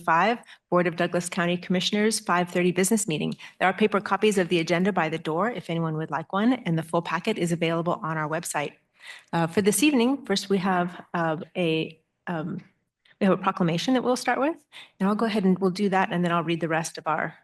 2025 Board of Douglas County Commissioners 5:30 business meeting. There are paper copies of the agenda by the door if anyone would like one, and the full packet is available on our website. For this evening, first we have a proclamation that we'll start with, and I'll go ahead and we'll do that, and then I'll read the rest of our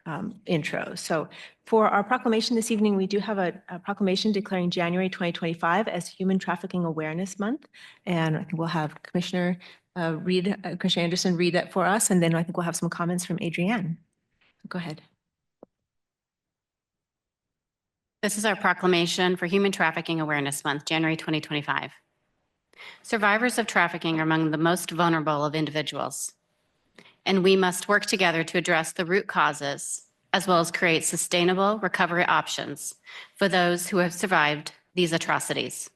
intro. So for our proclamation this evening, we do have a proclamation declaring January 2025 as Human Trafficking Awareness Month, and I think we'll have Commissioner Anderson read that for us, and then I think we'll have some comments from Adrienne. Go ahead. This is our proclamation for Human Trafficking Awareness Month, January 2025. Survivors of trafficking are among the most vulnerable of individuals, and we must work together to address the root causes as well as create sustainable recovery options for those who have survived these atrocities.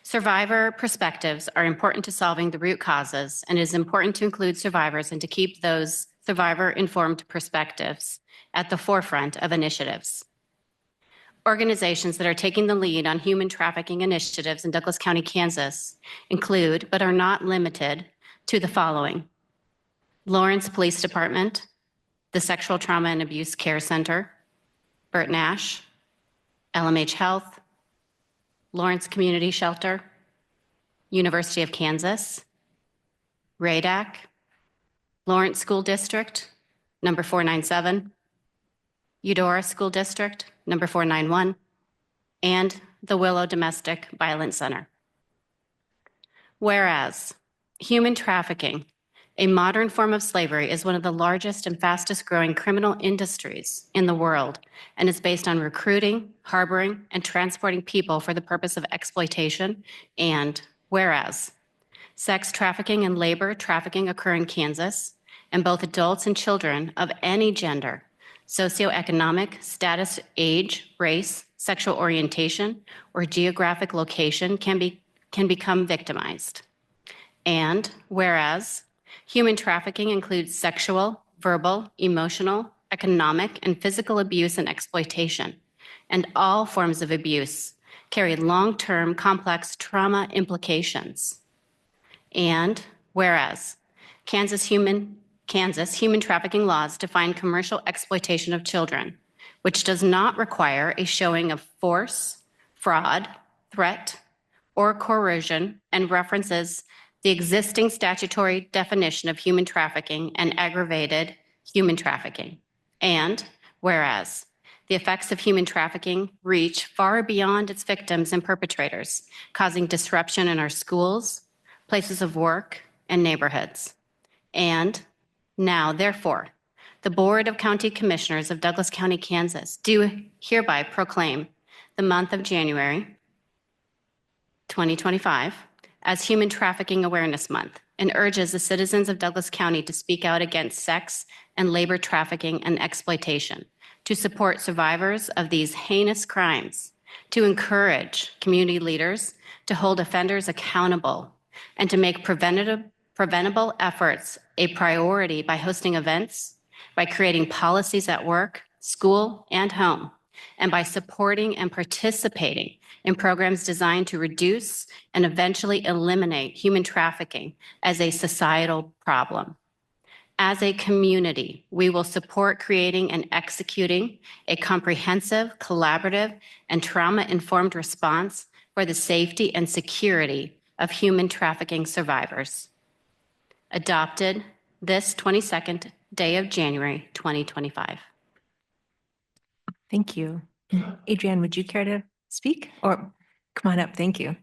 Survivor perspectives are important to solving the root causes, and it is important to include survivors and to keep those survivor-informed perspectives at the forefront of initiatives. Organizations that are taking the lead on human trafficking initiatives in Douglas County, Kansas include, but are not limited to, the following: Lawrence Police Department, the Sexual Trauma and Abuse Care Center, Burt Nash, LMH Health, Lawrence Community Shelter, University of Kansas, RADAC, Lawrence School District, number 497, Eudora School District, number 491, and the Willow Domestic Violence Center. Whereas human trafficking, a modern form of slavery, is one of the largest and fastest growing criminal industries in the world and is based on recruiting, harboring, and transporting people for the purpose of exploitation. And whereas sex trafficking and labor trafficking occur in Kansas, and both adults and children of any gender, socioeconomic status, age, race, sexual orientation, or geographic location can become victimized. And whereas human trafficking includes sexual, verbal, emotional, economic, and physical abuse and exploitation, and all forms of abuse carry long-term complex trauma implications. And whereas Kansas human trafficking laws define commercial exploitation of children, which does not require a showing of force, fraud, threat, or coercion, and references the existing statutory definition of human trafficking and aggravated human trafficking. And whereas the effects of human trafficking reach far beyond its victims and perpetrators, causing disruption in our schools, places of work, and neighborhoods. And now, therefore, the Board of County Commissioners of Douglas County, Kansas, do hereby proclaim the month of January 2025 as Human Trafficking Awareness Month, and urges the citizens of Douglas County to speak out against sex and labor trafficking and exploitation, to support survivors of these heinous crimes, to encourage community leaders to hold offenders accountable, and to make preventable efforts a priority by hosting events, by creating policies at work, school, and home, and by supporting and participating in programs designed to reduce and eventually eliminate human trafficking as a societal problem. As a community, we will support creating and executing a comprehensive, collaborative, and trauma-informed response for the safety and security of human trafficking survivors. Adopted this 22nd day of January, 2025. Thank you. Adrienne, would you care to speak? Or come on up, thank you.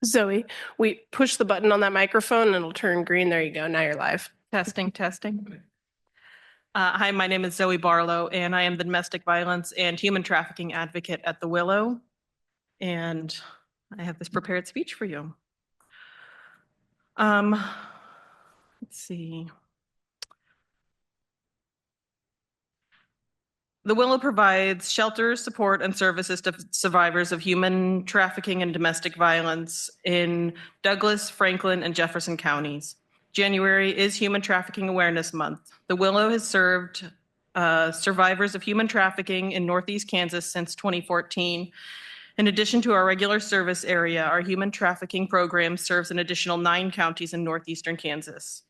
Zoe, we push the button on that microphone and it'll turn green. There you go. Now you're live. Testing, testing. Hi, my name is Zoe Barlow, and I am the domestic violence and human trafficking advocate at the Willow. And I have this prepared speech for you. Let's see. The Willow provides shelter, support, and services to survivors of human trafficking and domestic violence in Douglas, Franklin, and Jefferson counties. January is Human Trafficking Awareness Month. The Willow has served survivors of human trafficking in Northeast Kansas since 2014. In addition to our regular service area, our human trafficking program serves an additional 9 counties in northeastern Kansas.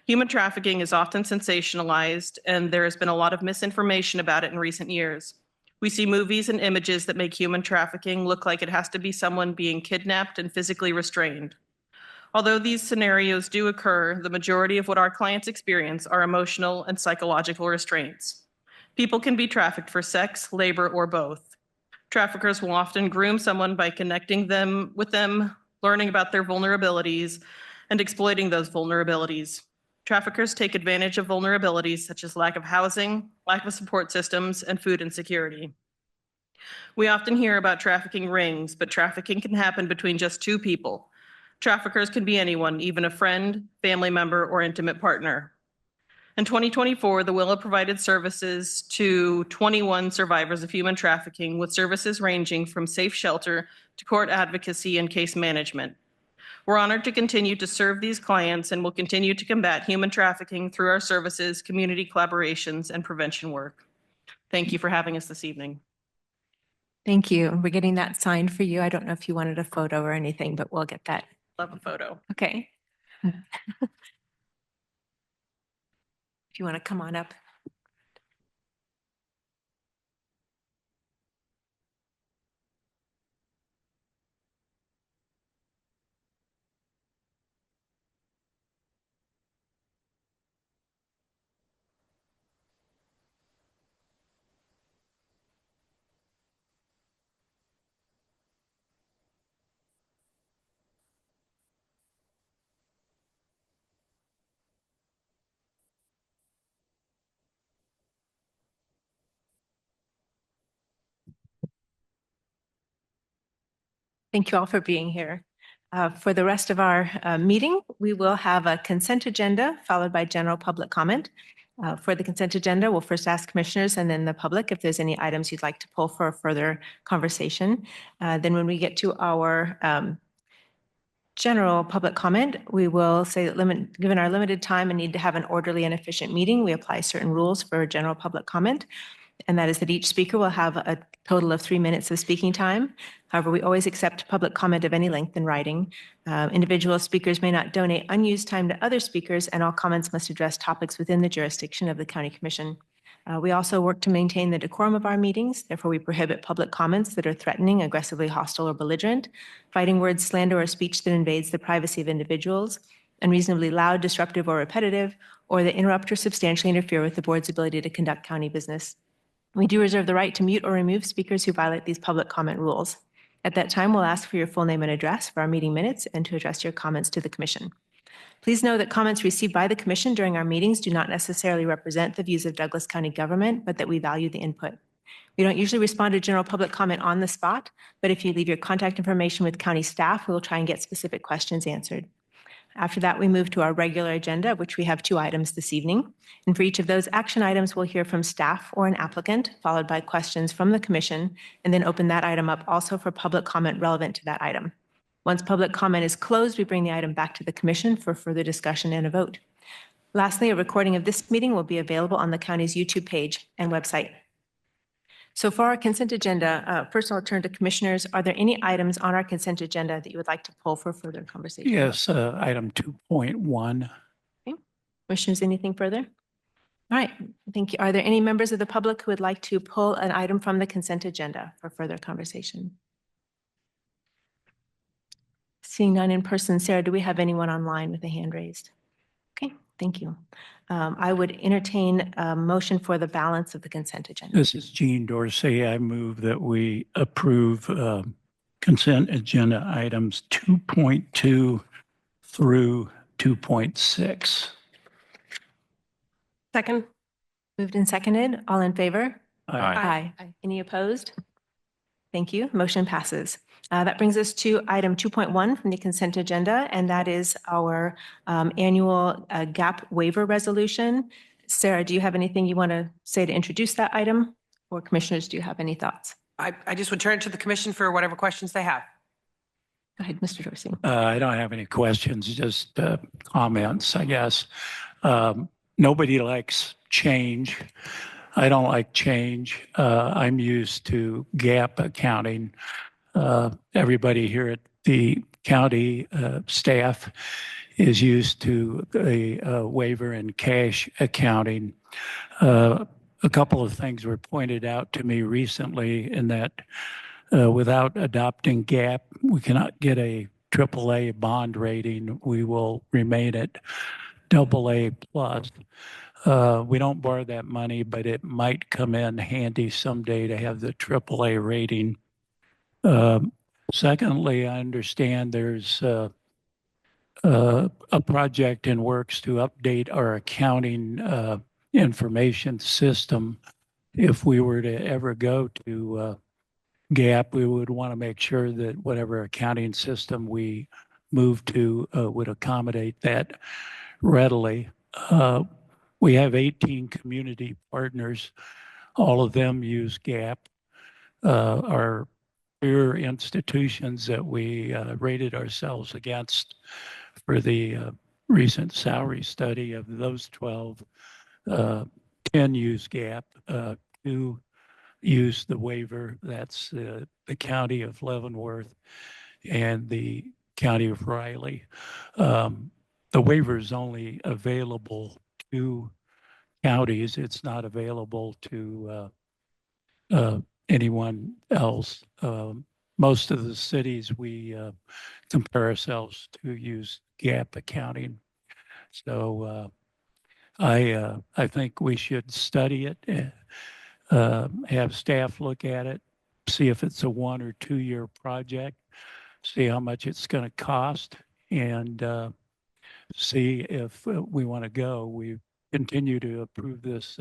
Human trafficking is often sensationalized, and there has been a lot of misinformation about it in recent years. We see movies and images that make human trafficking look like it has to be someone being kidnapped and physically restrained. Although these scenarios do occur, the majority of what our clients experience are emotional and psychological restraints. People can be trafficked for sex, labor, or both. Traffickers will often groom someone by connecting them with them, learning about their vulnerabilities, and exploiting those vulnerabilities. Traffickers take advantage of vulnerabilities such as lack of housing, lack of support systems, and food insecurity. We often hear about trafficking rings, but trafficking can happen between just 2 people. Traffickers can be anyone, even a friend, family member, or intimate partner. In 2024, the Willow provided services to 21 survivors of human trafficking, with services ranging from safe shelter to court advocacy and case management. We're honored to continue to serve these clients and will continue to combat human trafficking through our services, community collaborations, and prevention work. Thank you for having us this evening. Thank you. We're getting that signed for you. I don't know if you wanted a photo or anything, but we'll get that. Love a photo. Okay. If you want to come on up. Thank you all for being here. For the rest of our meeting, we will have a consent agenda followed by general public comment. For the consent agenda, we'll first ask commissioners and then the public if there's any items you'd like to pull for a further conversation. Then when we get to our general public comment, we will say that given our limited time and need to have an orderly and efficient meeting, we apply certain rules for general public comment. And that is that each speaker will have a total of 3 minutes of speaking time. However, we always accept public comment of any length in writing. Individual speakers may not donate unused time to other speakers, and all comments must address topics within the jurisdiction of the County Commission. We also work to maintain the decorum of our meetings. Therefore, we prohibit public comments that are threatening, aggressively hostile, or belligerent, fighting words, slander, or speech that invades the privacy of individuals, unreasonably loud, disruptive, or repetitive, or that interrupt or substantially interfere with the board's ability to conduct county business. We do reserve the right to mute or remove speakers who violate these public comment rules. At that time, we'll ask for your full name and address for our meeting minutes and to address your comments to the commission. Please know that comments received by the commission during our meetings do not necessarily represent the views of Douglas County government, but that we value the input. We don't usually respond to general public comment on the spot, but if you leave your contact information with county staff, we will try and get specific questions answered. After that, we move to our regular agenda, which we have 2 items this evening. And for each of those action items, we'll hear from staff or an applicant, followed by questions from the commission, and then open that item up also for public comment relevant to that item. Once public comment is closed, we bring the item back to the commission for further discussion and a vote. Lastly, a recording of this meeting will be available on the county's YouTube page and website. So for our consent agenda, first I'll turn to commissioners. Are there any items on our consent agenda that you would like to pull for further conversation? Yes, item 2.1. Okay. Commissioners, anything further? All right, thank you. Are there any members of the public who would like to pull an item from the consent agenda for further conversation? Seeing none in person, Sarah, do we have anyone online with a hand raised? Okay, thank you. I would entertain a motion for the balance of the consent agenda. This is Gene Dorsey. I move that we approve consent agenda items 2.2 through 2.6. Second. Moved and seconded. All in favor? Aye. Aye. Any opposed? Thank you. Motion passes. That brings us to item 2.1 from the consent agenda, and that is our annual gap waiver resolution. Sarah, do you have anything you want to say to introduce that item? Or commissioners, do you have any thoughts? I just would turn it to the commission for whatever questions they have. Go ahead, Mr. Dorsey. I don't have any questions, just comments, I guess. Nobody likes change, I don't like change. I'm used to GAAP accounting. Everybody here at the county staff is used to a waiver and cash accounting. A couple of things were pointed out to me recently in that without adopting GAAP, we cannot get a AAA bond rating. We will remain at AA plus. We don't borrow that money, but it might come in handy someday to have the AAA rating. Secondly, I understand there's a project in works to update our accounting information system. If we were to ever go to GAAP, we would want to make sure that whatever accounting system we move to would accommodate that readily. We have 18 community partners. All of them use GAAP. Our peer institutions that we rated ourselves against for the recent salary study, of those 12, 10 use GAAP, 2 use the waiver. That's the county of Leavenworth and the county of Riley. The waiver is only available to counties. It's not available to anyone else. Most of the cities we compare ourselves to use GAAP accounting. So I think we should study it, have staff look at it, see if it's a 1 or 2 year project, see how much it's going to cost, and see if we want to go. We continue to approve this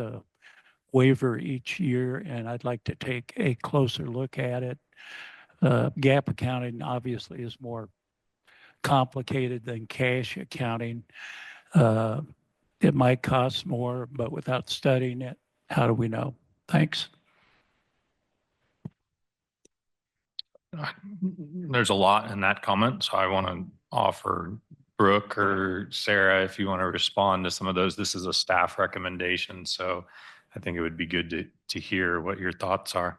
waiver each year, and I'd like to take a closer look at it. GAAP accounting obviously is more complicated than cash accounting. It might cost more, but without studying it, how do we know? Thanks. There's a lot in that comment, so I want to offer Brooke or Sarah, if you want to respond to some of those. This is a staff recommendation, so I think it would be good to hear what your thoughts are.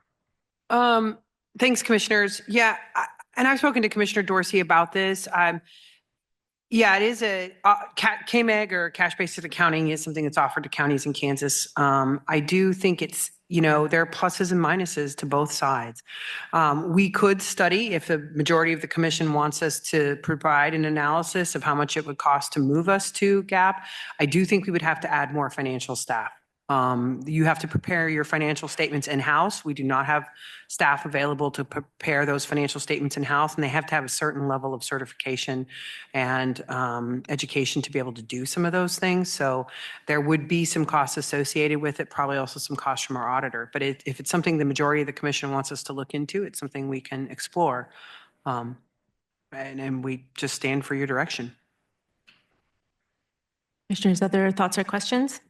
Thanks, commissioners. Yeah, and I've spoken to Commissioner Dorsey about this. Yeah, it is a KMEG, or cash basis accounting, is something that's offered to counties in Kansas. I do think it's, there are pluses and minuses to both sides. We could study, if the majority of the commission wants us to provide an analysis of how much it would cost to move us to GAAP. I do think we would have to add more financial staff. You have to prepare your financial statements in-house. We do not have staff available to prepare those financial statements in-house, and they have to have a certain level of certification and education to be able to do some of those things. So there would be some costs associated with it, probably also some costs from our auditor. But if it's something the majority of the commission wants us to look into, it's something we can explore. And we just stand for your direction. Commissioners, other thoughts or questions?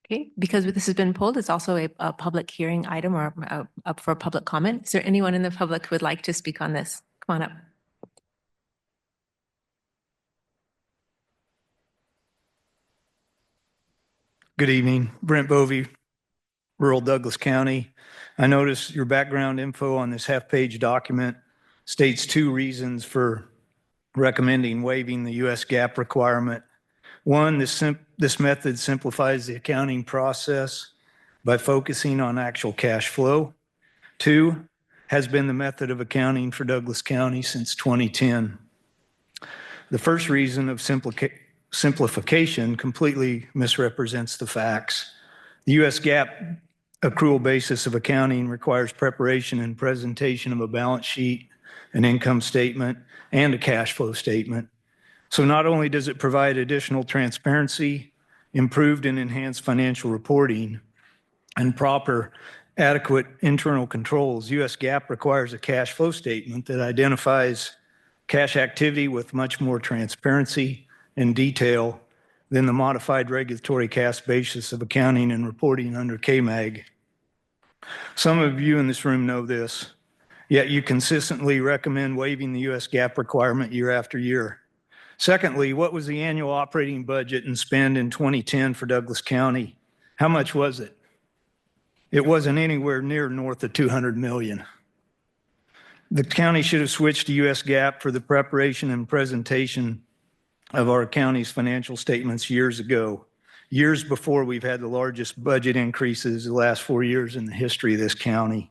Okay, because this has been pulled, it's also a public hearing item, or up for public comment. Is there anyone in the public who would like to speak on this? Come on up. Good evening, Brent Bovee, rural Douglas County. I noticed your background info on this half-page document states 2 reasons for recommending waiving the U.S. GAAP requirement. 1, this method simplifies the accounting process by focusing on actual cash flow. 2, has been the method of accounting for Douglas County since 2010. The first reason of simplification completely misrepresents the facts. The U.S. GAAP accrual basis of accounting requires preparation and presentation of a balance sheet, an income statement, and a cash flow statement. So not only does it provide additional transparency, improved and enhanced financial reporting, and proper, adequate internal controls, U.S. GAAP requires a cash flow statement that identifies cash activity with much more transparency and detail than the modified regulatory cash basis of accounting and reporting under KMAG. Some of you in this room know this, yet you consistently recommend waiving the U.S. GAAP requirement year after year. Secondly, what was the annual operating budget and spend in 2010 for Douglas County? How much was it? It wasn't anywhere near north of 200 million. The county should have switched to US GAAP for the preparation and presentation of our county's financial statements years ago, years before we've had the largest budget increases the last 4 years in the history of this county.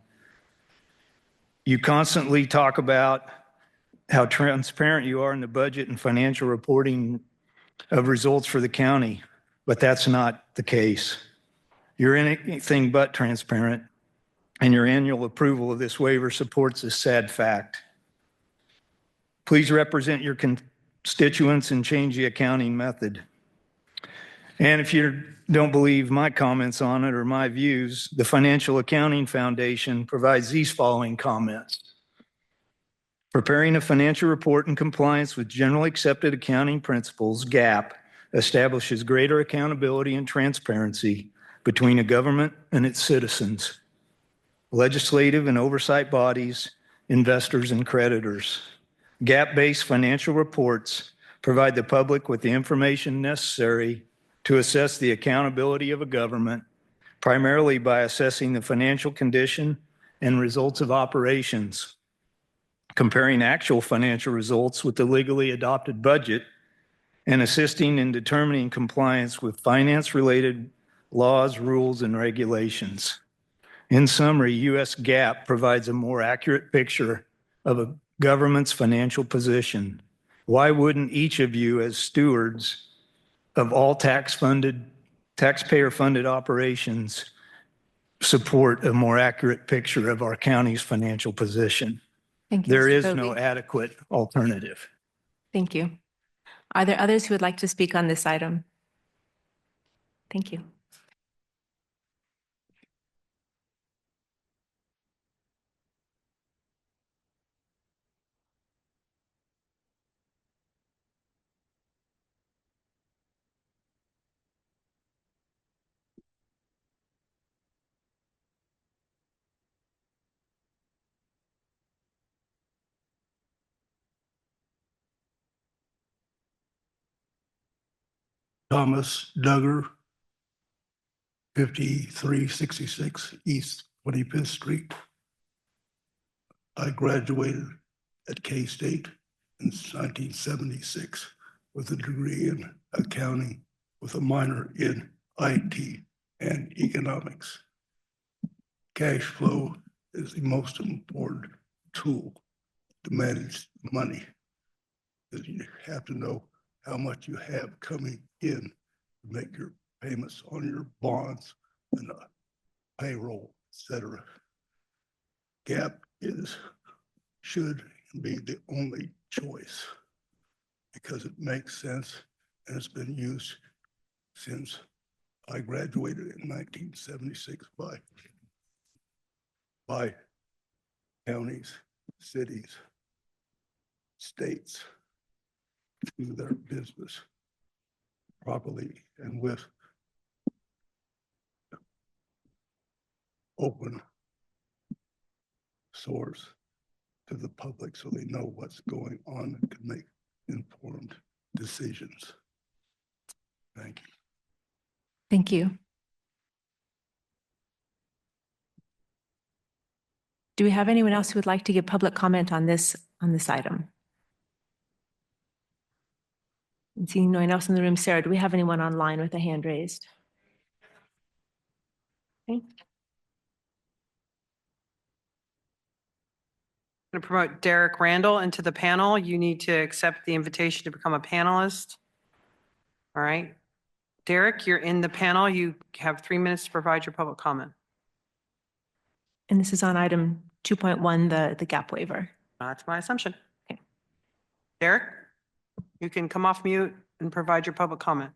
You constantly talk about how transparent you are in the budget and financial reporting of results for the county, but that's not the case. You're anything but transparent, and your annual approval of this waiver supports this sad fact. Please represent your constituents and change the accounting method. And if you don't believe my comments on it or my views, the Financial Accounting Foundation provides these following comments. Preparing a financial report in compliance with generally accepted accounting principles, GAAP, establishes greater accountability and transparency between a government and its citizens, legislative and oversight bodies, investors, and creditors. GAAP-based financial reports provide the public with the information necessary to assess the accountability of a government, primarily by assessing the financial condition and results of operations, comparing actual financial results with the legally adopted budget, and assisting in determining compliance with finance-related laws, rules, and regulations. In summary, US GAAP provides a more accurate picture of a government's financial position. Why wouldn't each of you, as stewards of all taxpayer-funded operations, support a more accurate picture of our county's financial position? Thank you, There Mr. is Bovee. no adequate alternative. Thank you. Are there others who would like to speak on this item? Thank you. Thomas Duggar, 5366 East 25th Street. I graduated at K-State in 1976 with a degree in accounting with a minor in IT and economics. Cash flow is the most important tool to manage money, because you have to know how much you have coming in to make your payments on your bonds and payroll, etc. GAAP should be the only choice because it makes sense and it's been used since I graduated in 1976 by counties, cities, states to do their business properly and with open source to the public so they know what's going on and can make informed decisions. Thank you. Thank you. Do we have anyone else who would like to give public comment on this item? And seeing no one else in the room, Sarah, do we have anyone online with a hand raised? Okay. To promote Derek Randall into the panel, you need to accept the invitation to become a panelist. All right. Derek, you're in the panel. You have 3 minutes to provide your public comment. And this is on item 2.1, the gap waiver. That's my assumption. Okay. Derek, you can come off mute and provide your public comment.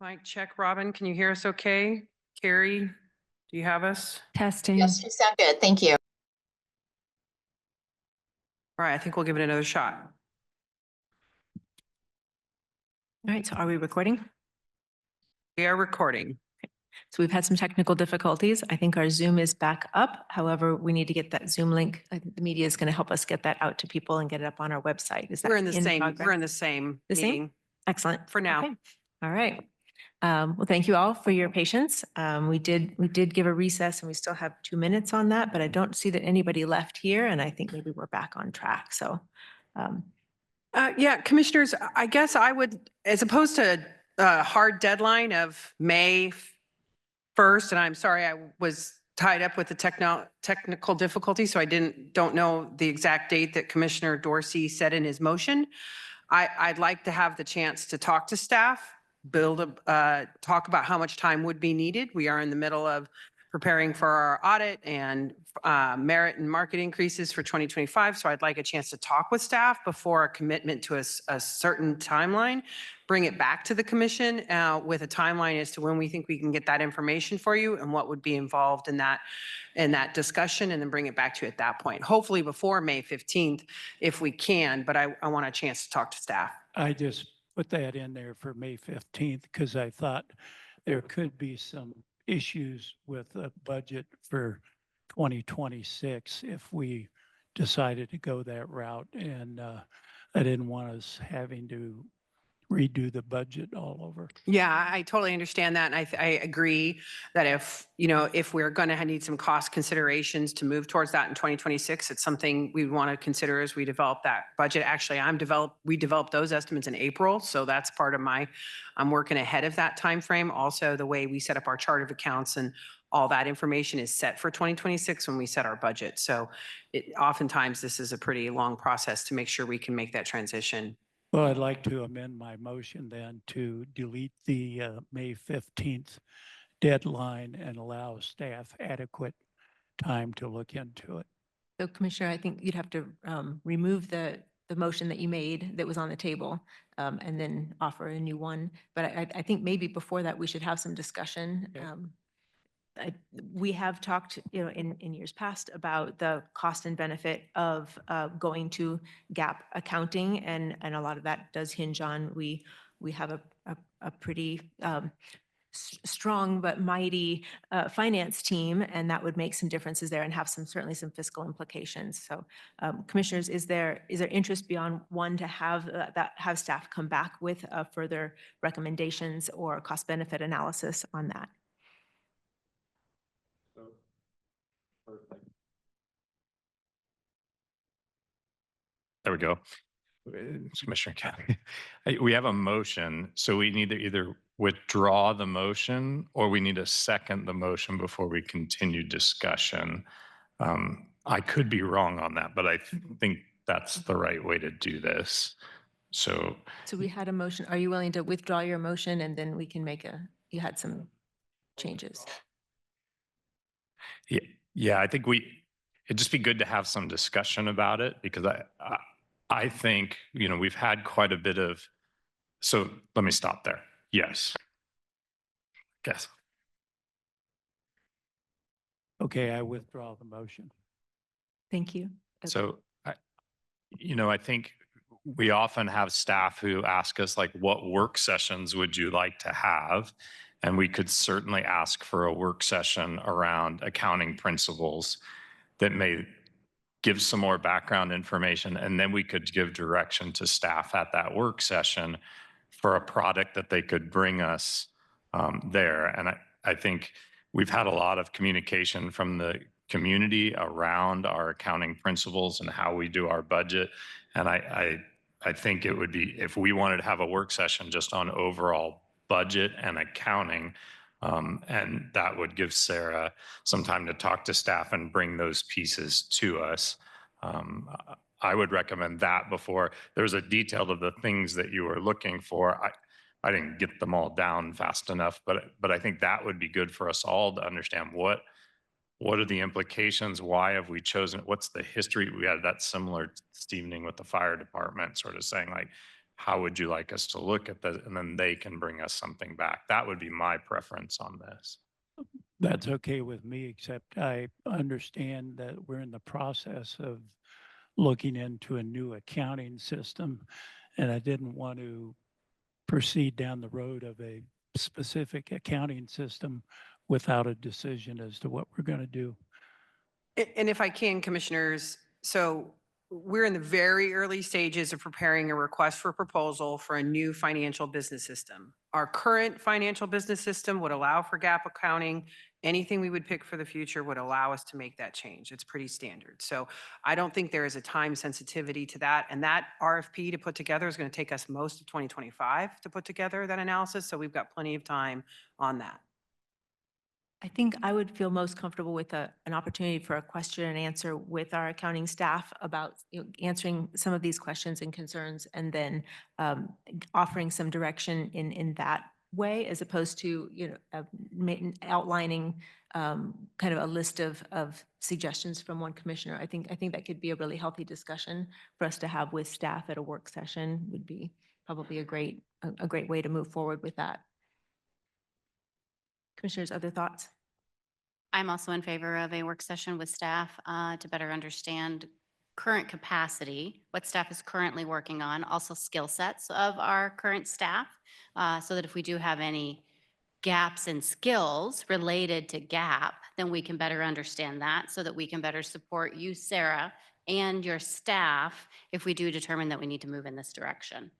Mic check, Robin. Can you hear us okay? Carrie, do you have us? Testing. Yes, you sound good. Thank you. All right, I think we'll give it another shot. All right, so are we recording? We are recording. So we've had some technical difficulties. I think our Zoom is back up. However, we need to get that Zoom link. I think the media is going to help us get that out to people and get it up on our website. Is that We're in the same, progress? we're in the same The same? meeting Excellent. for now. Okay. All right. Well, thank you all for your patience. We did give a recess and we still have 2 minutes on that, but I don't see that anybody left here and I think maybe we're back on track. So um, Yeah, commissioners, I guess I would, as opposed to a hard deadline of May 1st, and I'm sorry, I was tied up with the technical difficulty, so I don't know the exact date that Commissioner Dorsey said in his motion. I'd like to have the chance to talk to staff, talk about how much time would be needed. We are in the middle of preparing for our audit and merit and market increases for 2025. So I'd like a chance to talk with staff before a commitment to a certain timeline, bring it back to the commission with a timeline as to when we think we can get that information for you and what would be involved in that discussion, and then bring it back to you at that point. Hopefully before May 15th, if we can, but I want a chance to talk to staff. I just put that in there for May 15th because I thought there could be some issues with the budget for 2026 if we decided to go that route. And I didn't want us having to redo the budget all over. Yeah, I totally understand that. And I agree that if we're going to need some cost considerations to move towards that in 2026, it's something we want to consider as we develop that budget. Actually, we developed those estimates in April. So that's part of I'm working ahead of that timeframe. Also, the way we set up our chart of accounts and all that information is set for 2026 when we set our budget. So oftentimes this is a pretty long process to make sure we can make that transition. Well, I'd like to amend my motion then to delete the May 15th deadline and allow staff adequate time to look into it. so Commissioner, I think you'd have to remove the motion that you made that was on the table and then offer a new one. But I think maybe before that, we should have some discussion. Okay. We have talked, in years past about the cost and benefit of going to gap accounting, and a lot of that does hinge on we have a pretty strong but mighty finance team, and that would make some differences there and have certainly some fiscal implications. So, commissioners, is there interest beyond one to have have staff come back with further recommendations or cost benefit analysis on that? There we go. Commissioner County, we have a motion, so we need to either withdraw the motion or we need to second the motion before we continue discussion. I could be wrong on that, but I think that's the right way to do this. So we had a motion. Are you willing to withdraw your motion and then we can you had some changes? yeah, I think it'd just be good to have some discussion about it because I think, we've had quite a bit of, so let me stop there. Yes. Okay, I withdraw the motion. Thank you. So, I think we often have staff who ask us like, what work sessions would you like to have? And we could certainly ask for a work session around accounting principles that may give some more background information, and then we could give direction to staff at that work session for a product that they could bring us there. And I think we've had a lot of communication from the community around our accounting principles and how we do our budget. And I think it would be, if we wanted to have a work session just on overall budget and accounting, and that would give Sarah some time to talk to staff and bring those pieces to us. I would recommend that before. There's a detail of the things that you were looking for. I didn't get them all down fast enough, but I think that would be good for us all to understand what are the implications? Why have we chosen? What's the history? We had that similar evening with the fire department, sort of saying like, how would you like us to look at that? And then they can bring us something back. That would be my preference on this. That's okay with me, except I understand that we're in the process of looking into a new accounting system, and I didn't want to proceed down the road of a specific accounting system without a decision as to what we're going to do. And if I can, commissioners, so we're in the very early stages of preparing a request for proposal for a new financial business system. Our current financial business system would allow for GAAP accounting. Anything we would pick for the future would allow us to make that change. It's pretty standard. So I don't think there is a time sensitivity to that. And that RFP to put together is going to take us most of 2025 to put together that analysis. So we've got plenty of time on that. I think I would feel most comfortable with an opportunity for a question and answer with our accounting staff about answering some of these questions and concerns, and then offering some direction in that way, as opposed to, outlining kind of a list of suggestions from one commissioner. I think that could be a really healthy discussion for us to have with staff at a work session. Would be probably a great way to move forward with that. Commissioners, other thoughts? I'm also in favor of a work session with staff to better understand current capacity, what staff is currently working on, also skill sets of our current staff, so that if we do have any gaps in skills related to GAAP, then we can better understand that so that we can better support you, Sarah, and your staff if we do determine that we need to move in this direction.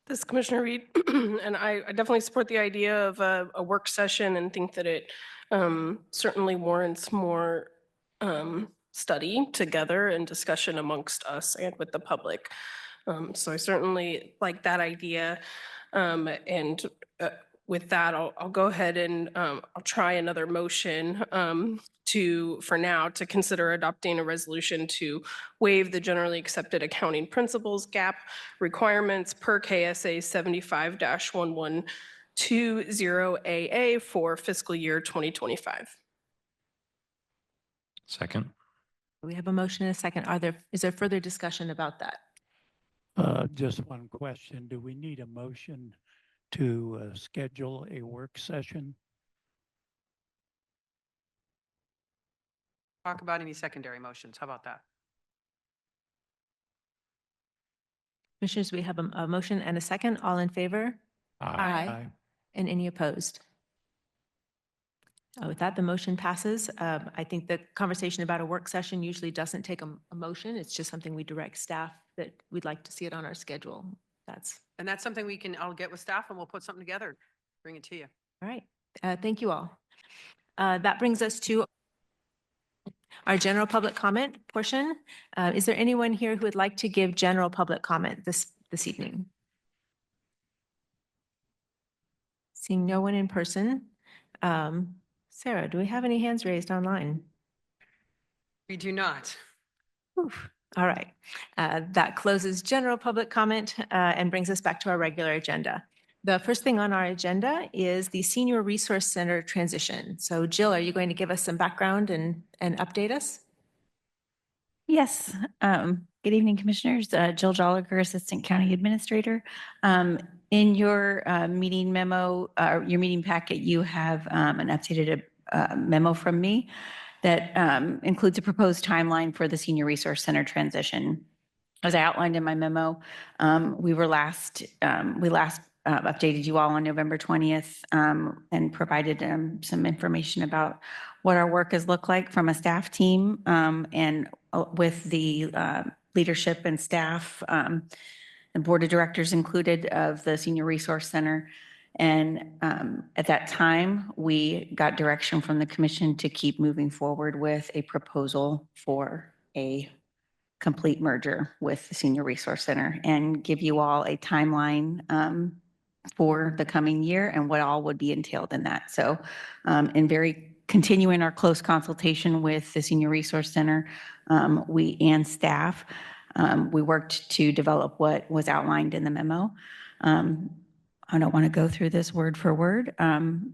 This is Commissioner Reed, and I definitely support the idea of a work session and think that it certainly warrants more study together and discussion amongst us and with the public. So I certainly like that idea. And with that, I'll go ahead and I'll try another motion for now to consider adopting a resolution to waive the generally accepted accounting principles GAAP requirements per KSA 75-1120AA for fiscal year 2025. Second. We have a motion and a second. Is there further discussion about that? Just one question. Do we need a motion to schedule a work session? Talk about any secondary motions. How about that? Commissioners, we have a motion and a second. All in favor? Aye. And any opposed? With that, the motion passes. I think the conversation about a work session usually doesn't take a motion. It's just something we direct staff that we'd like to see it on our schedule. And that's something I'll get with staff and we'll put something together, bring it to you. All right. Thank you all. That brings us to our general public comment portion. Is there anyone here who would like to give general public comment this evening? Seeing no one in person. Sarah, do we have any hands raised online? We do not. Oof. All right. That closes general public comment and brings us back to our regular agenda. The first thing on our agenda is the Senior Resource Center transition. So Jill, are you going to give us some background and update us? Yes. Good evening, Commissioners. Jill Jolliger, Assistant County Administrator. In your meeting memo, your meeting packet, you have an updated memo from me that includes a proposed timeline for the Senior Resource Center transition. As I outlined in my memo, we last updated you all on November 20th and provided some information about what our work has looked like from a staff team and with the leadership and staff, the board of directors included of the Senior Resource Center. And at that time, we got direction from the commission to keep moving forward with a proposal for a complete merger with the Senior Resource Center and give you all a timeline for the coming year and what all would be entailed in that. So continuing our close consultation with the Senior Resource Center, we and staff, we worked to develop what was outlined in the memo. I don't want to go through this word for word,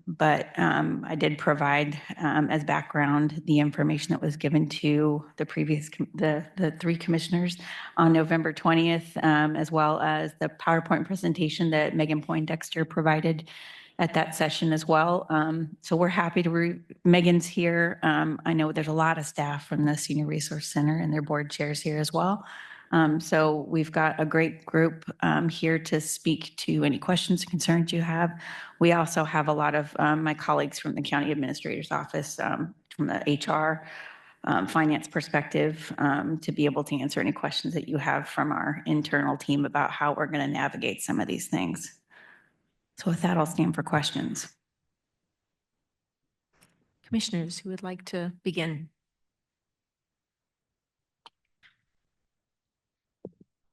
but I did provide as background the information that was given to the previous, the three commissioners on November 20th, as well as the PowerPoint presentation that Megan Poindexter provided at that session as well. So we're happy to, Megan's here. I know there's a lot of staff from the Senior Resource Center and their board chairs here as well. So we've got a great group here to speak to any questions, concerns you have. We also have a lot of my colleagues from the county administrator's office, from the HR finance perspective, to be able to answer any questions that you have from our internal team about how we're going to navigate some of these things. So with that, I'll stand for questions. Commissioners who would like to begin?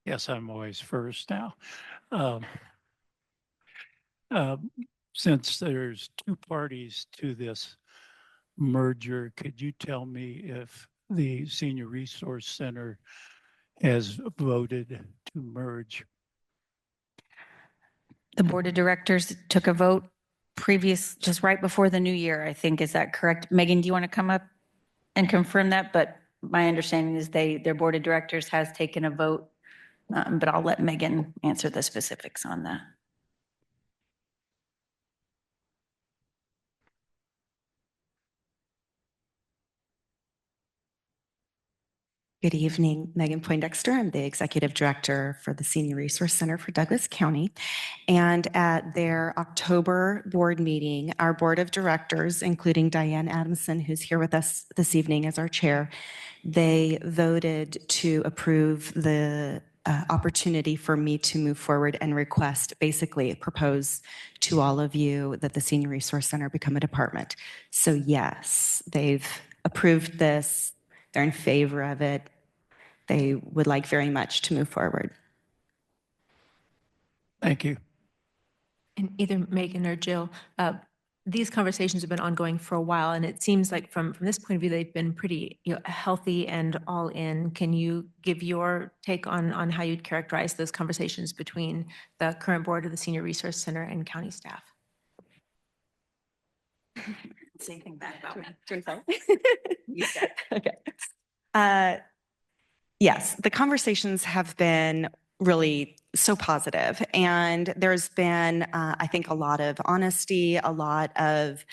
Yes, I'm always first now. Um, um, Since there's two parties to this merger, could you tell me if the Senior Resource Center has voted to merge? The board of directors took a vote just right before the new year, I think. Is that correct? Megan, do you want to come up and confirm that? But my understanding is their board of directors has taken a vote, but I'll let Megan answer the specifics on that. Good evening, Megan Poindexter. I'm the Executive Director for the Senior Resource Center for Douglas County. And at their October board meeting, our board of directors, including Diane Adamson, who's here with us this evening as our chair, they voted to approve the opportunity for me to move forward and basically propose to all of you that the Senior Resource Center become a department. So yes, they've approved this. They're in favor of it. They would like very much to move forward. Thank you. And either Megan or Jill, these conversations have been ongoing for a while, and it seems like from this point of view, they've been pretty healthy and all in. Can you give your take on how you'd characterize those conversations between the current board of the Senior Resource Center and county staff? Say anything bad about me. Okay. Yes, the conversations have been really so positive, and there's been, I think, a lot of honesty, a lot of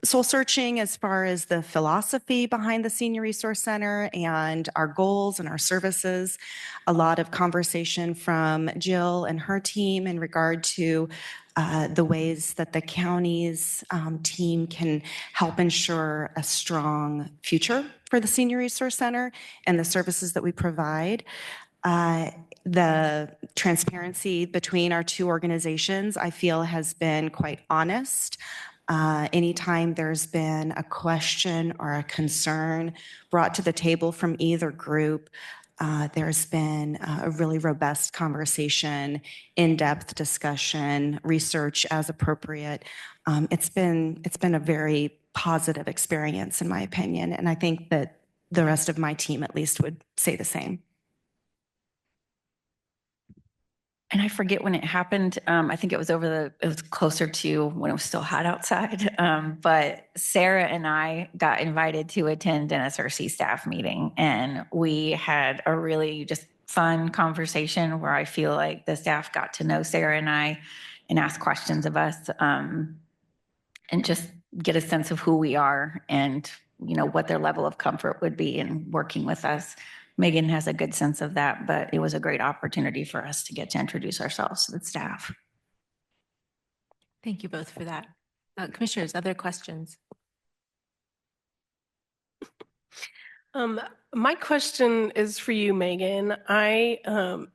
soul searching as far as the philosophy behind the Senior Resource Center and our goals and our services. A lot of conversation from Jill and her team in regard to the ways that the county's team can help ensure a strong future for the Senior Resource Center and the services that we provide. The transparency between our two organizations, I feel, has been quite honest. Anytime there's been a question or a concern brought to the table from either group, there's been a really robust conversation, in-depth discussion, research as appropriate. It's been a very positive experience, in my opinion, and I think that the rest of my team at least would say the same. And I forget when it happened. I think it was it was closer to when it was still hot outside. But Sarah and I got invited to attend an SRC staff meeting, and we had a really just fun conversation where I feel like the staff got to know Sarah and I and ask questions of us, and just get a sense of who we are and, what their level of comfort would be in working with us. Megan has a good sense of that, but it was a great opportunity for us to get to introduce ourselves to the staff. Thank you both for that. Commissioners, other questions? My question is for you, Megan. I'm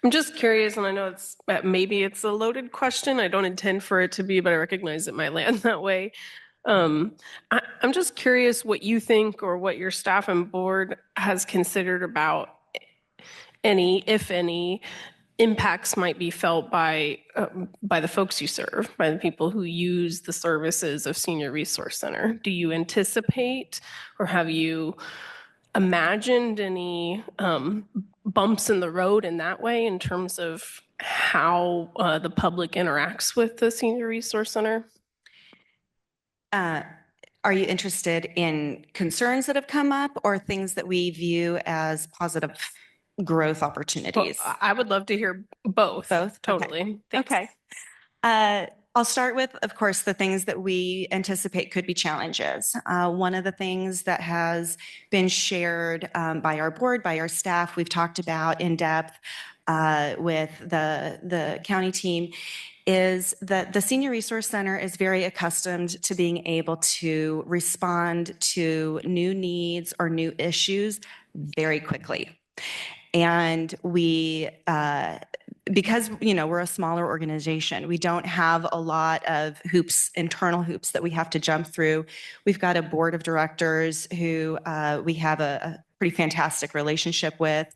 just curious, and I know maybe it's a loaded question. I don't intend for it to be, but I recognize it might land that way. I'm just curious what you think or what your staff and board has considered about any, if any, impacts might be felt by the folks you serve, by the people who use the services of Senior Resource Center. Do you anticipate or have you imagined any bumps in the road in that way in terms of how the public interacts with the Senior Resource Center? Are you interested in concerns that have come up or things that we view as positive growth Well, opportunities? I would love to hear both. Both? Okay. Totally. Thanks. Okay. I'll start with, of course, the things that we anticipate could be challenges. One of the things that has been shared by our board, by our staff, we've talked about in depth with the county team, is that the Senior Resource Center is very accustomed to being able to respond to new needs or new issues very quickly. And we, because, we're a smaller organization, we don't have a lot of hoops, internal hoops that we have to jump through. We've got a board of directors who we have a pretty fantastic relationship with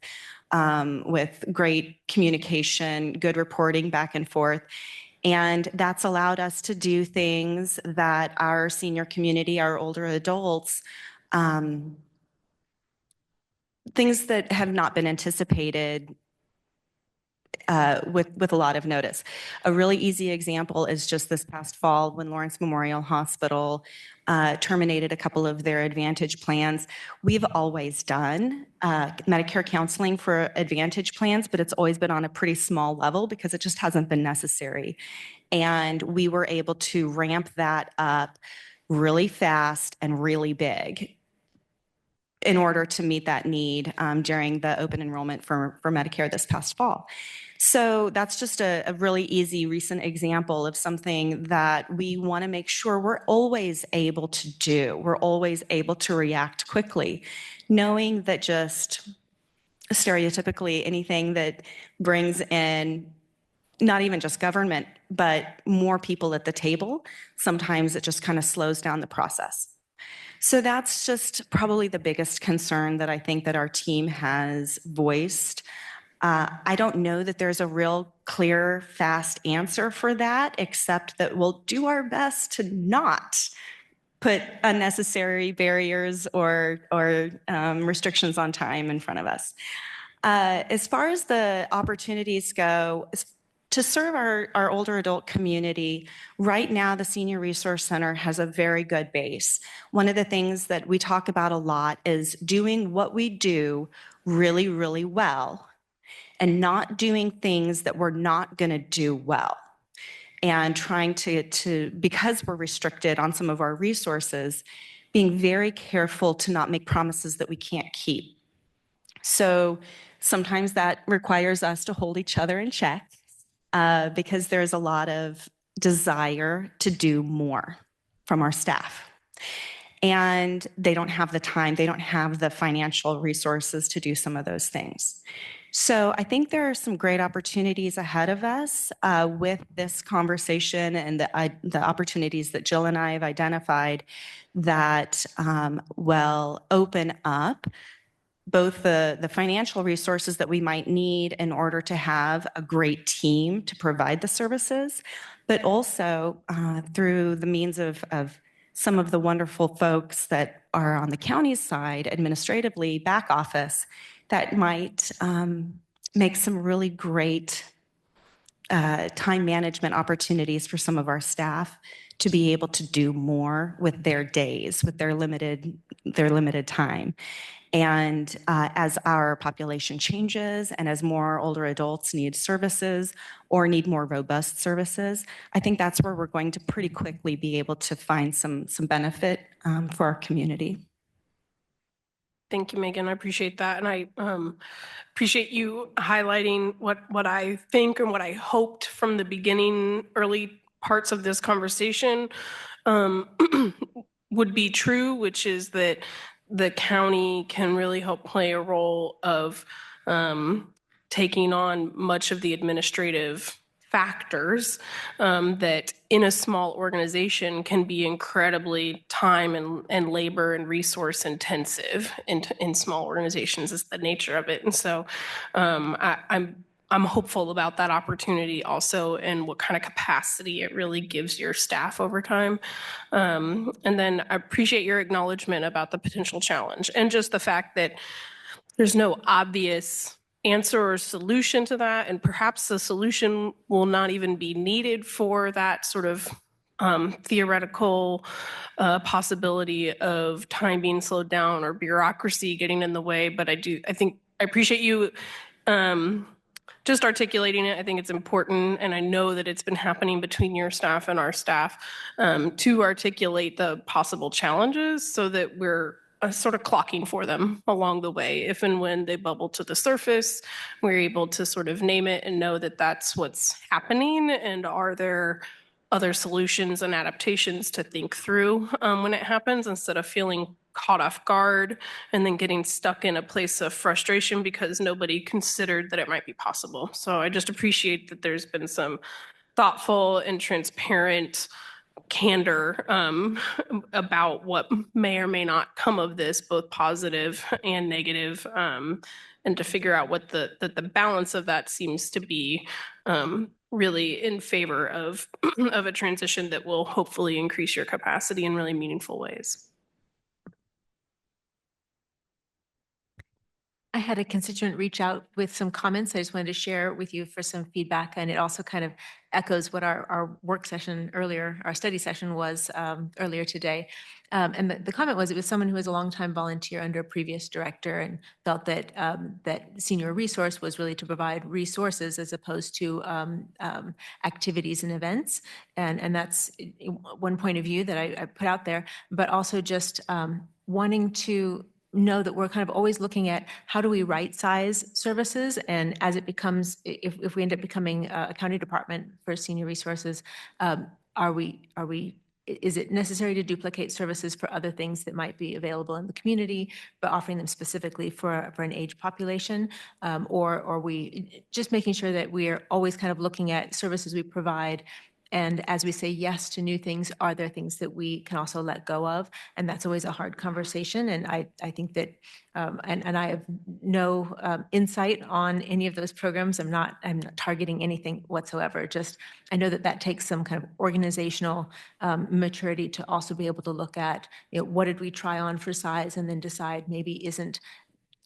great communication, good reporting back and forth. And that's allowed us to do things that our senior community, our older adults, things that have not been anticipated with a lot of notice. A really easy example is just this past fall when Lawrence Memorial Hospital terminated a couple of their Advantage plans. We've always done Medicare counseling for Advantage plans, but it's always been on a pretty small level because it just hasn't been necessary. And we were able to ramp that up really fast and really big in order to meet that need during the open enrollment for Medicare this past fall. So that's just a really easy recent example of something that we want to make sure we're always able to do. We're always able to react quickly, knowing that just stereotypically anything that brings in not even just government, but more people at the table, sometimes it just kind of slows down the process. So that's just probably the biggest concern that I think that our team has voiced. I don't know that there's a real clear, fast answer for that, except that we'll do our best to not put unnecessary barriers or restrictions on time in front of us. As far as the opportunities go, to serve our older adult community, right now the Senior Resource Center has a very good base. One of the things that we talk about a lot is doing what we do really, really well and not doing things that we're not going to do well. And trying to, because we're restricted on some of our resources, being very careful to not make promises that we can't keep. So sometimes that requires us to hold each other in check because there's a lot of desire to do more from our staff. And they don't have the time, they don't have the financial resources to do some of those things. So I think there are some great opportunities ahead of us with this conversation and the opportunities that Jill and I have identified that will open up both the financial resources that we might need in order to have a great team to provide the services, but also through the means of some of the wonderful folks that are on the county's side, administratively, back office, that might make some really great time management opportunities for some of our staff to be able to do more with their days, with their limited time. And as our population changes and as more older adults need services or need more robust services, I think that's where we're going to pretty quickly be able to find some benefit for our community. Thank you, Megan. I appreciate that. And I appreciate you highlighting what I think and what I hoped from the beginning, early parts of this conversation would be true, which is that the county can really help play a role of taking on much of the administrative factors that in a small organization can be incredibly time and labor and resource intensive in small organizations is the nature of it. And so I'm hopeful about that opportunity also and what kind of capacity it really gives your staff over time. And then I appreciate your acknowledgement about the potential challenge and just the fact that there's no obvious answer or solution to that, and perhaps the solution will not even be needed for that sort of theoretical possibility of time being slowed down or bureaucracy getting in the way. But I appreciate you just articulating it. I think it's important, and I know that it's been happening between your staff and our staff to articulate the possible challenges so that we're sort of clocking for them along the way. If and when they bubble to the surface, we're able to sort of name it and know that that's what's happening, and are there other solutions and adaptations to think through when it happens, instead of feeling caught off guard and then getting stuck in a place of frustration because nobody considered that it might be possible. So I just appreciate that there's been some thoughtful and transparent candor about what may or may not come of this, both positive and negative, and to figure out what the balance of that seems to be, really in favor of of a transition that will hopefully increase your capacity in really meaningful ways. I had a constituent reach out with some comments I just wanted to share with you for some feedback, and it also kind of echoes what our work session earlier, our study session was earlier today. And the comment was, it was someone who was a longtime volunteer under a previous director and felt that that senior resource was really to provide resources as opposed to activities and events. And that's one point of view that I put out there, but also just wanting to know that we're kind of always looking at how do we right size services, and as it becomes, if we end up becoming a county department for senior resources, is it necessary to duplicate services for other things that might be available in the community, but offering them specifically for an age population? Or are we just making sure that we are always kind of looking at services we provide, and as we say yes to new things, are there things that we can also let go of? And that's always a hard conversation. And I think that, and I have no insight on any of those programs. I'm not targeting anything whatsoever. Just, I know that that takes some kind of organizational maturity to also be able to look at, what did we try on for size, and then decide maybe isn't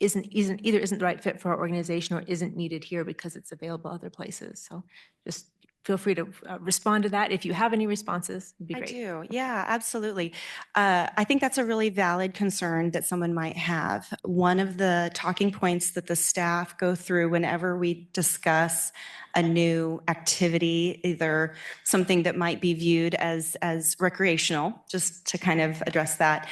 the right fit for our organization, or isn't needed here because it's available other places. So just feel free to respond to that. If you have any responses, it'd be great. I do. Yeah, absolutely. I think that's a really valid concern that someone might have. One of the talking points that the staff go through whenever we discuss a new activity, either something that might be viewed as recreational, just to kind of address that.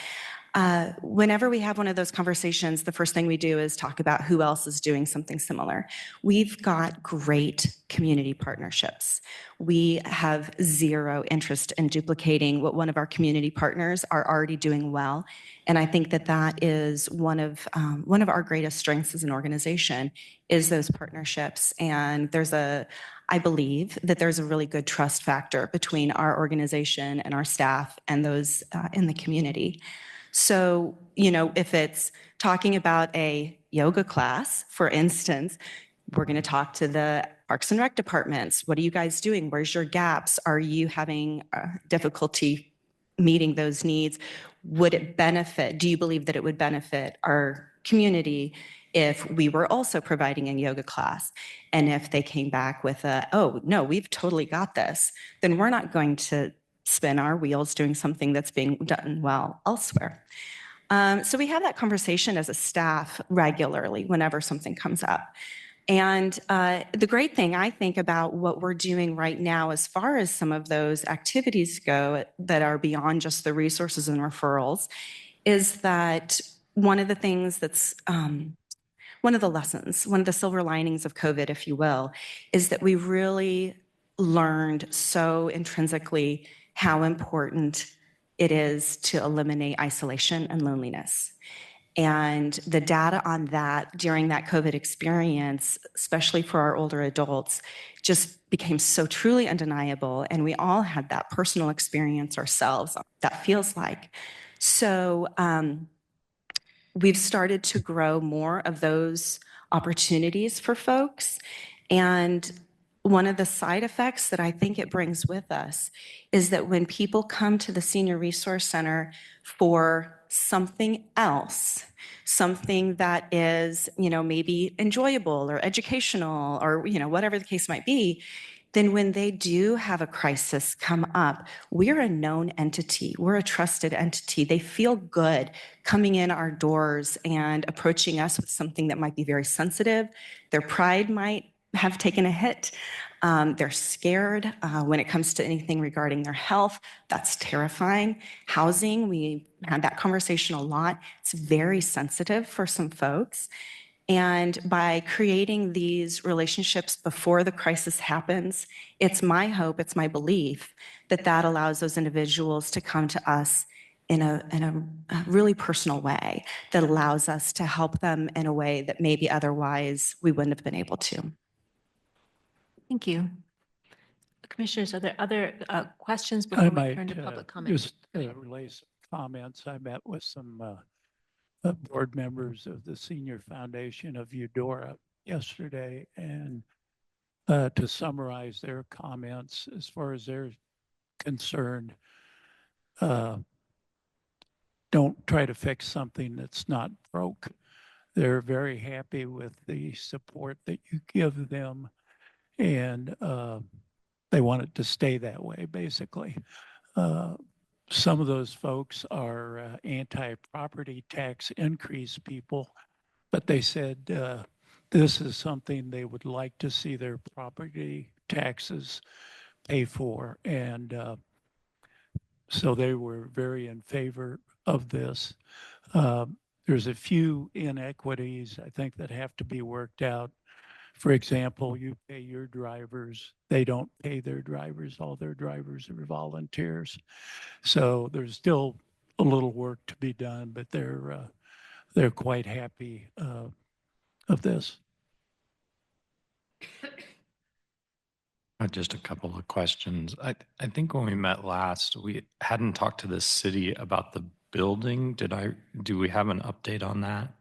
Whenever we have one of those conversations, the first thing we do is talk about who else is doing something similar. We've got great community partnerships. We have zero interest in duplicating what one of our community partners are already doing well. And I think that that is one of our greatest strengths as an organization, is those partnerships. And I believe that there's a really good trust factor between our organization and our staff and those in the community. So, if it's talking about a yoga class, for instance, we're going to talk to the Parks and Rec departments. What are you guys doing? Where's your gaps? Are you having difficulty meeting those needs? Do you believe that it would benefit our community if we were also providing a yoga class? And if they came back with oh, no, we've totally got this, then we're not going to spin our wheels doing something that's being done well elsewhere. So we have that conversation as a staff regularly whenever something comes up. And the great thing I think about what we're doing right now, as far as some of those activities go that are beyond just the resources and referrals, is that one of the things that's one of the lessons, one of the silver linings of COVID, if you will, is that we really learned so intrinsically how important it is to eliminate isolation and loneliness. And the data on that during that COVID experience, especially for our older adults, just became so truly undeniable. And we all had that personal experience ourselves, that feels like. So we've started to grow more of those opportunities for folks. And one of the side effects that I think it brings with us is that when people come to the Senior Resource Center for something else, something that is, maybe enjoyable or educational or, whatever the case might be, then when they do have a crisis come up, we're a known entity. We're a trusted entity. They feel good coming in our doors and approaching us with something that might be very sensitive. Their pride might have taken a hit. They're scared when it comes to anything regarding their health. That's terrifying. Housing, we had that conversation a lot. It's very sensitive for some folks. And by creating these relationships before the crisis happens, it's my hope, it's my belief that that allows those individuals to come to us in a really personal way that allows us to help them in a way that maybe otherwise we wouldn't have been able to. Thank you. Commissioners, are there other questions I before we might turn to public comment? just relay some comments. I met with some board members of the Senior Foundation of Eudora yesterday, and to summarize their comments as far as they're concerned, don't try to fix something that's not broke. They're very happy with the support that you give them, and they want it to stay that way, basically. Some of those folks are anti-property tax increase people, but they said this is something they would like to see their property taxes pay for. And so they were very in favor of this. There's a few inequities, I think, that have to be worked out. For example, you pay your drivers, they don't pay their drivers. All their drivers are volunteers. So there's still a little work to be done, but they're quite happy of this. Just a couple of questions. I think when we met last, we hadn't talked to the city about the building. Do we have an update on that?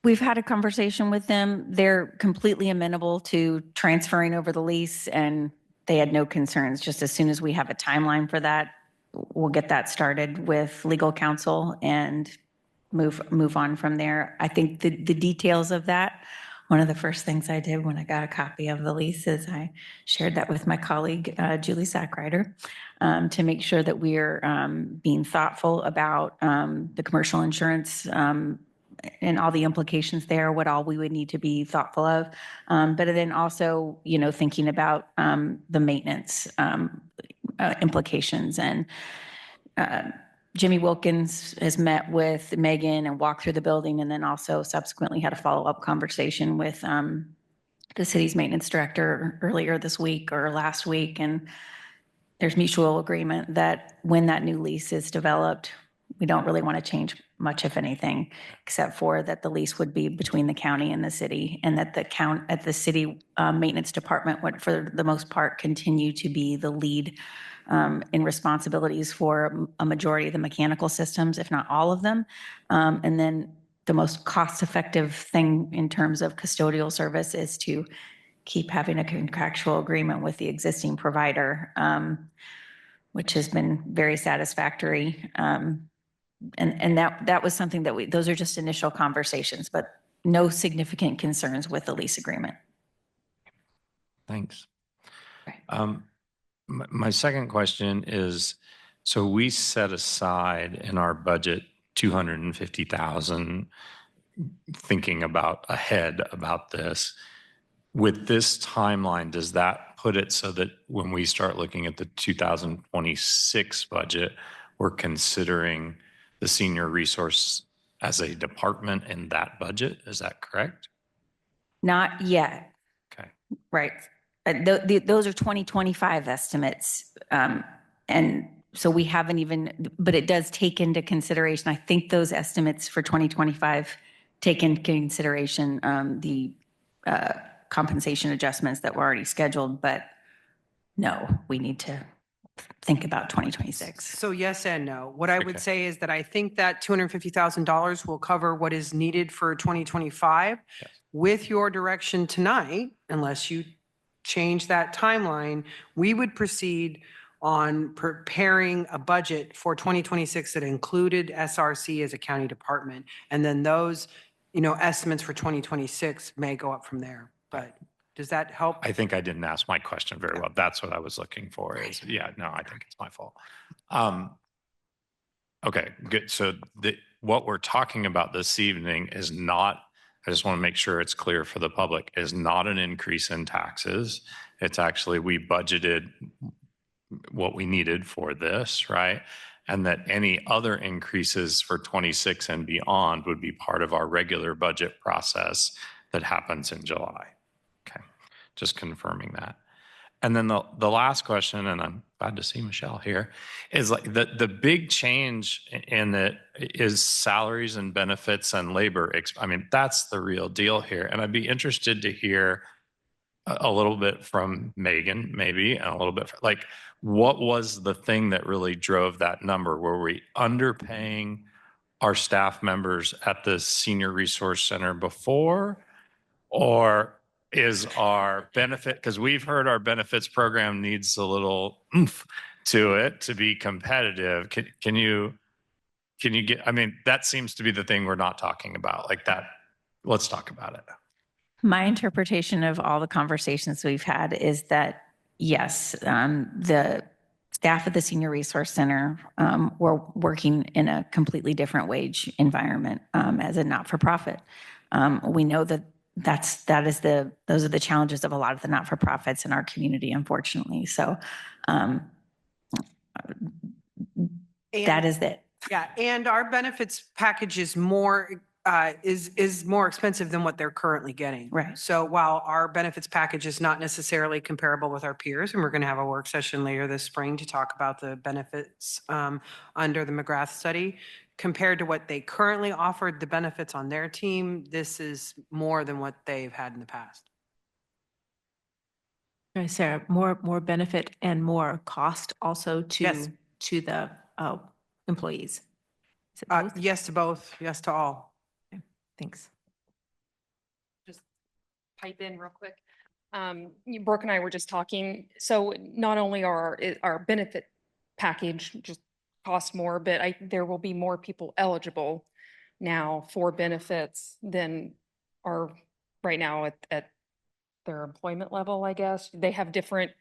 We've had a conversation with them. They're completely amenable to transferring over the lease, and they had no concerns. Just as soon as we have a timeline for that, we'll get that started with legal counsel and move on from there. I think the details of that, one of the first things I did when I got a copy of the lease is I shared that with my colleague, Julie Sackrider, to make sure that we're being thoughtful about the commercial insurance and all the implications there, what all we would need to be thoughtful of. But then also, thinking about the maintenance implications. And Jimmy Wilkins has met with Megan and walked through the building, and then also subsequently had a follow-up conversation with the city's maintenance director earlier this week or last week. And there's mutual agreement that when that new lease is developed, we don't really want to change much, if anything, except for that the lease would be between the county and the city, and that the city maintenance department would, for the most part, continue to be the lead in responsibilities for a majority of the mechanical systems, if not all of them. And then the most cost-effective thing in terms of custodial service is to keep having a contractual agreement with the existing provider, which has been very satisfactory. And that was something that those are just initial conversations, but no significant concerns with the lease agreement. Thanks. Right. My second question is, so we set aside in our budget 250,000 thinking about ahead about this. With this timeline, does that put it so that when we start looking at the 2026 budget, we're considering the senior resource as a department in that budget? Is that correct? Not yet. Okay. Right. Those are 2025 estimates. And so we haven't even, but it does take into consideration, I think those estimates for 2025 take into consideration the compensation adjustments that were already scheduled, but no, we need to think about 2026. So yes and no. What I would Okay. say is that I think that $250,000 will cover what is needed for 2025. Yes. With your direction tonight, unless you change that timeline, we would proceed on preparing a budget for 2026 that included SRC as a county department. And then those, estimates for 2026 may go up from there. But does that help? I think I didn't ask my question very well. That's what I was looking for is, yeah, no, I think it's my fault. Okay, good. So what we're talking about this evening is not, I just want to make sure it's clear for the public, is not an increase in taxes. It's actually, we budgeted what we needed for this, right? And that any other increases for 26 and beyond would be part of our regular budget process that happens in July. Okay, just confirming that. And then the last question, and I'm glad to see Michelle here, is like the big change in it is salaries and benefits and labor. I mean, that's the real deal here. And I'd be interested to hear a little bit from Megan, maybe, and a little bit like, what was the thing that really drove that number? Were we underpaying our staff members at the Senior Resource Center before? Or is our benefit, because we've heard our benefits program needs a little oomph to it to be competitive. Can you get, I mean, that seems to be the thing we're not talking about, like that. Let's talk about it. My interpretation of all the conversations we've had is that, yes, the staff at the Senior Resource Center were working in a completely different wage environment as a not-for-profit. We know that those are the challenges of a lot of the not-for-profits in our community, unfortunately. So that is it. Yeah, and our benefits package is more expensive than what they're currently getting. Right. So while our benefits package is not necessarily comparable with our peers, and we're going to have a work session later this spring to talk about the benefits under the McGrath study, compared to what they currently offered, the benefits on their team, this is more than what they've had in the past. Sarah, more benefit and more cost also Yes. to the employees. Is it both? Yes to both, yes to all. Thanks. Just pipe in real quick. Brooke and I were just talking. So not only our benefit package just costs more, but there will be more people eligible now for benefits than are right now at their employment level, I guess. They have different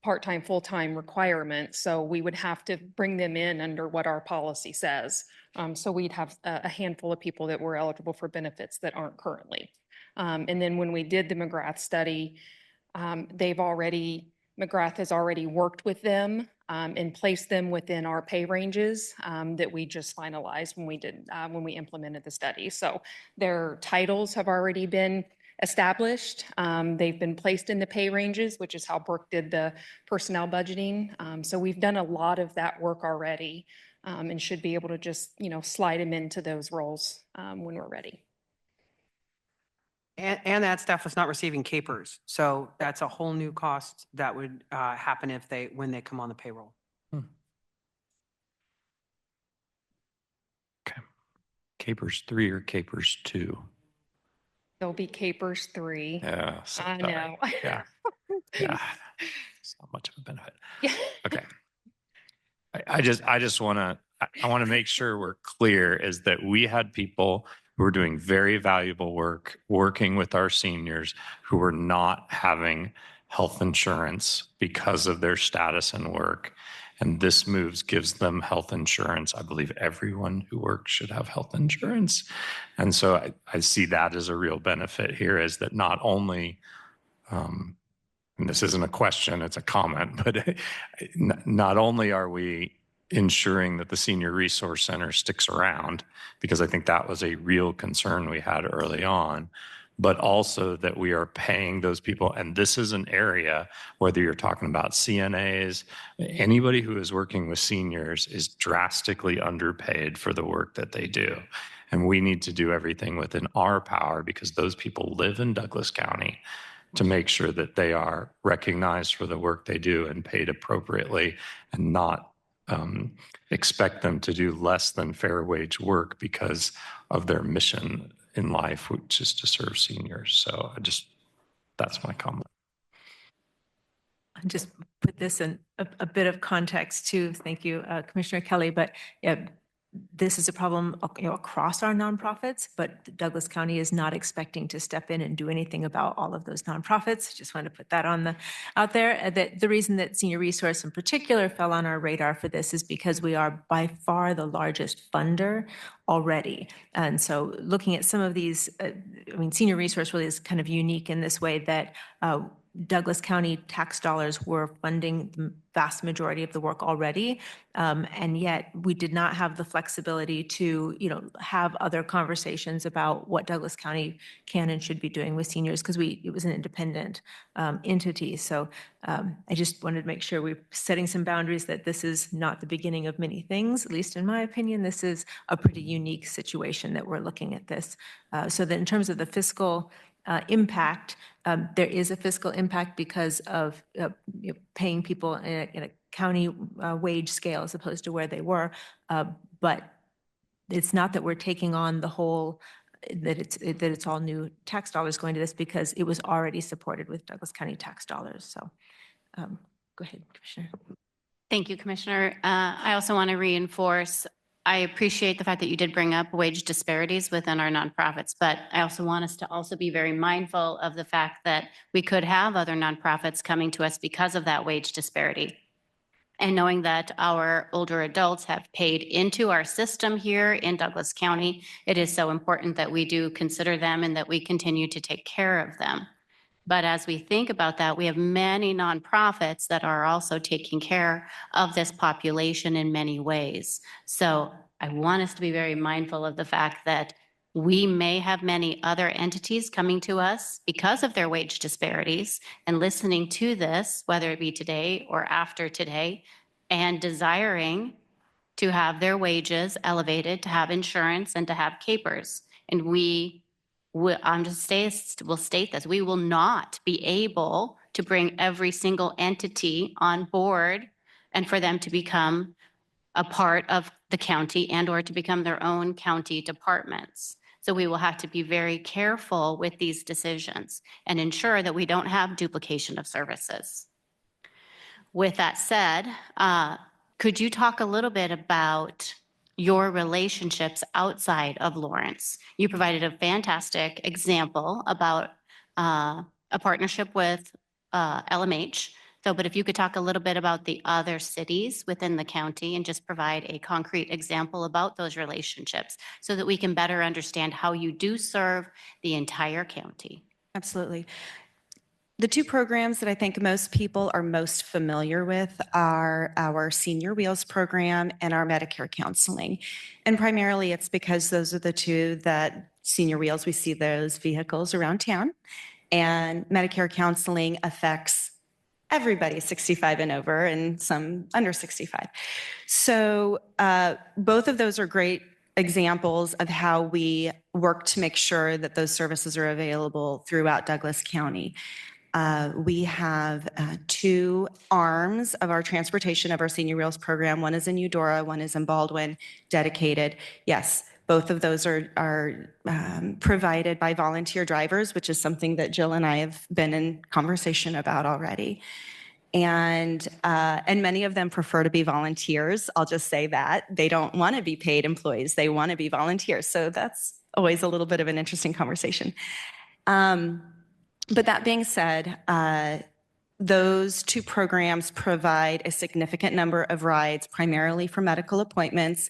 part-time, full-time requirements. So we would have to bring them in under what our policy says. So we'd have a handful of people that were eligible for benefits that aren't currently. And then when we did the McGrath study, McGrath has already worked with them and placed them within our pay ranges that we just finalized when we implemented the study. So their titles have already been established. They've been placed in the pay ranges, which is how Brooke did the personnel budgeting. So we've done a lot of that work already and should be able to just, slide them into those roles when we're ready. And that staff was not receiving capers. So that's a whole new cost that would happen when they come on the payroll. Okay. Capers 3 or Capers 2? There'll be capers 3. Yeah. So I know. Yeah. Yeah. It's not much of a benefit. Yeah. Okay. I just want to make sure we're clear is that we had people who were doing very valuable work, working with our seniors who were not having health insurance because of their status and work. And this gives them health insurance. I believe everyone who works should have health insurance. And so I see that as a real benefit here is that not only, and this isn't a question, it's a comment, but not only are we ensuring that the Senior Resource Center sticks around, because I think that was a real concern we had early on, but also that we are paying those people. And this is an area, whether you're talking about CNAs, anybody who is working with seniors is drastically underpaid for the work that they do. And we need to do everything within our power because those people live in Douglas County. to make sure that they are recognized for the work they do and paid appropriately, and not expect them to do less than fair wage work because of their mission in life, which is to serve seniors. So that's my comment. I'll just put this in a bit of context too. Thank you, Commissioner Kelly. But yeah, this is a problem, across our nonprofits, but Douglas County is not expecting to step in and do anything about all of those nonprofits. Just wanted to put that out there. That the reason that Senior Resource in particular fell on our radar for this is because we are by far the largest funder already. And so looking at some of these, Senior Resource really is kind of unique in this way that Douglas County tax dollars were funding the vast majority of the work already. And yet we did not have the flexibility to, have other conversations about what Douglas County can and should be doing with seniors, because it was an independent entity. So I just wanted to make sure we're setting some boundaries, that this is not the beginning of many things. At least in my opinion, this is a pretty unique situation that we're looking at this. So that in terms of the fiscal impact, there is a fiscal impact because of paying people in a county wage scale as opposed to where they were. But it's not that we're taking on the whole, that it's all new tax dollars going to this, because it was already supported with Douglas County tax dollars. So go ahead, Commissioner. Thank you, Commissioner. I also want to reinforce, I appreciate the fact that you did bring up wage disparities within our nonprofits, but I also want us to also be very mindful of the fact that we could have other nonprofits coming to us because of that wage disparity. And knowing that our older adults have paid into our system here in Douglas County, it is so important that we do consider them and that we continue to take care of them. But as we think about that, we have many nonprofits that are also taking care of this population in many ways. So I want us to be very mindful of the fact that we may have many other entities coming to us because of their wage disparities and listening to this, whether it be today or after today, and desiring to have their wages elevated, to have insurance, and to have capers. And we'll state this, we will not be able to bring every single entity on board and for them to become a part of the county and or to become their own county departments. So we will have to be very careful with these decisions and ensure that we don't have duplication of services. With that said, could you talk a little bit about your relationships outside of Lawrence? You provided a fantastic example about a partnership with LMH. But if you could talk a little bit about the other cities within the county and just provide a concrete example about those relationships so that we can better understand how you do serve the entire county. Absolutely. The two programs that I think most people are most familiar with are our Senior Wheels program and our Medicare counseling. And primarily it's because those are the two that Senior Wheels, we see those vehicles around town, and Medicare counseling affects everybody 65 and over and some under 65. So both of those are great examples of how we work to make sure that those services are available throughout Douglas County. We have two arms of our transportation of our Senior Wheels program. One is in Eudora, one is in Baldwin, dedicated. Yes, both of those are provided by volunteer drivers, which is something that Jill and I have been in conversation about already. And many of them prefer to be volunteers. I'll just say that. They don't want to be paid employees. They want to be volunteers. So that's always a little bit of an interesting conversation. But that being said, those two programs provide a significant number of rides, primarily for medical appointments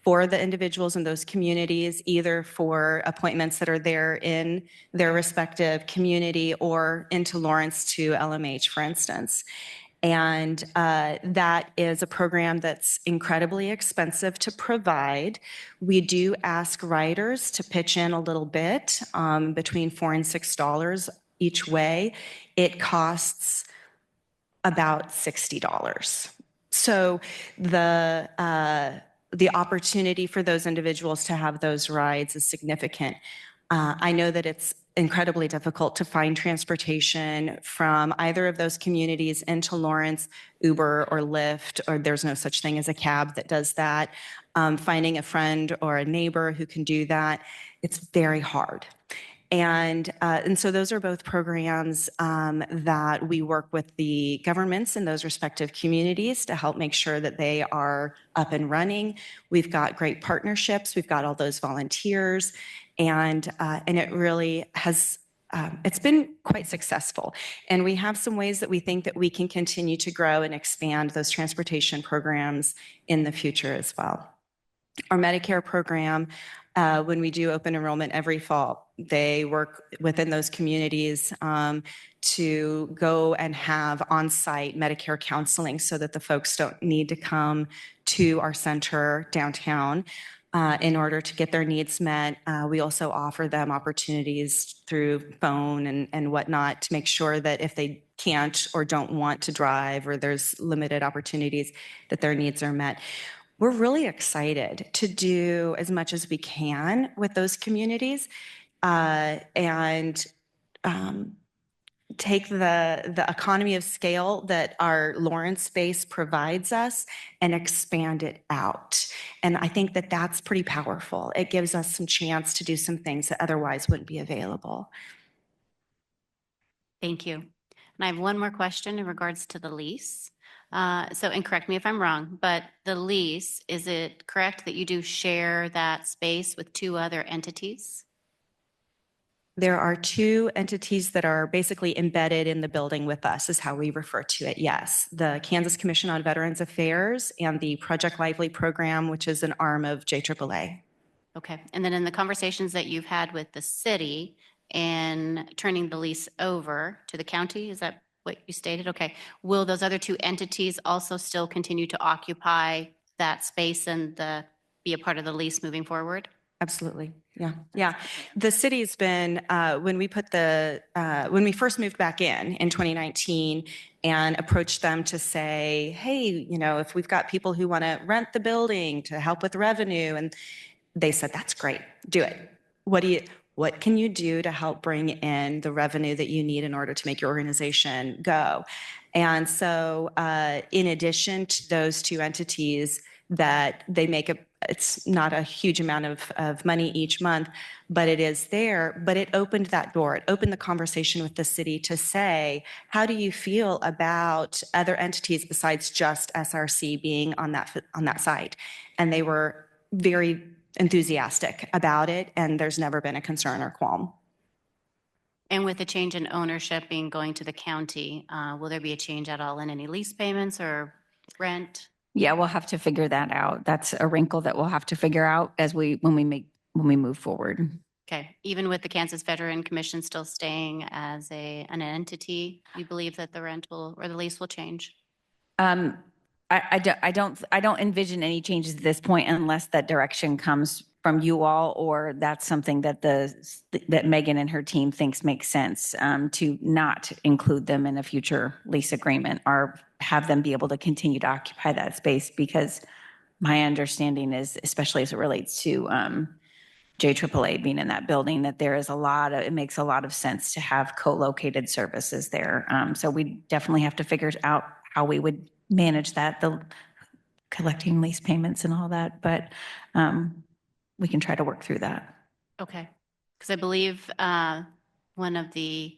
for the individuals in those communities, either for appointments that are there in their respective community or into Lawrence to LMH, for instance. And that is a program that's incredibly expensive to provide. We do ask riders to pitch in a little bit, between $4 and $6 each way. It costs about $60. So the opportunity for those individuals to have those rides is significant. I know that it's incredibly difficult to find transportation from either of those communities into Lawrence, Uber or Lyft, or there's no such thing as a cab that does that. Finding a friend or a neighbor who can do that, it's very hard. And so those are both programs that we work with the governments in those respective communities to help make sure that they are up and running. We've got great partnerships. We've got all those volunteers, and it really has. It's been quite successful. And we have some ways that we think that we can continue to grow and expand those transportation programs in the future as well. Our Medicare program, when we do open enrollment every fall, they work within those communities to go and have on-site Medicare counseling so that the folks don't need to come to our center downtown in order to get their needs met. We also offer them opportunities through phone and whatnot to make sure that if they can't or don't want to drive or there's limited opportunities, that their needs are met. We're really excited to do as much as we can with those communities and take the economy of scale that our Lawrence base provides us and expand it out. And I think that that's pretty powerful. It gives us some chance to do some things that otherwise wouldn't be available. Thank you. And I have one more question in regards to the lease. And correct me if I'm wrong, but the lease, is it correct that you do share that space with two other entities? There are two entities that are basically embedded in the building with us, is how we refer to it, yes. The Kansas Commission on Veterans Affairs and the Project Lively program, which is an arm of JAAA. Okay. And then in the conversations that you've had with the city and turning the lease over to the county, is that what you stated? Okay. Will those other two entities also still continue to occupy that space and be a part of the lease moving forward? Absolutely. Yeah. Yeah. The city's been, when we first moved back in 2019 and approached them to say, hey, if we've got people who want to rent the building to help with revenue, and they said, that's great. Do it. What can you do to help bring in the revenue that you need in order to make your organization go? And so in addition to those two entities that they make it's not a huge amount of money each month, but it is there. But it opened that door. It opened the conversation with the city to say, how do you feel about other entities besides just SRC being on that site? And they were very enthusiastic about it, and there's never been a concern or qualm. And with the change in ownership going to the county, will there be a change at all in any lease payments or rent? Yeah, we'll have to figure that out. That's a wrinkle that we'll have to figure out when we move forward. Okay, even with the Kansas Veteran Commission still staying as an entity, you believe that the rent or the lease will change? I don't envision any changes at this point unless that direction comes from you all, or that's something that that Megan and her team thinks makes sense to not include them in a future lease agreement or have them be able to continue to occupy that space. Because my understanding is, especially as it relates to JAAA being in that building, that it makes a lot of sense to have co-located services there. So we definitely have to figure out how we would manage that, the collecting lease payments and all that, but we can try to work through that. Okay, because I believe one of the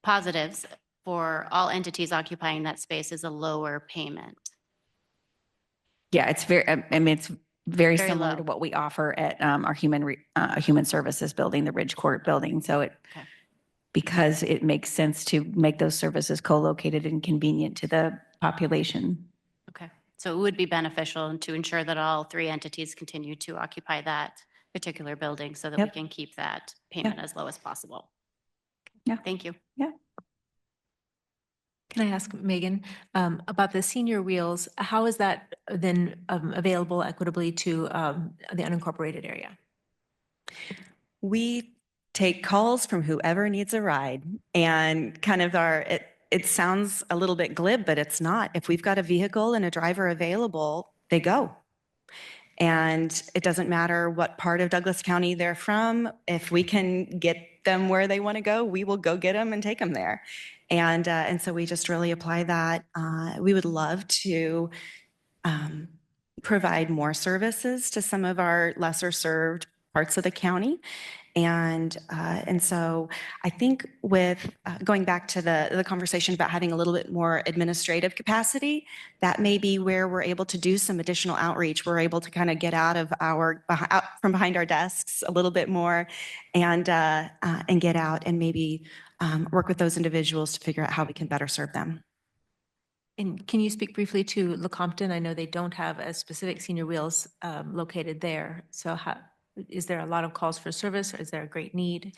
positives for all entities occupying that space is a lower payment. Yeah, it's it's very Very similar low. to what we offer at our human services building, the Ridge Court building. So because it makes sense to make those services co-located and convenient to the population. Okay, so it would be beneficial to ensure that all three entities continue to occupy that particular building so that we can keep that payment as low as possible. Yeah. Thank you. Yeah. Can I ask Megan about the senior wheels? How is that then available equitably to the unincorporated area? We take calls from whoever needs a ride, and kind of it sounds a little bit glib, but it's not. If we've got a vehicle and a driver available, they go. And it doesn't matter what part of Douglas County they're from. If we can get take them where they want to go, we will go get them and take them there. And so we just really apply that. We would love to provide more services to some of our lesser served parts of the county. And so I think with going back to the conversation about having a little bit more administrative capacity, that may be where we're able to do some additional outreach. We're able to kind of get out from behind our desks a little bit more and get out and maybe work with those individuals to figure out how we can better serve them. And can you speak briefly to Lecompton? I know they don't have a specific senior wheels located there. So is there a lot of calls for service, or is there a great need?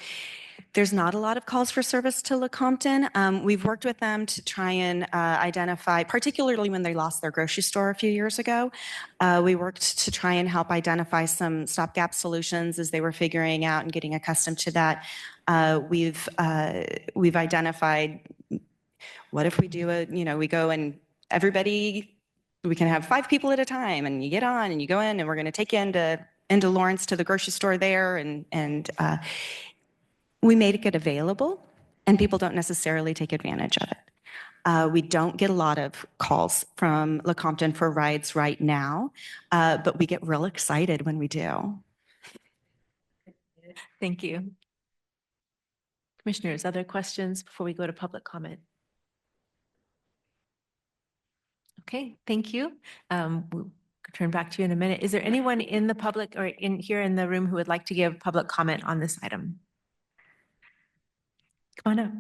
There's not a lot of calls for service to Lecompton. We've worked with them to try and identify, particularly when they lost their grocery store a few years ago. We worked to try and help identify some stopgap solutions as they were figuring out and getting accustomed to that. We've identified, what if we do we go and we can have 5 people at a time, and you get on and you go in, and we're going to take you into Lawrence to the grocery store there, and we make it available, and people don't necessarily take advantage of it. We don't get a lot of calls from Lecompton for rides right now, but we get real excited when we do. Thank you. Commissioners, other questions before we go to public comment? Okay, thank you. We'll turn back to you in a minute. Is there anyone in the public or here in the room who would like to give public comment on this item? Come on up.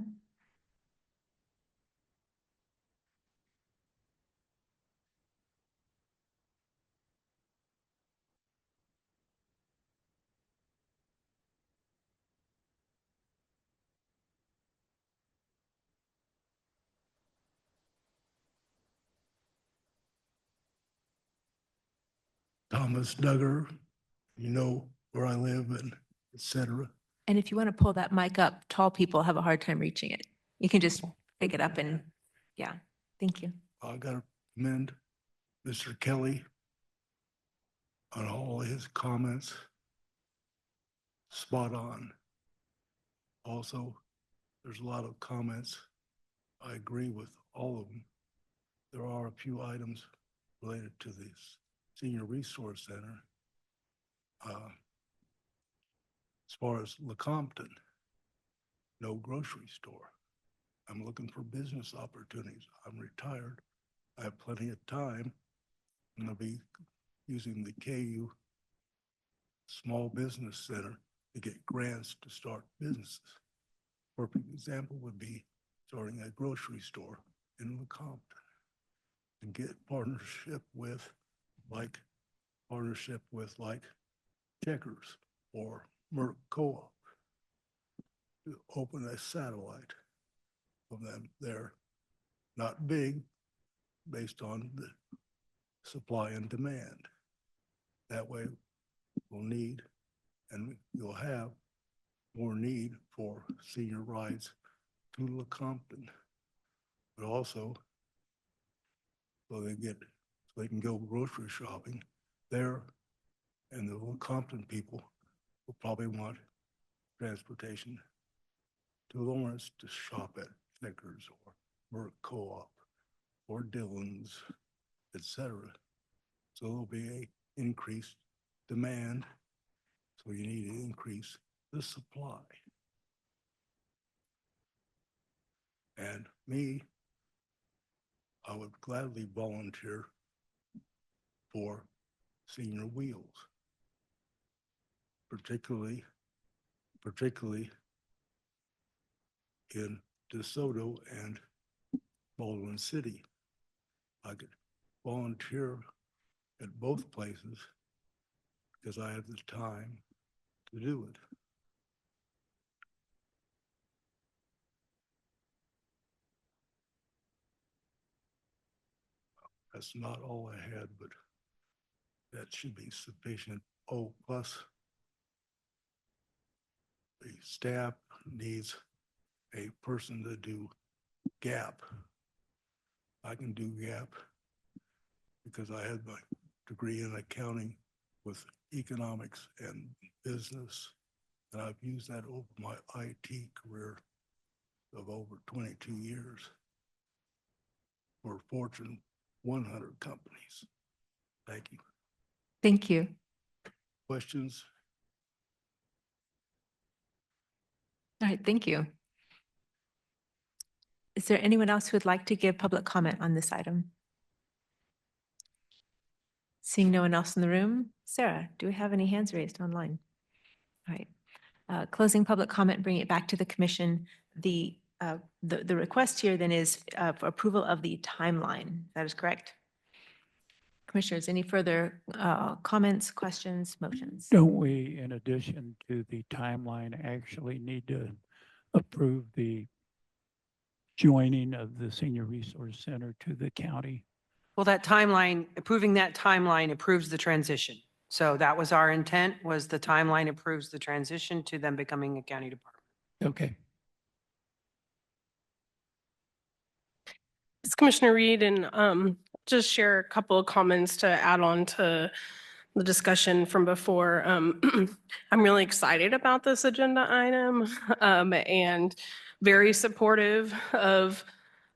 Thomas Duggar, you know where I live and et cetera. And if you want to pull that mic up, tall people have a hard time reaching it. You can just pick it up and, yeah, thank you. I got to commend Mr. Kelly on all his comments. Spot on. Also, there's a lot of comments. I agree with all of them. There are a few items related to this Senior Resource Center. As far as Lecompton, no grocery store. I'm looking for business opportunities. I'm retired. I have plenty of time. I'm going to be using the KU Small Business Center to get grants to start businesses. Perfect example would be starting a grocery store in Lecompton and get partnership with Checkers or Merck Co-op to open a satellite of them. They're not big based on the supply and demand. That way we'll need, and you'll have more need for senior rides to Lecompton, but also so they can go grocery shopping there, and the Lecompton people will probably want transportation to Lawrence to shop at Snickers or Merck Co-op or Dillon's, etc. So there'll be a increased demand. So you need to increase the supply. And me, I would gladly volunteer for senior wheels, particularly in DeSoto and Baldwin City. I could volunteer at both places because I have the time to do it. That's not all I had, but that should be sufficient. Oh, plus the staff needs a person to do GAP. I can do GAP because I had my degree in accounting with economics and business And I've used that over my IT career of over 22 years for Fortune 100 companies. Thank you. Thank you. Questions? All right, thank you. Is there anyone else who would like to give public comment on this item? Seeing no one else in the room, Sarah, do we have any hands raised online? All right. Closing public comment, bring it back to the commission. The request here then is for approval of the timeline. That is correct. Commissioners, any further comments, questions, motions? Don't we, in addition to the timeline, actually need to approve the joining of the Senior Resource Center to the county? Well, that timeline, approving that timeline approves the transition. So that was our intent, was the timeline approves the transition to them becoming a county department. Okay. It's Commissioner Reed, and just share a couple of comments to add on to the discussion from before. I'm really excited about this agenda item and very supportive of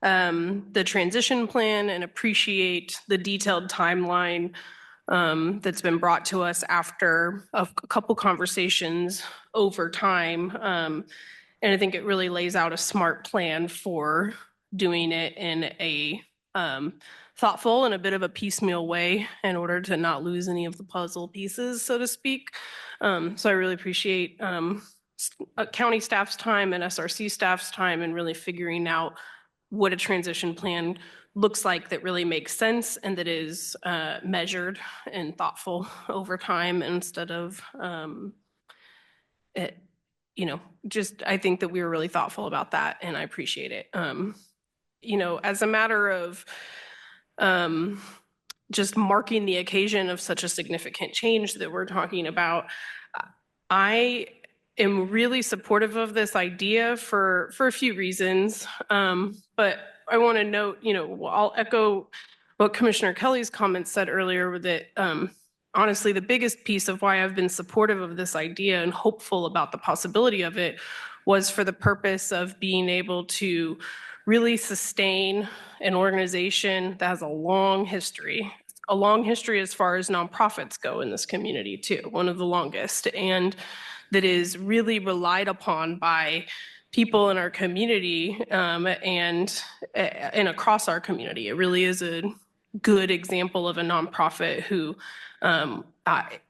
the transition plan and appreciate the detailed timeline that's been brought to us after a couple conversations over time. And I think it really lays out a smart plan for doing it in a thoughtful and a bit of a piecemeal way in order to not lose any of the puzzle pieces, so to speak. So I really appreciate county staff's time and SRC staff's time in really figuring out what a transition plan looks like that really makes sense and that is measured and thoughtful over time instead of it, just I think that we were really thoughtful about that and I appreciate it. As a matter of just marking the occasion of such a significant change that we're talking about, I am really supportive of this idea for a few reasons. But I want to note, I'll echo what Commissioner Kelly's comments said earlier, that honestly, the biggest piece of why I've been supportive of this idea and hopeful about the possibility of it was for the purpose of being able to really sustain an organization that has a long history as far as nonprofits go in this community too, one of the longest, and that is really relied upon by people in our community and across our community. It really is a good example of a nonprofit who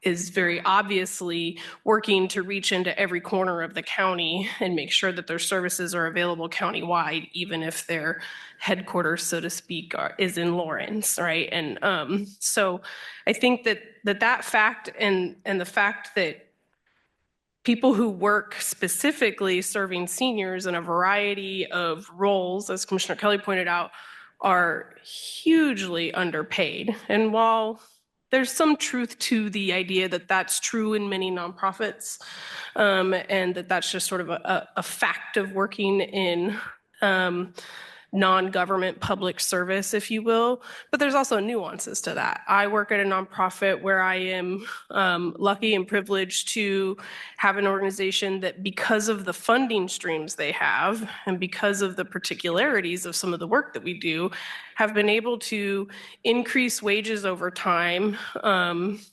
is very obviously working to reach into every corner of the county and make sure that their services are available countywide, even if their headquarters, so to speak, is in Lawrence, right? And so I think that fact and the fact that people who work specifically serving seniors in a variety of roles, as Commissioner Kelly pointed out, are hugely underpaid. And while there's some truth to the idea that that's true in many nonprofits, and that's just sort of a fact of working in non-government public service, if you will. But there's also nuances to that. I work at a nonprofit where I am lucky and privileged to have an organization that, because of the funding streams they have and because of the particularities of some of the work that we do, have been able to increase wages over time. And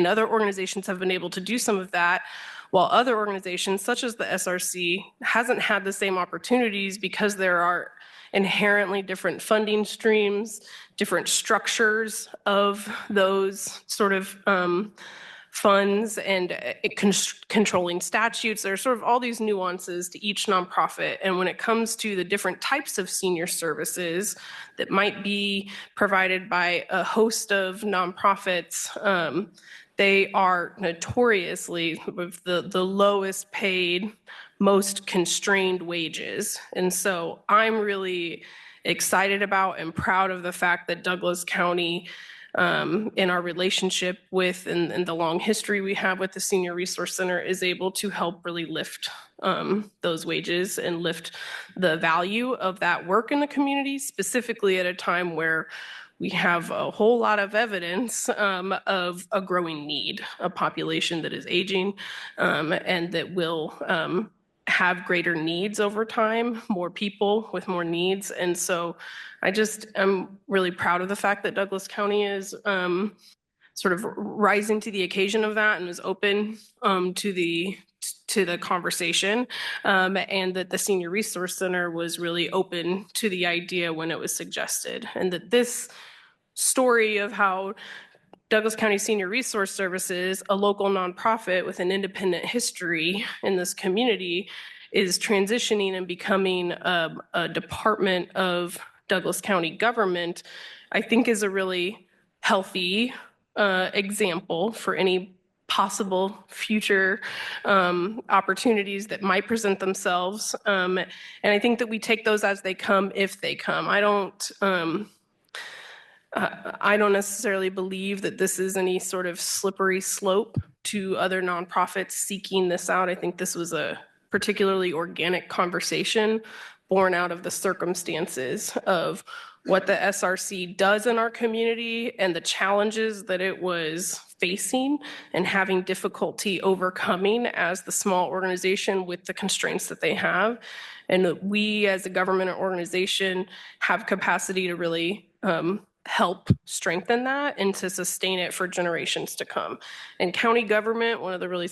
other organizations have been able to do some of that, while other organizations, such as the SRC, hasn't had the same opportunities because there are inherently different funding streams, different structures of those sort of funds and controlling statutes. There are sort of all these nuances to each nonprofit. And when it comes to the different types of senior services that might be provided by a host of nonprofits, they are notoriously with the lowest paid, most constrained wages. And so I'm really excited about and proud of the fact that Douglas County, in our relationship with and the long history we have with the Senior Resource Center, is able to help really lift those wages and lift the value of that work in the community, specifically at a time where we have a whole lot of evidence of a growing need, a population that is aging and that will have greater needs over time, more people with more needs. And so I'm really proud of the fact that Douglas County is sort of rising to the occasion of that and was open to the conversation, and that the Senior Resource Center was really open to the idea when it was suggested, and that this story of how Douglas County Senior Resource Services, a local nonprofit with an independent history in this community, is transitioning and becoming a department of Douglas County government, I think is a really healthy example for any possible future opportunities that might present themselves. And I think that we take those as they come, if they come. I don't necessarily believe that this is any sort of slippery slope to other nonprofits seeking this out. I think this was a particularly organic conversation born out of the circumstances of what the SRC does in our community and the challenges that it was facing and having difficulty overcoming as the small organization with the constraints that they have. And that we as a government organization have capacity to really help strengthen that and to sustain it for generations to come. And county government, one of the really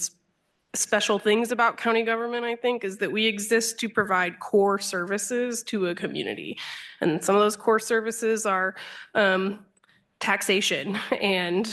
special things about county government, I think, is that we exist to provide core services to a community. And some of those core services are taxation and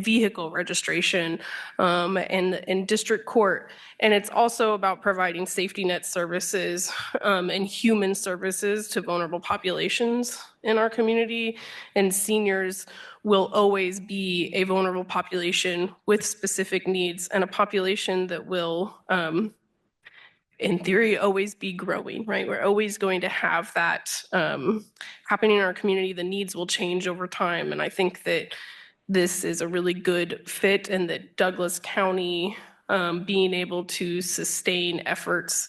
vehicle registration and district court. And it's also about providing safety net services and human services to vulnerable populations in our community. And seniors will always be a vulnerable population with specific needs and a population that will in theory, always be growing, right? We're always going to have that happening in our community. The needs will change over time. And I think that this is a really good fit, and that Douglas County being able to sustain efforts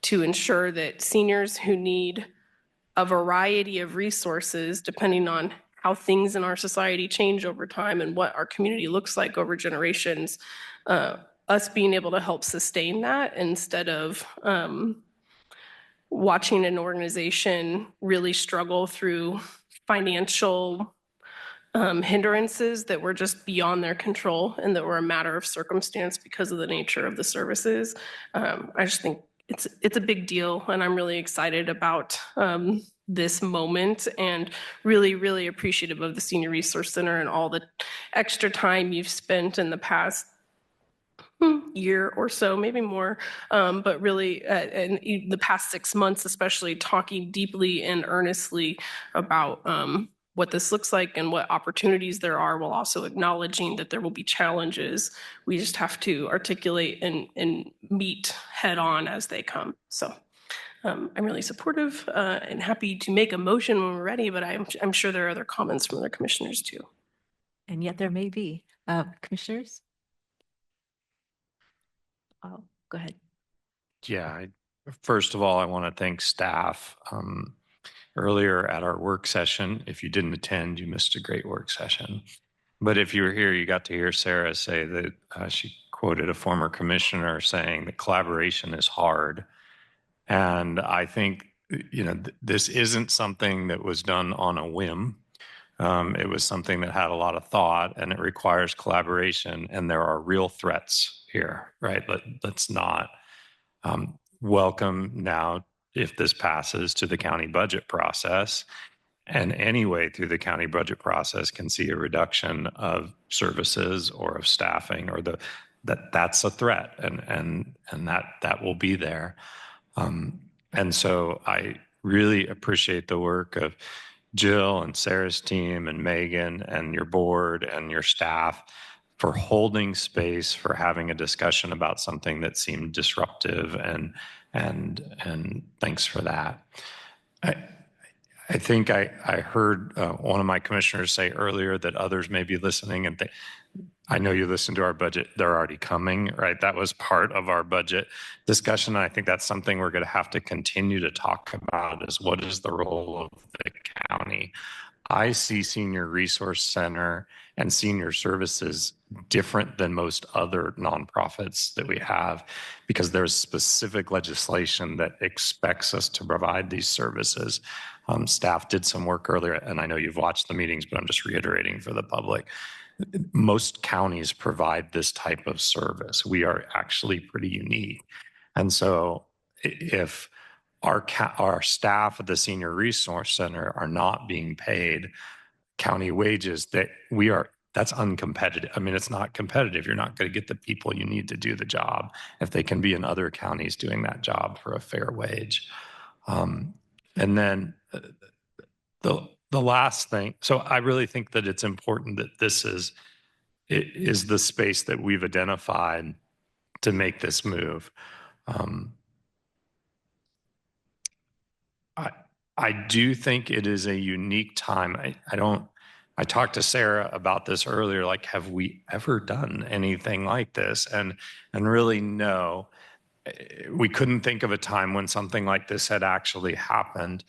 to ensure that seniors who need a variety of resources, depending on how things in our society change over time and what our community looks like over generations, us being able to help sustain that instead of watching an organization really struggle through financial hindrances that were just beyond their control and that were a matter of circumstance because of the nature of the services. I just think it's a big deal, and I'm really excited about this moment, and really, really appreciative of the Senior Resource Center and all the extra time you've spent in the past year or so, maybe more, but really in the past 6 months, especially talking deeply and earnestly about what this looks like and what opportunities there are, while also acknowledging that there will be challenges. We just have to articulate and meet head on as they come. So I'm really supportive and happy to make a motion when we're ready, but I'm sure there are other comments from other commissioners too. And yet there may be. Commissioners? Oh, go ahead. Yeah, first of all, I want to thank staff. Earlier at our work session, if you didn't attend, you missed a great work session. But if you were here, you got to hear Sarah say that she quoted a former commissioner saying that collaboration is hard. And I think, this isn't something that was done on a whim. It was something that had a lot of thought, and it requires collaboration. And there are real threats here, right? Let's not welcome now, if this passes, to the county budget process. And anyway, through the county budget process, can see a reduction of services or of staffing, or that's a threat, and that will be there. And so I really appreciate the work of Jill and Sarah's team and Megan and your board and your staff for holding space for having a discussion about something that seemed disruptive, and thanks for that. I think I heard one of my commissioners say earlier that others may be listening, and I know you listened to our budget. They're already coming, right? That was part of our budget discussion. And I think that's something we're going to have to continue to talk about, is what is the role of the county I see Senior Resource Center and senior services different than most other nonprofits that we have because there's specific legislation that expects us to provide these services. Staff did some work earlier, and I know you've watched the meetings, but I'm just reiterating for the public. Most counties provide this type of service. We are actually pretty unique. And so if our staff at the Senior Resource Center are not being paid county wages, that's uncompetitive. I mean, it's not competitive. You're not going to get the people you need to do the job if they can be in other counties doing that job for a fair wage. And then the last thing, so I really think that it's important that this is the space that we've identified to make this move. I do think it is a unique time. I talked to Sarah about this earlier, like, have we ever done anything like this? And really, no. We couldn't think of a time when something like this had actually happened.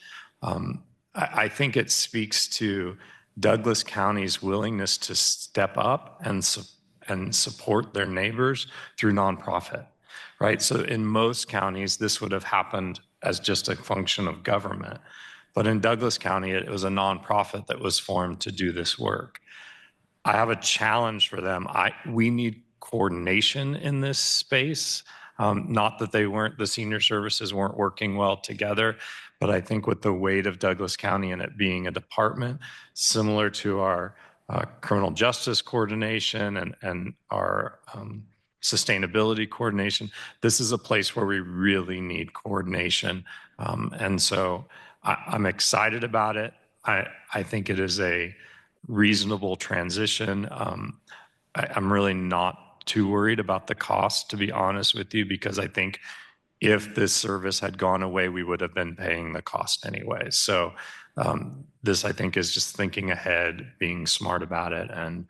I think it speaks to Douglas County's willingness to step up and support their neighbors through nonprofit, right? So in most counties, this would have happened as just a function of government. But in Douglas County, it was a nonprofit that was formed to do this work. I have a challenge for them. We need coordination in this space. Not that the senior services weren't working well together, but I think with the weight of Douglas County and it being a department similar to our criminal justice coordination and our sustainability coordination, this is a place where we really need coordination. And so I'm excited about it. I think it is a reasonable transition. I'm really not too worried about the cost, to be honest with you, because I think if this service had gone away, we would have been paying the cost anyway. So this, I think, is just thinking ahead, being smart about it, and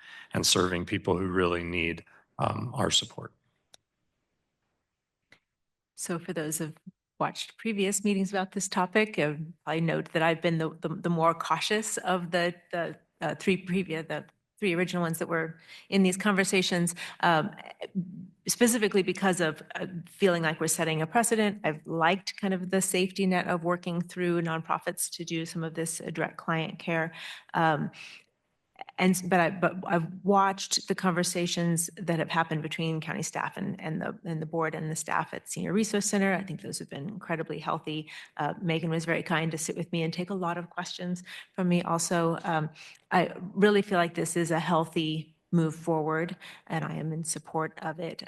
serving people who really need our support. So for those who've watched previous meetings about this topic, I note that I've been the more cautious of the three original ones that were in these conversations, specifically because of feeling like we're setting a precedent. I've liked kind of the safety net of working through nonprofits to do some of this direct client care. But I've watched the conversations that have happened between county staff and the board and the staff at Senior Resource Center. I think those have been incredibly healthy. Megan was very kind to sit with me and take a lot of questions from me also. I really feel like this is a healthy move forward, and I am in support of it.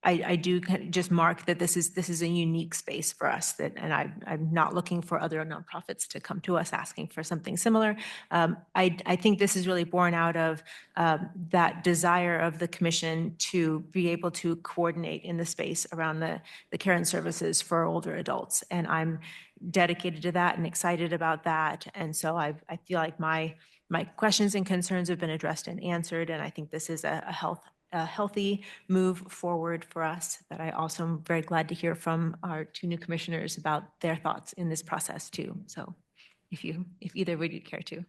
I do just mark that this is a unique space for us, and I'm not looking for other nonprofits to come to us asking for something similar. I think this is really born out of that desire of the commission to be able to coordinate in the space around the care and services for older adults. And I'm dedicated to that and excited about that. And so I feel like my questions and concerns have been addressed and answered. And I think this is a healthy move forward for us. But I also am very glad to hear from our two new commissioners about their thoughts in this process too. So if either of you care to.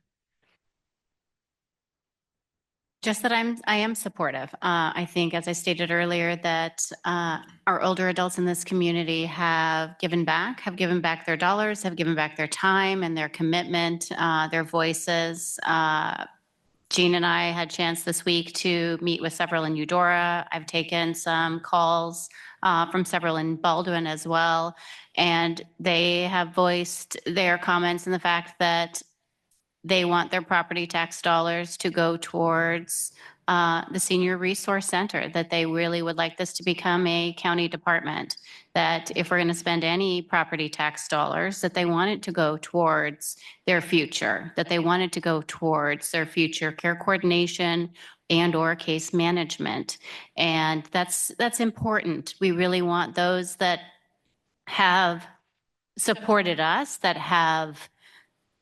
Just that I am supportive. I think, as I stated earlier, that our older adults in this community have given back their dollars, have given back their time and their commitment, their voices. Jean and I had a chance this week to meet with several in Eudora. I've taken some calls from several in Baldwin as well. And they have voiced their comments in the fact that they want their property tax dollars to go towards the Senior Resource Center, that they really would like this to become a county department, that if we're going to spend any property tax dollars, that they want it to go towards their future, that they want it to go towards their future care coordination and or case management. And that's important. We really want those that have supported us, that have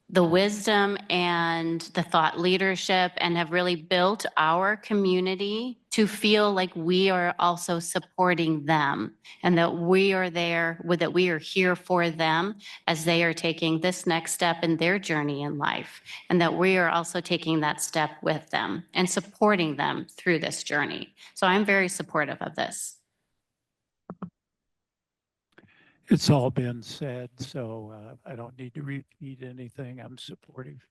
the wisdom and the thought leadership and have really built our community to feel like we are also supporting them and that we are there, that we are here for them as they are taking this next step in their journey in life, and that we are also taking that step with them and supporting them through this journey. So I'm very supportive of this. It's all been said, so I don't need to repeat anything. I'm supportive.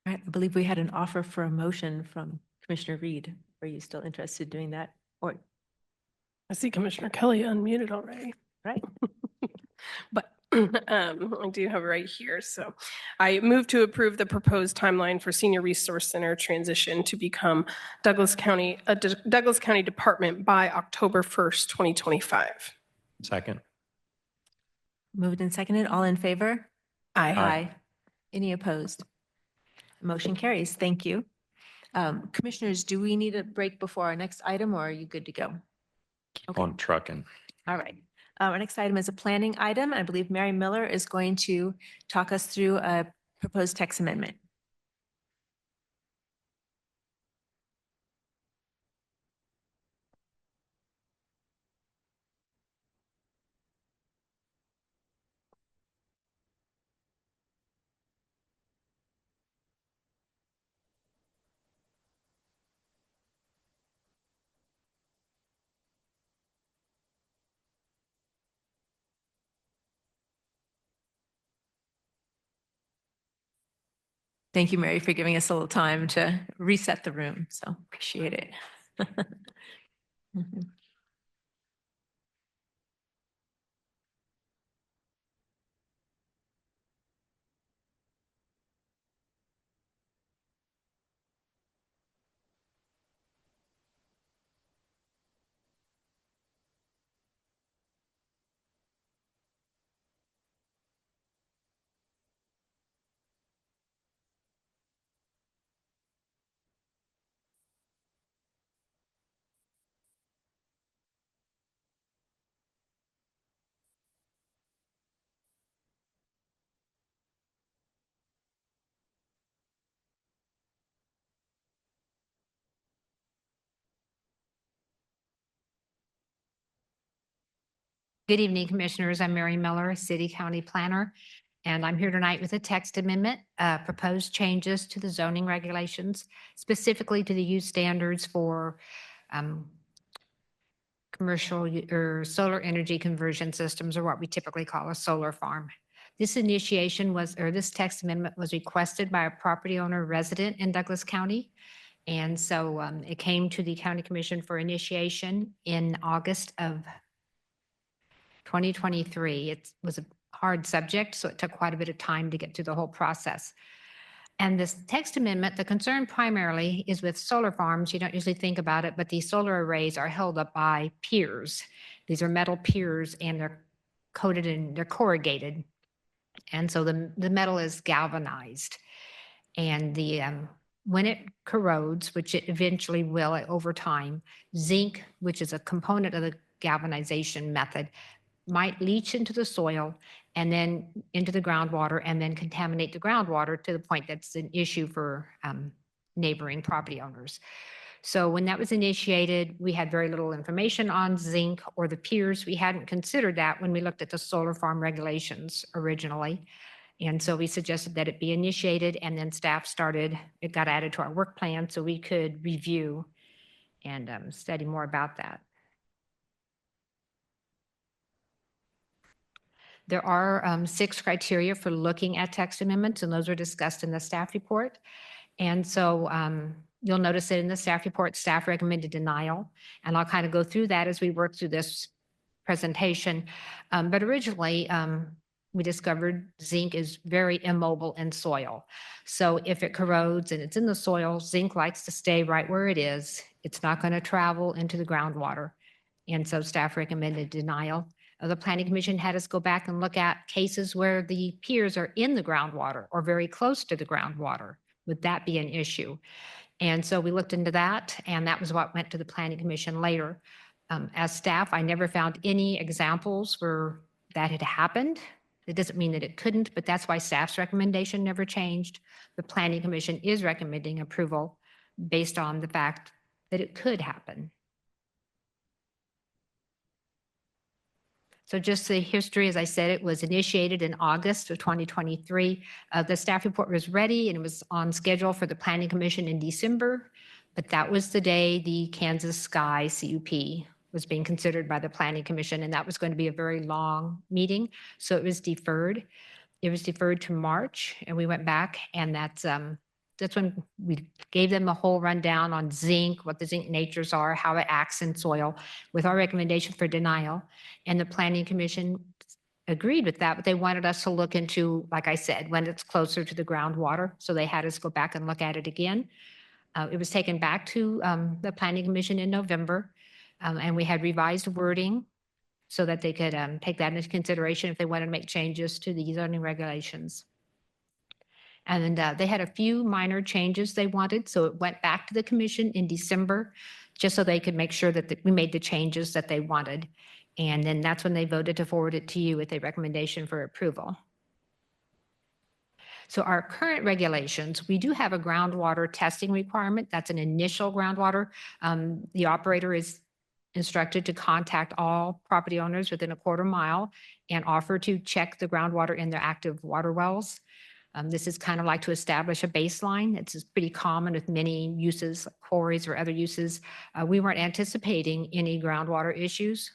All right, I believe we had an offer for a motion from Commissioner Reed. Are you still interested in doing that? Or, I see Commissioner Kelly unmuted already. right? But I do have it right here. So I move to approve the proposed timeline for Senior Resource Center transition to become Douglas County Department by October 1st, 2025. Second. Moved and seconded. All in favor? Aye. Any opposed? Motion carries. Thank you. Commissioners, do we need a break before our next item, or are you good to go? Keep on trucking. All right. Our next item is a planning item. I believe Mary Miller is going to talk us through a proposed text amendment. Thank you, Mary, for giving us a little time to reset the room. So appreciate it. Mhm. Good evening, Commissioners. I'm Mary Miller, City County Planner, and I'm here tonight with a text amendment, proposed changes to the zoning regulations, specifically to the use standards for commercial or solar energy conversion systems, or what we typically call a solar farm. This initiation was, or this text amendment was requested by a property owner resident in Douglas County. And so it came to the County Commission for initiation in August of 2023. It was a hard subject, so it took quite a bit of time to get through the whole process. And this text amendment, the concern primarily is with solar farms. You don't usually think about it, but these solar arrays are held up by piers. These are metal piers, and they're coated and they're corrugated. And so the metal is galvanized. And the when it corrodes, which it eventually will over time, zinc, which is a component of the galvanization method, might leach into the soil and then into the groundwater and then contaminate the groundwater to the point that's an issue for neighboring property owners. So when that was initiated, we had very little information on zinc or the piers. We hadn't considered that when we looked at the solar farm regulations originally. And so we suggested that it be initiated, and then staff started, it got added to our work plan so we could review and study more about that. There are 6 criteria for looking at text amendments, and those are discussed in the staff report. And so you'll notice that in the staff report, staff recommended denial. And I'll kind of go through that as we work through this presentation. But originally, we discovered zinc is very immobile in soil. So if it corrodes and it's in the soil, zinc likes to stay right where it is. It's not going to travel into the groundwater. And so staff recommended denial. The Planning Commission had us go back and look at cases where the piers are in the groundwater or very close to the groundwater. Would that be an issue? And so we looked into that, and that was what went to the Planning Commission later. As staff, I never found any examples where that had happened. It doesn't mean that it couldn't, but that's why staff's recommendation never changed. The Planning Commission is recommending approval based on the fact that it could happen. So just the history, as I said, it was initiated in August of 2023. The staff report was ready and it was on schedule for the Planning Commission in December, but that was the day the Kansas Sky CUP was being considered by the Planning Commission, and that was going to be a very long meeting, so it was deferred. It was deferred to March, and we went back, and that's when we gave them a whole rundown on zinc, what the zinc natures are, how it acts in soil, with our recommendation for denial. And the Planning Commission agreed with that, but they wanted us to look into, like I said, when it's closer to the groundwater. So they had us go back and look at it again. It was taken back to the Planning Commission in November, and we had revised wording so that they could take that into consideration if they wanted to make changes to the zoning regulations. And they had a few minor changes they wanted, so it went back to the commission in December, just so they could make sure that we made the changes that they wanted. And then that's when they voted to forward it to you with a recommendation for approval. So our current regulations, we do have a groundwater testing requirement. That's an initial groundwater. The operator is instructed to contact all property owners within a quarter mile and offer to check the groundwater in their active water wells. This is kind of like to establish a baseline. It's pretty common with many uses, quarries or other uses. We weren't anticipating any groundwater issues.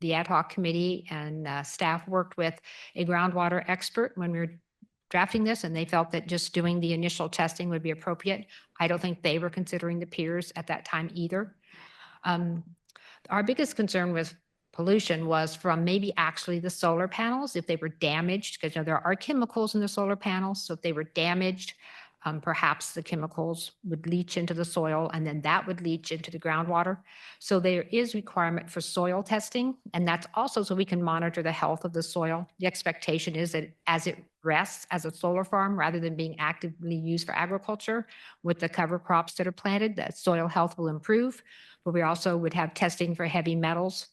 The ad hoc committee and staff worked with a groundwater expert when we were drafting this, and they felt that just doing the initial testing would be appropriate. I don't think they were considering the piers at that time either. Our biggest concern with pollution was from maybe actually the solar panels, if they were damaged, because there are chemicals in the solar panels. So if they were damaged, perhaps the chemicals would leach into the soil and then that would leach into the groundwater. So there is requirement for soil testing, and that's also so we can monitor the health of the soil. The expectation is that as it rests as a solar farm, rather than being actively used for agriculture, with the cover crops that are planted, that soil health will improve. But we also would have testing for heavy metals,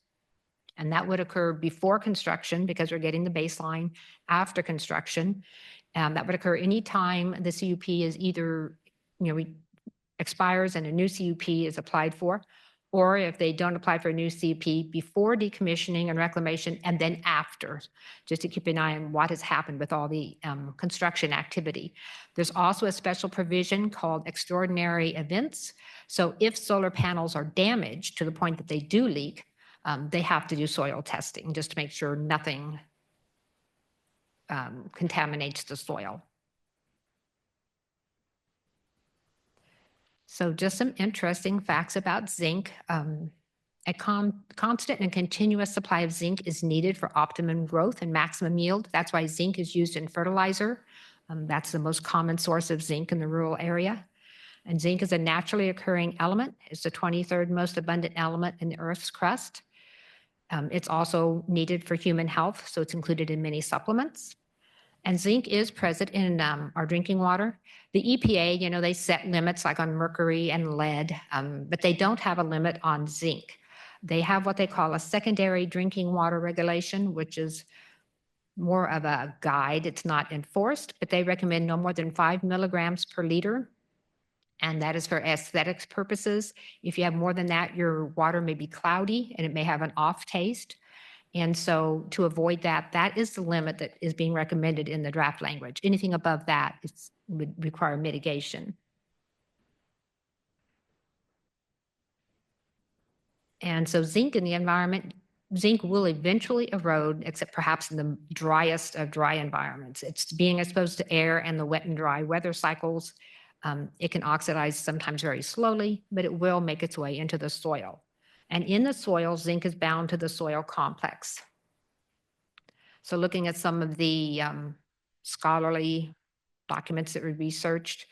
and that would occur before construction because we're getting the baseline after construction. That would occur anytime the CUP is either, expires and a new CUP is applied for, or if they don't apply for a new CUP before decommissioning and reclamation, and then after, just to keep an eye on what has happened with all the construction activity. There's also a special provision called extraordinary events. So if solar panels are damaged to the point that they do leak, they have to do soil testing just to make sure nothing contaminates the soil. So just some interesting facts about zinc. A constant and continuous supply of zinc is needed for optimum growth and maximum yield. That's why zinc is used in fertilizer. That's the most common source of zinc in the rural area. And zinc is a naturally occurring element. It's the 23rd most abundant element in the Earth's crust. It's also needed for human health, so it's included in many supplements. And zinc is present in our drinking water. The EPA, they set limits like on mercury and lead, but they don't have a limit on zinc. They have what they call a secondary drinking water regulation, which is more of a guide. It's not enforced, but they recommend no more than 5 milligrams per liter. And that is for aesthetics purposes. If you have more than that, your water may be cloudy and it may have an off taste. And so to avoid that, that is the limit that is being recommended in the draft language. Anything above that would require mitigation. And so zinc in the environment, zinc will eventually erode, except perhaps in the driest of dry environments. It's being exposed to air and the wet and dry weather cycles. It can oxidize sometimes very slowly, but it will make its way into the soil. And in the soil, zinc is bound to the soil complex. So looking at some of the scholarly documents that were researched,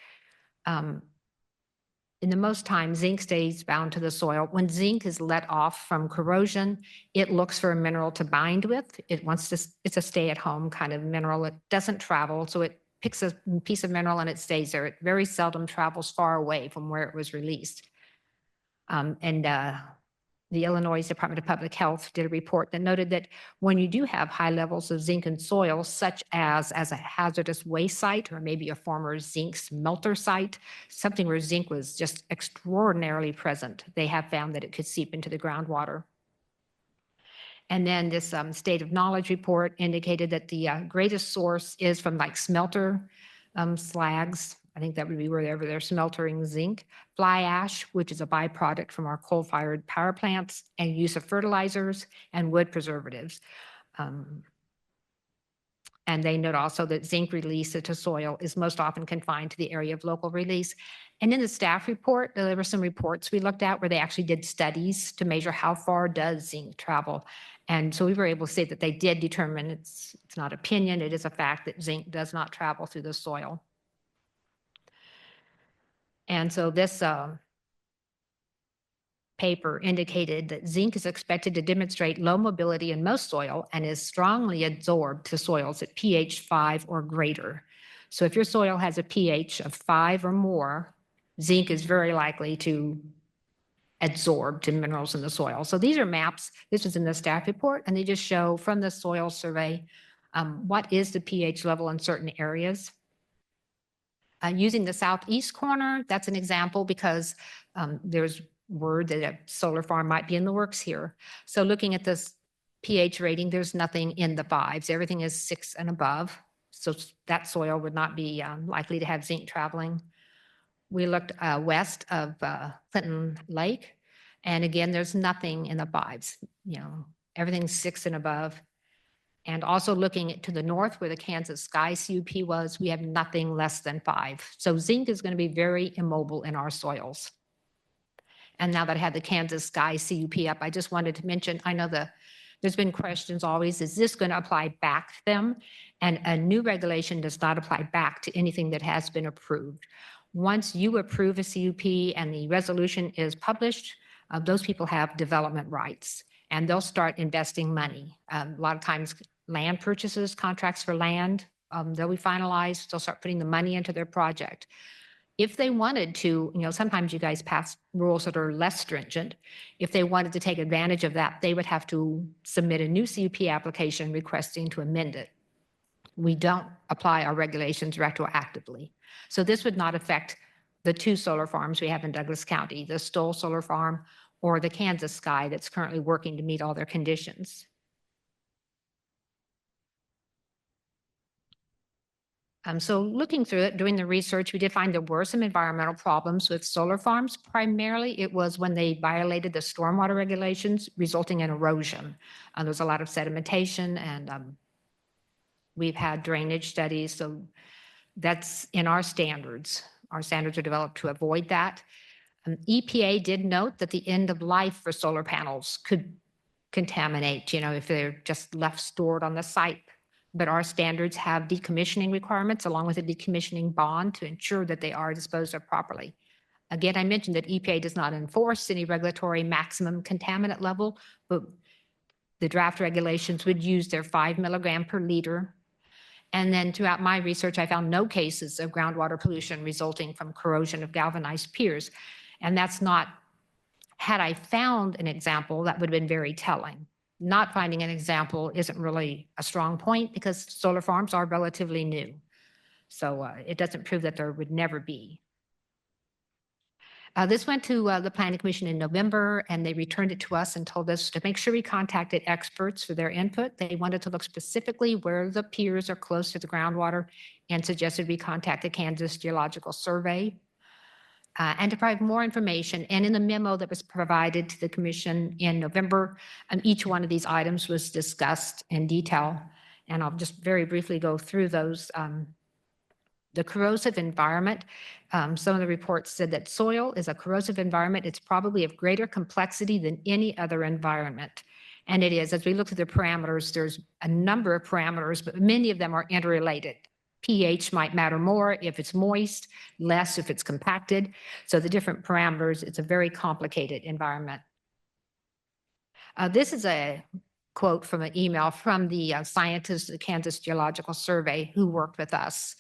in the most time, zinc stays bound to the soil. When zinc is let off from corrosion, it looks for a mineral to bind with. It's a stay-at-home kind of mineral. It doesn't travel, so it picks a piece of mineral and it stays there. It very seldom travels far away from where it was released. the Illinois Department of Public Health did a report that noted that when you do have high levels of zinc in soil, such as a hazardous waste site or maybe a former zinc smelter site, something where zinc was just extraordinarily present, they have found that it could seep into the groundwater. And then this state of knowledge report indicated that the greatest source is from like smelter slags. I think that would be wherever they're smeltering zinc, fly ash, which is a byproduct from our coal-fired power plants, and use of fertilizers and wood preservatives. And they note also that zinc release into soil is most often confined to the area of local release. And in the staff report, there were some reports we looked at where they actually did studies to measure how far does zinc travel. And so we were able to say that they did determine, it's not opinion, it is a fact that zinc does not travel through the soil. And so this paper indicated that zinc is expected to demonstrate low mobility in most soil and is strongly adsorbed to soils at pH 5 or greater. So if your soil has a pH of 5 or more, zinc is very likely to adsorb to minerals in the soil. So these are maps. This was in the staff report, and they just show from the soil survey what is the pH level in certain areas. Using the southeast corner, that's an example because there's word that a solar farm might be in the works here. So looking at this pH rating, there's nothing in the 5s. Everything is 6 and above. So that soil would not be likely to have zinc traveling. We looked west of Clinton Lake, and again, there's nothing in the 5s. You know, everything's 6 and above. And also looking to the north where the Kansas Sky CUP was, we have nothing less than 5. So zinc is going to be very immobile in our soils. And now that I had the Kansas Sky CUP up, I just wanted to mention, I know there's been questions always, is this going to apply back to them? And a new regulation does not apply back to anything that has been approved. Once you approve a CUP and the resolution is published, those people have development rights and they'll start investing money. A lot of times land purchases, contracts for land, they'll be finalized. They'll start putting the money into their project. If they wanted to, you know, sometimes you guys pass rules that are less stringent. If they wanted to take advantage of that, they would have to submit a new CUP application requesting to amend it. We don't apply our regulations retroactively. So this would not affect the 2 solar farms we have in Douglas County, the Stoll Solar Farm or the Kansas Sky that's currently working to meet all their conditions. So looking through it, doing the research, we did find there were some environmental problems with solar farms. Primarily, it was when they violated the stormwater regulations, resulting in erosion. There was a lot of sedimentation, and we've had drainage studies. So that's in our standards. Our standards are developed to avoid that. EPA did note that the end of life for solar panels could contaminate, you know, if they're just left stored on the site. But our standards have decommissioning requirements along with a decommissioning bond to ensure that they are disposed of properly. Again, I mentioned that EPA does not enforce any regulatory maximum contaminant level, but the draft regulations would use their 5 milligram per liter. And then throughout my research, I found no cases of groundwater pollution resulting from corrosion of galvanized piers. And that's not, had I found an example, that would have been very telling. Not finding an example isn't really a strong point because solar farms are relatively new. So it doesn't prove that there would never be. This went to the Planning Commission in November, and they returned it to us and told us to make sure we contacted experts for their input. They wanted to look specifically where the piers are close to the groundwater and suggested we contact the Kansas Geological Survey. And to provide more information. And in the memo that was provided to the commission in November, each one of these items was discussed in detail. And I'll just very briefly go through those. The corrosive environment, some of the reports said that soil is a corrosive environment. It's probably of greater complexity than any other environment. And it is. As we look at the parameters, there's a number of parameters, but many of them are interrelated. pH might matter more if it's moist, less if it's compacted. So the different parameters, it's a very complicated environment. This is a quote from an email from the scientists at the Kansas Geological Survey who worked with us.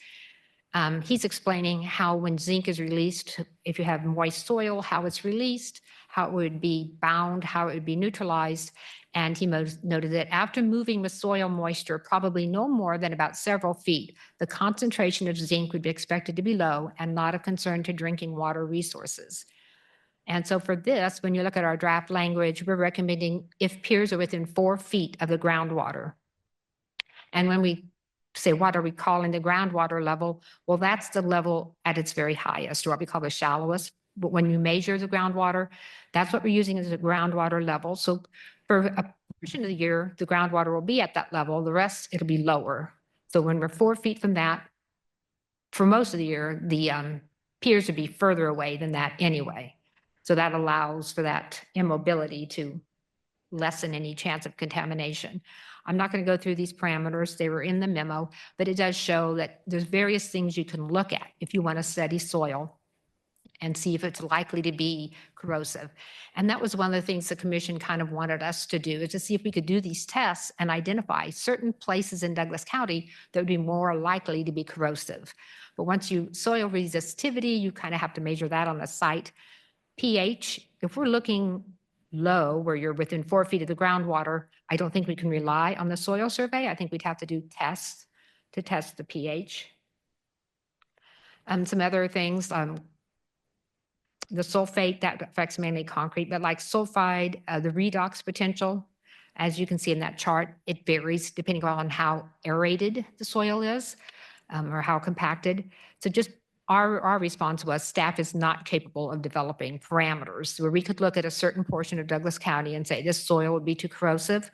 He's explaining how when zinc is released, if you have moist soil, how it's released, how it would be bound, how it would be neutralized. And he noted that after moving with soil moisture, probably no more than about several feet, the concentration of zinc would be expected to be low and not a concern to drinking water resources. And so for this, when you look at our draft language, we're recommending if piers are within 4 feet of the groundwater. And when we say, what are we calling the groundwater level? Well, that's the level at its very highest, or what we call the shallowest. But when you measure the groundwater, that's what we're using as a groundwater level. So for a portion of the year, the groundwater will be at that level. The rest, it'll be lower. So when we're 4 feet from that, for most of the year, the piers would be further away than that anyway. So that allows for that immobility to lessen any chance of contamination. I'm not going to go through these parameters. They were in the memo, but it does show that there's various things you can look at if you want to study soil and see if it's likely to be corrosive. And that was one of the things the commission kind of wanted us to do, is to see if we could do these tests and identify certain places in Douglas County that would be more likely to be corrosive. But once you soil resistivity, you kind of have to measure that on the site. pH, if we're looking low, where you're within 4 feet of the groundwater, I don't think we can rely on the soil survey. I think we'd have to do tests to test the pH. Some other things, the sulfate, that affects mainly concrete, but like sulfide, the redox potential, as you can see in that chart, it varies depending on how aerated the soil is or how compacted. So just our response was staff is not capable of developing parameters where we could look at a certain portion of Douglas County and say this soil would be too corrosive.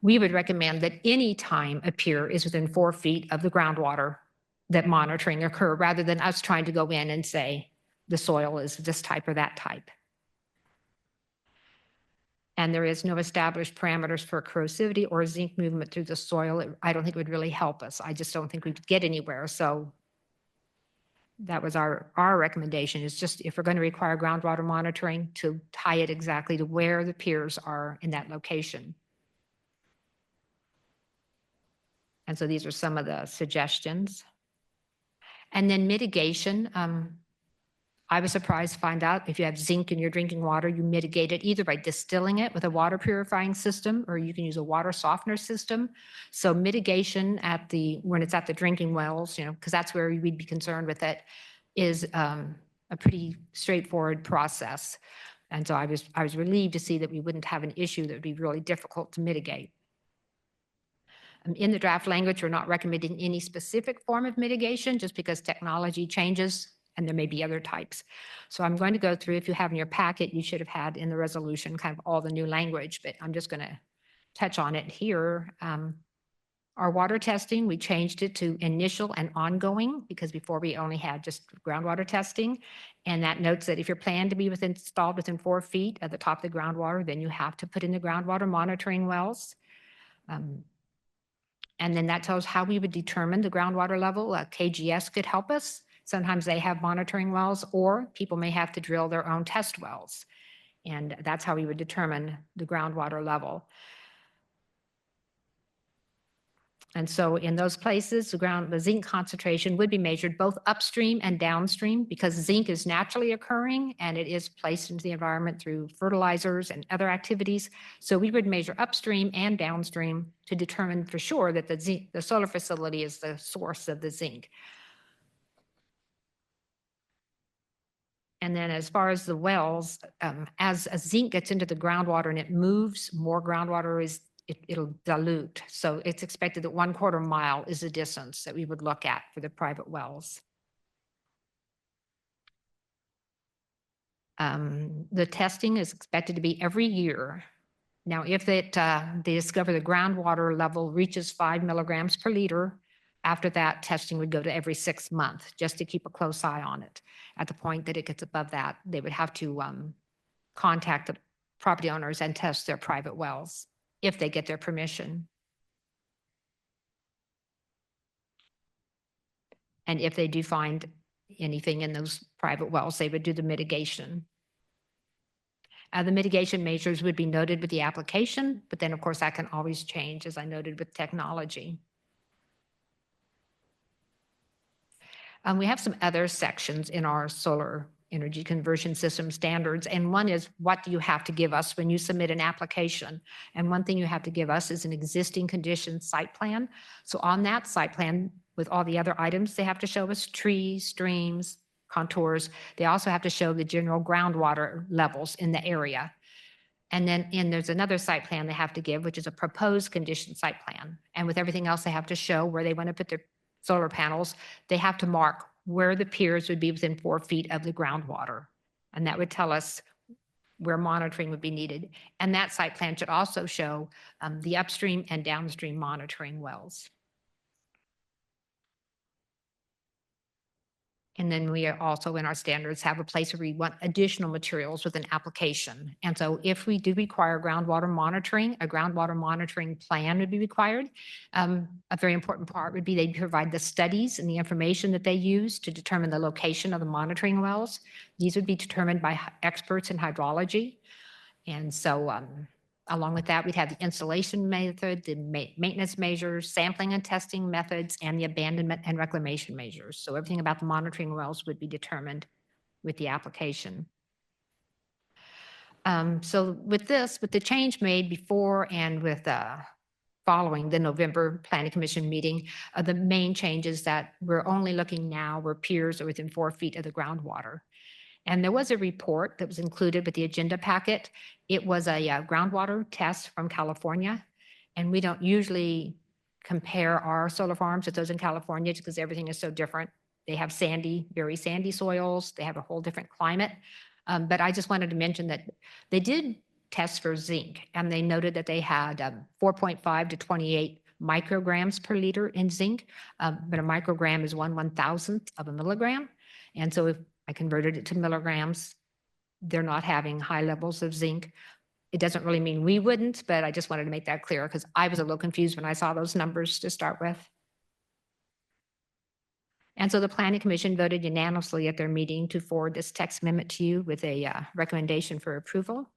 We would recommend that any time a pier is within 4 feet of the groundwater, that monitoring occur rather than us trying to go in and say the soil is this type or that type. And there is no established parameters for corrosivity or zinc movement through the soil. I don't think it would really help us. I just don't think we'd get anywhere. So that was our recommendation, is just if we're going to require groundwater monitoring, to tie it exactly to where the piers are in that location. And so these are some of the suggestions. And then mitigation. I was surprised to find out if you have zinc in your drinking water, you mitigate it either by distilling it with a water purifying system, or you can use a water softener system. So mitigation when it's at the drinking wells, because that's where we'd be concerned with it, is a pretty straightforward process. And so I was relieved to see that we wouldn't have an issue that would be really difficult to mitigate. In the draft language, we're not recommending any specific form of mitigation just because technology changes and there may be other types. So I'm going to go through, if you have in your packet, you should have had in the resolution kind of all the new language, but I'm just going to touch on it here. Our water testing, we changed it to initial and ongoing, because before we only had just groundwater testing. And that notes that if you're planned to be installed within 4 feet at the top of the groundwater, then you have to put in the groundwater monitoring wells. And then that tells how we would determine the groundwater level. KGS could help us. Sometimes they have monitoring wells, or people may have to drill their own test wells. And that's how we would determine the groundwater level. And so in those places, the zinc concentration would be measured both upstream and downstream, because zinc is naturally occurring and it is placed into the environment through fertilizers and other activities. So we would measure upstream and downstream to determine for sure that the solar facility is the source of the zinc. And then as far as the wells, as zinc gets into the groundwater and it moves, more groundwater it'll dilute. So it's expected that 1/4 mile is the distance that we would look at for the private wells. The testing is expected to be every year. Now, if they discover the groundwater level reaches 5 milligrams per liter, after that, testing would go to every 6 months, just to keep a close eye on it. At the point that it gets above that, they would have to contact the property owners and test their private wells if they get their permission. And if they do find anything in those private wells, they would do the mitigation. The mitigation measures would be noted with the application, but then of course that can always change, as I noted with technology. We have some other sections in our solar energy conversion system standards. And one is, what do you have to give us when you submit an application? And one thing you have to give us is an existing condition site plan. So on that site plan, with all the other items, they have to show us trees, streams, contours. They also have to show the general groundwater levels in the area. And then there's another site plan they have to give, which is a proposed condition site plan. And with everything else, they have to show where they want to put their solar panels. They have to mark where the piers would be within 4 feet of the groundwater. And that would tell us where monitoring would be needed. And that site plan should also show the upstream and downstream monitoring wells. And then we are also in our standards have a place where we want additional materials with an application. And so if we do require groundwater monitoring, a groundwater monitoring plan would be required. A very important part would be they provide the studies and the information that they use to determine the location of the monitoring wells. These would be determined by experts in hydrology. And so along with that, we'd have the installation method, the maintenance measures, sampling and testing methods, and the abandonment and reclamation measures. So everything about the monitoring wells would be determined with the application. So with the change made before and with following the November Planning Commission meeting, the main changes that we're only looking now where piers are within 4 feet of the groundwater. And there was a report that was included with the agenda packet. It was a groundwater test from California. And we don't usually compare our solar farms with those in California because everything is so different. They have sandy, very sandy soils. They have a whole different climate. But I just wanted to mention that they did test for zinc, and they noted that they had 4.5 to 28 micrograms per liter in zinc. But a microgram is 1/1000th of a milligram. And so if I converted it to milligrams, they're not having high levels of zinc. It doesn't really mean we wouldn't, but I just wanted to make that clear because I was a little confused when I saw those numbers to start with. And so the Planning Commission voted unanimously at their meeting to forward this text amendment to you with a recommendation for approval.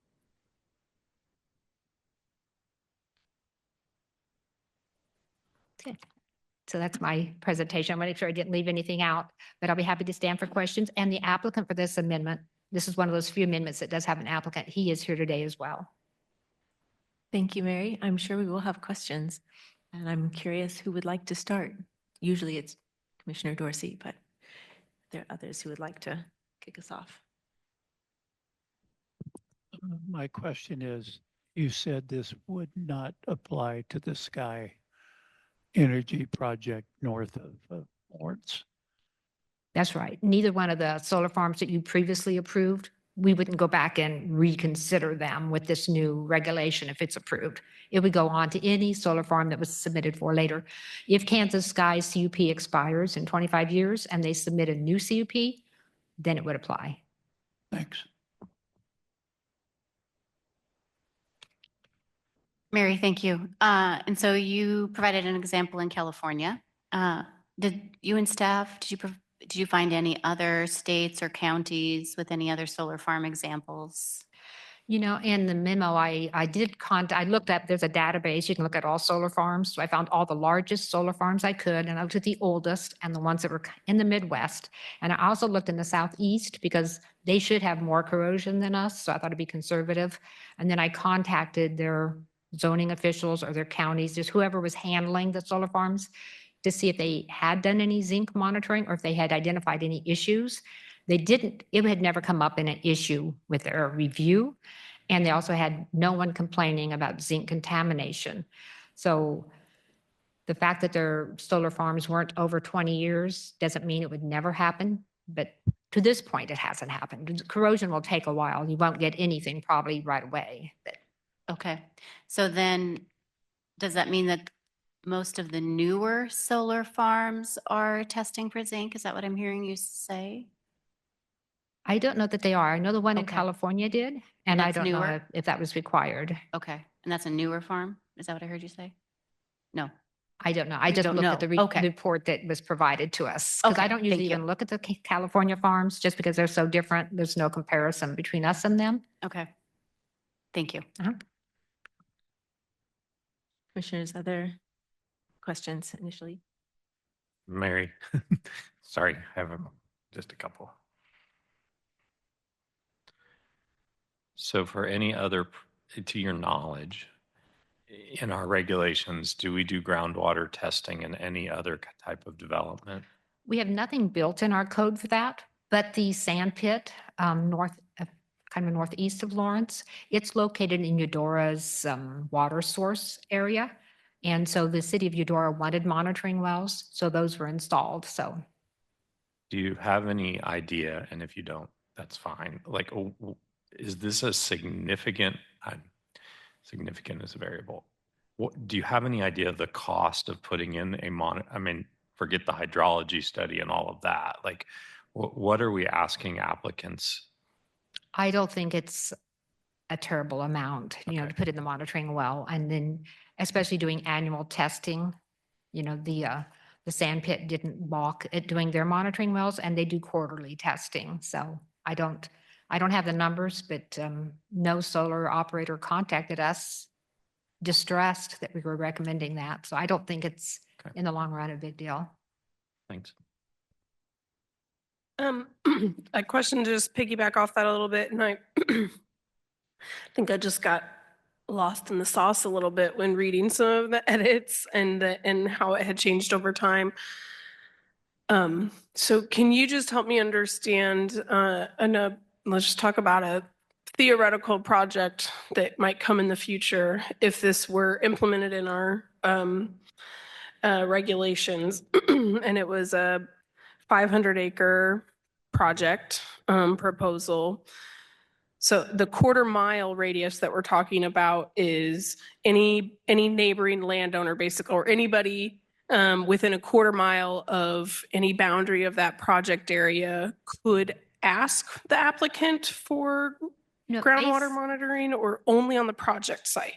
Okay. So that's my presentation. I want to make sure I didn't leave anything out, but I'll be happy to stand for questions. And the applicant for this amendment, this is one of those few amendments that does have an applicant. He is here today as well. Thank you, Mary. I'm sure we will have questions. And I'm curious who would like to start. Usually it's Commissioner Dorsey, but there are others who would like to kick us off. My question is, you said this would not apply to the Sky Energy project north of Lawrence. That's right. Neither one of the solar farms that you previously approved, we wouldn't go back and reconsider them with this new regulation if it's approved. It would go on to any solar farm that was submitted for later. If Kansas Sky's CUP expires in 25 years and they submit a new CUP, then it would apply. Thanks. Mary, thank you. And so you provided an example in California. Did you and staff, did you find any other states or counties with any other solar farm examples? You know, in the memo, I looked up, there's a database, you can look at all solar farms. So I found all the largest solar farms I could, and I looked at the oldest and the ones that were in the Midwest. And I also looked in the Southeast because they should have more corrosion than us. So I thought it'd be conservative. And then I contacted their zoning officials or their counties, just whoever was handling the solar farms, to see if they had done any zinc monitoring or if they had identified any issues. They didn't, it had never come up in an issue with their review. And they also had no one complaining about zinc contamination. So the fact that their solar farms weren't over 20 years doesn't mean it would never happen. But to this point, it hasn't happened. Corrosion will take a while. You won't get anything probably right away. But Okay. So then does that mean that most of the newer solar farms are testing for zinc? Is that what I'm hearing you say? I don't know that they are. I know the one in Okay. California did, and I That's don't know newer? if that was required. Okay. And that's a newer farm? Is that what I heard you say? No. I don't know. I You just don't looked at know. the Okay. report that was provided to us. Because I Okay, don't usually thank you. even look at the California farms just because they're so different. There's no comparison between us and them. Okay. Thank you. Commissioners, other questions initially? Mary. Sorry, I have just a couple. So for any other, to your knowledge, in our regulations, do we do groundwater testing in any other type of development? We have nothing built in our code for that, but the sand pit, kind of northeast of Lawrence, it's located in Eudora's water source area. And so the city of Eudora wanted monitoring wells, so those were installed. So Do you have any idea, and if you don't, that's fine, like, is this a significant, significant is a variable. What, do you have any idea of the cost of putting in I mean, forget the hydrology study and all of that. Like, what are we asking applicants? I don't think it's a terrible amount, Okay. to put in the monitoring well. And then especially doing annual testing, the sand pit didn't balk at doing their monitoring wells, and they do quarterly testing. So I don't have the numbers, but no solar operator contacted us distressed that we were recommending that. So I don't think it's Okay. in the long run a big deal. Thanks. A question to just piggyback off that a little bit, and I think I just got lost in the sauce a little bit when reading some of the edits and how it had changed over time. So can you just help me understand, let's just talk about a theoretical project that might come in the future if this were implemented in our regulations, and it was a 500-acre project proposal. So the quarter-mile radius that we're talking about is any neighboring landowner, basically, or anybody within a quarter mile of any boundary of that project area could ask the applicant for groundwater monitoring, or only on the project site?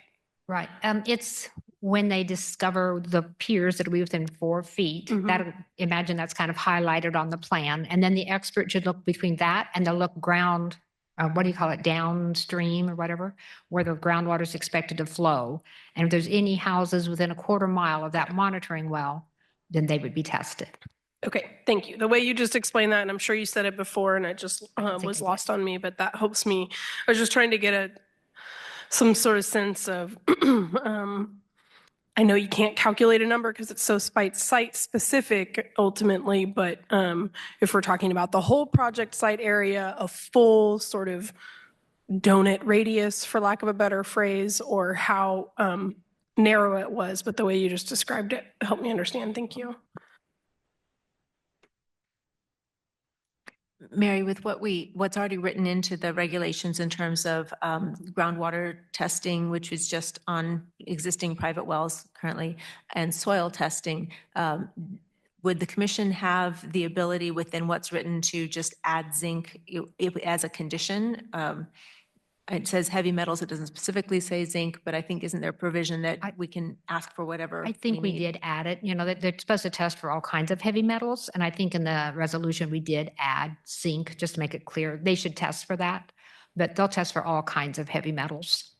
Right. It's when they discover the piers that will be within 4 feet. Imagine that's kind of highlighted on the plan. And then the expert should look between that and they'll look downstream or whatever, where the groundwater is expected to flow. And if there's any houses within a quarter mile of that monitoring well, then they would be tested. Okay, thank you. The way you just explained that, and I'm sure you said it before and it just was lost on me, but that helps me. I was just trying to get some sort of sense of, I know you can't calculate a number because it's so site specific ultimately, but if we're talking about the whole project site area, a full sort of donut radius, for lack of a better phrase, or how narrow it was, but the way you just described it helped me understand. Thank you. Mary, with what's already written into the regulations in terms of groundwater testing, which is just on existing private wells currently, and soil testing, would the commission have the ability within what's written to just add zinc as a condition? It says heavy metals. It doesn't specifically say zinc, but I think isn't there a provision that we can ask for whatever? I think we need? did add it, that they're supposed to test for all kinds of heavy metals. And I think in the resolution, we did add zinc, just to make it clear. They should test for that, but they'll test for all kinds of heavy metals.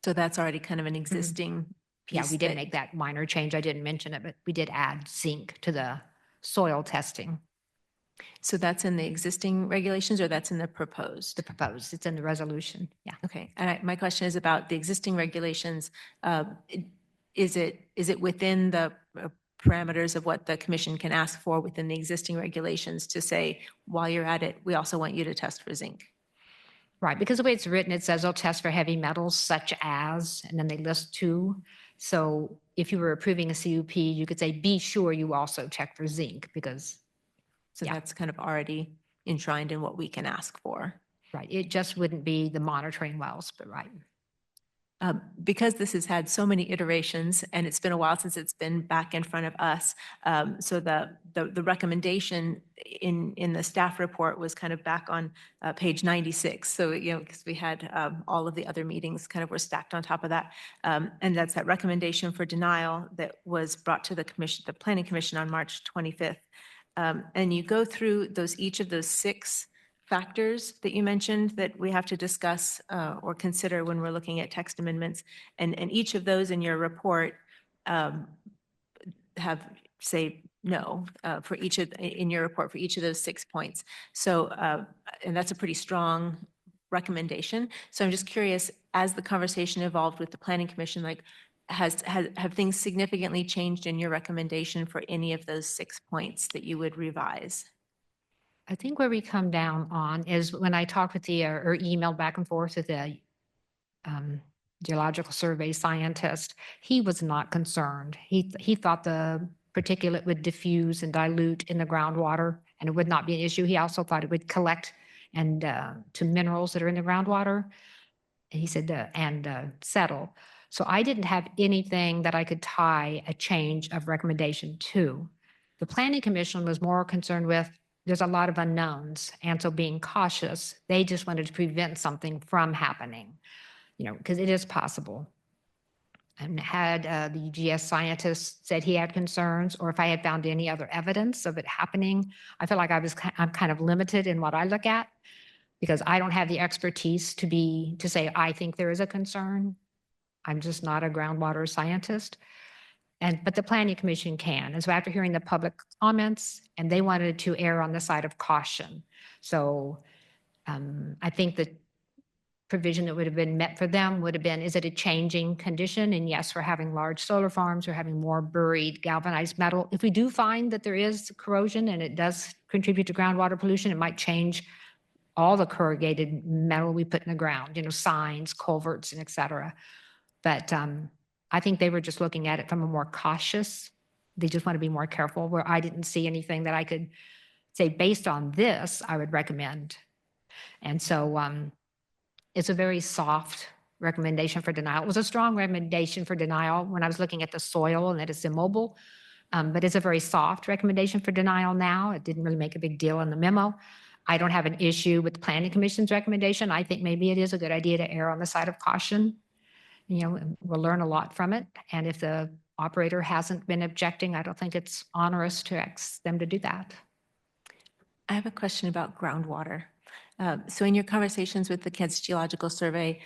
So that's already kind of an existing piece. Yeah, we did make that minor change. I didn't mention it, but we did add zinc to the soil testing. So that's in the existing regulations or that's in the proposed? The proposed, it's in the resolution, yeah. Okay, and my question is about the existing regulations. Is it within the parameters of what the commission can ask for within the existing regulations to say, while you're at it, we also want you to test for zinc? Right, because the way it's written, it says they'll test for heavy metals such as, and then they list 2. So if you were approving a CUP, you could say, be sure you also check for zinc, because So that's kind of already enshrined in what we can ask for. right, it just wouldn't be the monitoring wells, but right. Because this has had so many iterations and it's been a while since it's been back in front of us. So the recommendation in the staff report was kind of back on page 96. So, because we had all of the other meetings kind of were stacked on top of that. And that's that recommendation for denial that was brought to the commission, the Planning Commission, on March 25th. And you go through each of those 6 factors that you mentioned that we have to discuss or consider when we're looking at text amendments. And each of those in your report have, say, no for each of, in your report, for each of those 6 points. So, and that's a pretty strong recommendation. So I'm just curious, as the conversation evolved with the Planning Commission, like, have things significantly changed in your recommendation for any of those 6 points that you would revise? I think where we come down on is when I talked with the, or emailed back and forth with the um, geological survey scientist, he was not concerned. He thought the particulate would diffuse and dilute in the groundwater and it would not be an issue. He also thought it would collect and to minerals that are in the groundwater. And he said, and settle. So I didn't have anything that I could tie a change of recommendation to. The Planning Commission was more concerned with, there's a lot of unknowns. And so being cautious, they just wanted to prevent something from happening, because it is possible. And had the GS scientist said he had concerns, or if I had found any other evidence of it happening, I feel like I'm kind of limited in what I look at because I don't have the expertise to say, I think there is a concern. I'm just not a groundwater scientist. But the Planning Commission can. And so after hearing the public comments, and they wanted to err on the side of caution. So I think the provision that would have been met for them would have been, is it a changing condition? And yes, we're having large solar farms, we're having more buried galvanized metal. If we do find that there is corrosion and it does contribute to groundwater pollution, it might change all the corrugated metal we put in the ground, signs, culverts, and et cetera. But I think they were just looking at it from a more cautious, they just want to be more careful, where I didn't see anything that I could say, based on this, I would recommend. And so it's a very soft recommendation for denial. It was a strong recommendation for denial when I was looking at the soil and that it's immobile, but it's a very soft recommendation for denial now. It didn't really make a big deal in the memo. I don't have an issue with the Planning Commission's recommendation. I think maybe it is a good idea to err on the side of caution. We'll learn a lot from it. And if the operator hasn't been objecting, I don't think it's onerous to ask them to do that. I have a question about groundwater. So in your conversations with the Kansas Geological Survey,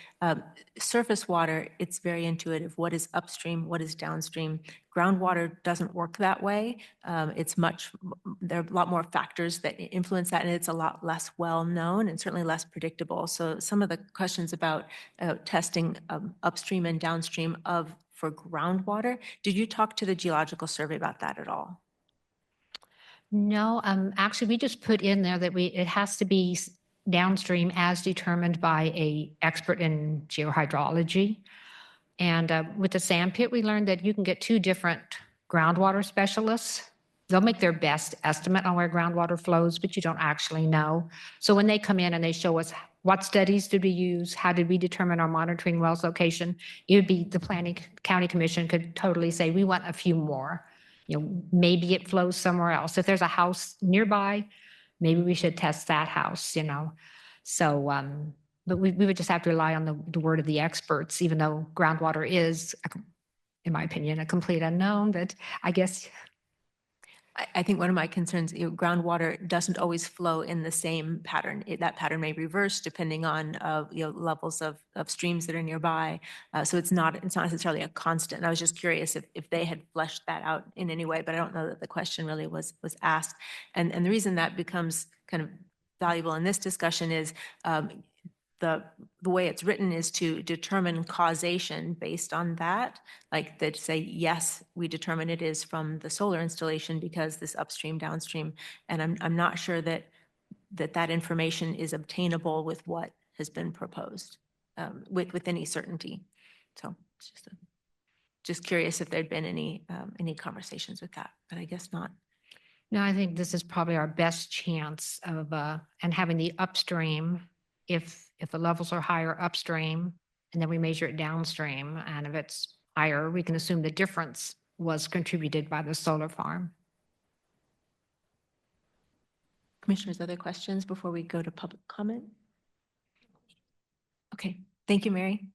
surface water, it's very intuitive. What is upstream? What is downstream? Groundwater doesn't work that way. There are a lot more factors that influence that, and it's a lot less well-known and certainly less predictable. So some of the questions about testing upstream and downstream for groundwater, did you talk to the Geological Survey about that at all? No, actually, we just put in there that it has to be downstream as determined by a expert in geohydrology. And with the sand pit, we learned that you can get 2 different groundwater specialists. They'll make their best estimate on where groundwater flows, but you don't actually know. So when they come in and they show us what studies did we use, how did we determine our monitoring wells location, it would be the Planning County Commission could totally say, we want a few more. Maybe it flows somewhere else. If there's a house nearby, maybe we should test that house, So, but we would just have to rely on the word of the experts, even though groundwater is, in my opinion, a complete unknown. But I guess I think one of my concerns, groundwater doesn't always flow in the same pattern. That pattern may reverse depending on levels of streams that are nearby. So it's not necessarily a constant. And I was just curious if they had fleshed that out in any way, but I don't know that the question really was asked. And the reason that becomes kind of valuable in this discussion is the way it's written is to determine causation based on that, like that say, yes, we determine it is from the solar installation because this upstream, downstream, and I'm not sure that information is obtainable with what has been proposed with any certainty. So just curious if there'd been any conversations with that, but I guess not. No, I think this is probably our best chance of and having the upstream, if the levels are higher upstream, and then we measure it downstream, and if it's higher, we can assume the difference was contributed by the solar farm. Commissioners, other questions before we go to public comment? Okay, thank you, Mary.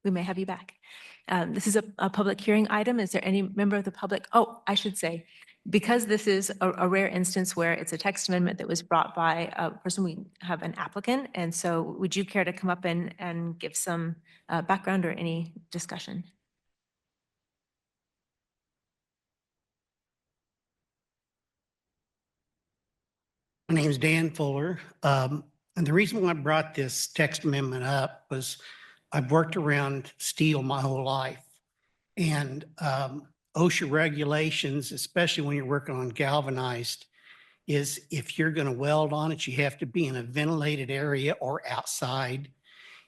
We may have you back. This is a public hearing item. Is there any member of the public? Oh, I should say, because this is a rare instance where it's a text amendment that was brought by a person, we have an applicant. And so would you care to come up and give some background or any discussion? name's Dan Fuller. And the reason why I brought this text amendment up was I've worked around steel my whole life. And OSHA regulations, especially when you're working on galvanized, is if you're going to weld on it, you have to be in a ventilated area or outside.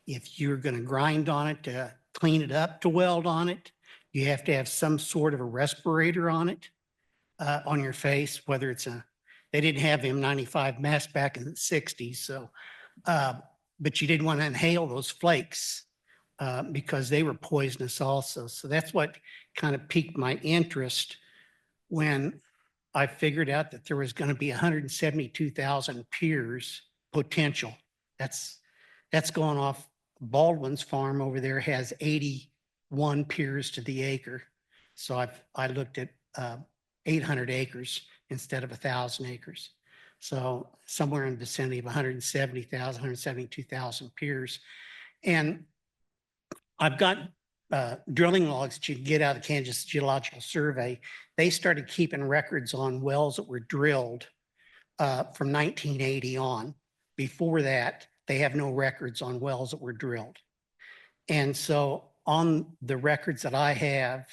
If you're going to grind on it to clean it up to weld on it, you have to have some sort of a respirator on it, on your face, whether it's they didn't have M95 masks back in the 60s. So, but you didn't want to inhale those flakes because they were poisonous also. So that's what kind of piqued my interest when I figured out that there was going to be 172,000 piers potential. That's going off. Baldwin's farm over there has 81 piers to the acre. So I looked at 800 acres instead of 1,000 acres. So somewhere in the vicinity of 170,000, 172,000 piers. And I've got drilling logs that you can get out of the Kansas Geological Survey. They started keeping records on wells that were drilled from 1980 on. Before that, they have no records on wells that were drilled. And so on the records that I have,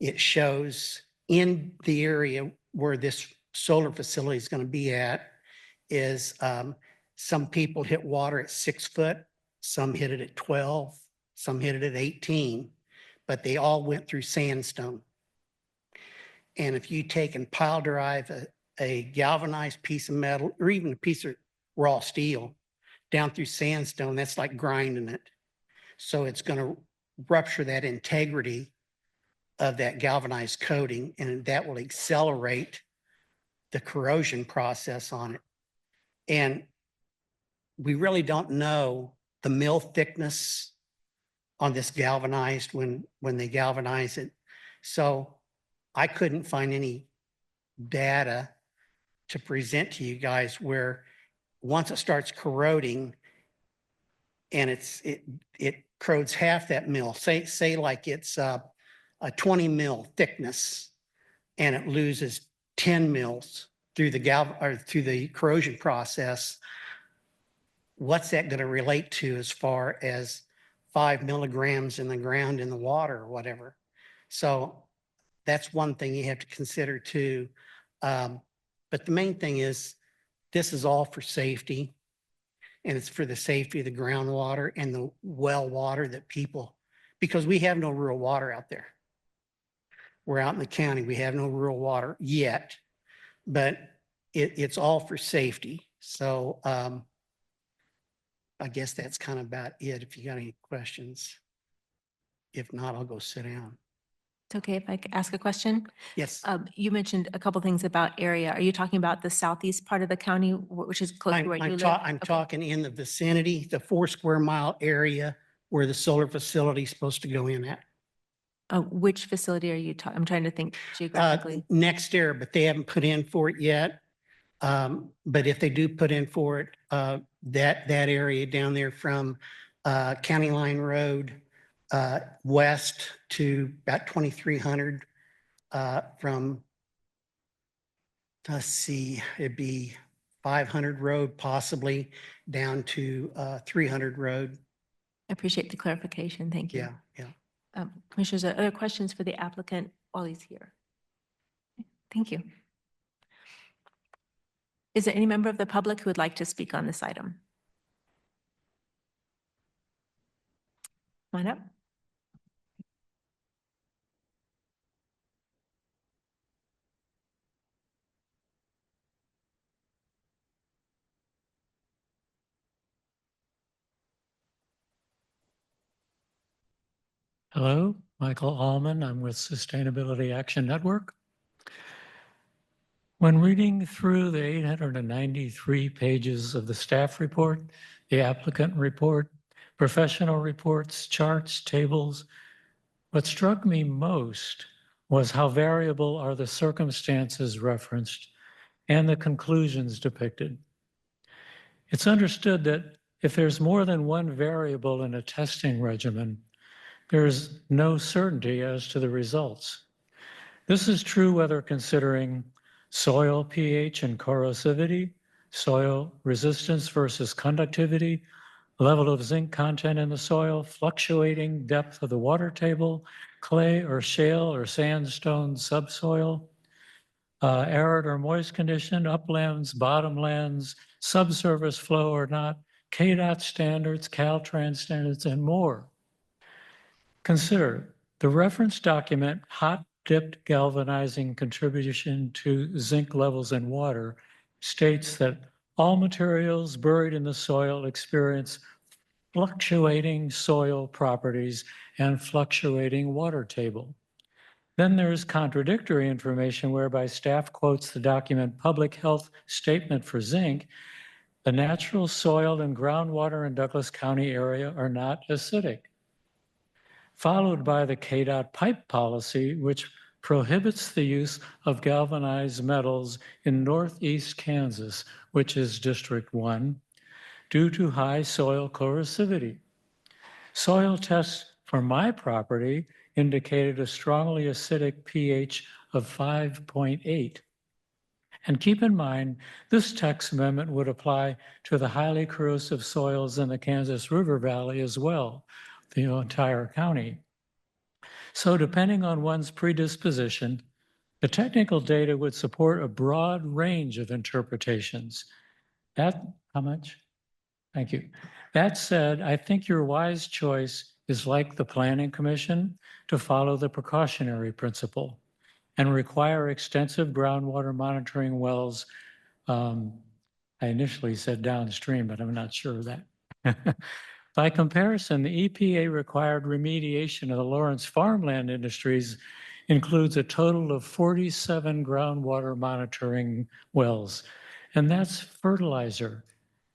it shows in the area where this solar facility is going to be at is some people hit water at 6 foot, some hit it at 12, some hit it at 18, but they all went through sandstone. And if you take and pile drive a galvanized piece of metal or even a piece of raw steel down through sandstone, that's like grinding it. So it's going to rupture that integrity of that galvanized coating, and that will accelerate the corrosion process on it. And we really don't know the mill thickness on this galvanized when they galvanize it. So I couldn't find any data to present to you guys where once it starts corroding and it corrodes half that mill, say like it's a 20 mil thickness and it loses 10 mils through the corrosion process, what's that going to relate to as far as 5 milligrams in the ground in the water or whatever? So that's one thing you have to consider too. But the main thing is this is all for safety, and it's for the safety of the groundwater and the well water that people, because we have no rural water out there. We're out in the county. We have no rural water yet, but it's all for safety. So I guess that's kind of about it. If you got any questions, if not, I'll go sit down. It's okay if I could ask a question? Yes. You mentioned a couple things about area. Are you talking about the southeast part of the county, which is close to where you live? I'm talking in the vicinity, the 4 square mile area where the solar facility is supposed to go in at. Which facility are you talking? I'm trying to think geographically. Next year, but they haven't put in for it yet. But if they do put in for it, that area down there from County Line Road west to about 2300 from, let's see, it'd be 500 Road possibly down to 300 Road. I appreciate the clarification. Thank you. Yeah. Commissioners, are there questions for the applicant while he's here? Thank you. Is there any member of the public who would like to speak on this item? Come on up. Hello, Michael Allman. I'm with Sustainability Action Network. When reading through the 893 pages of the staff report, the applicant report, professional reports, charts, tables, what struck me most was how variable are the circumstances referenced and the conclusions depicted. It's understood that if there's more than one variable in a testing regimen, there is no certainty as to the results. This is true whether considering soil pH and corrosivity, soil resistance versus conductivity, level of zinc content in the soil, fluctuating depth of the water table, clay or shale or sandstone subsoil, arid or moist condition, uplands, bottomlands, subsurface flow or not, KDOT standards, Caltrans standards, and more. Consider the reference document, hot dipped galvanizing contribution to zinc levels in water, states that all materials buried in the soil experience fluctuating soil properties and fluctuating water table. Then there is contradictory information whereby staff quotes the document Public Health Statement for Zinc. The natural soil and groundwater in Douglas County area are not acidic. Followed by the KDOT pipe policy, which prohibits the use of galvanized metals in northeast Kansas, which is District 1, due to high soil corrosivity. Soil tests for my property indicated a strongly acidic pH of 5.8. And keep in mind, this text amendment would apply to the highly corrosive soils in the Kansas River Valley as well, the entire county. So depending on one's predisposition, the technical data would support a broad range of interpretations. How much? Thank you. That said, I think your wise choice is like the Planning Commission to follow the precautionary principle and require extensive groundwater monitoring wells. I initially said downstream, but I'm not sure of that. By comparison, the EPA required remediation of the Lawrence farmland industries includes a total of 47 groundwater monitoring wells, and that's fertilizer.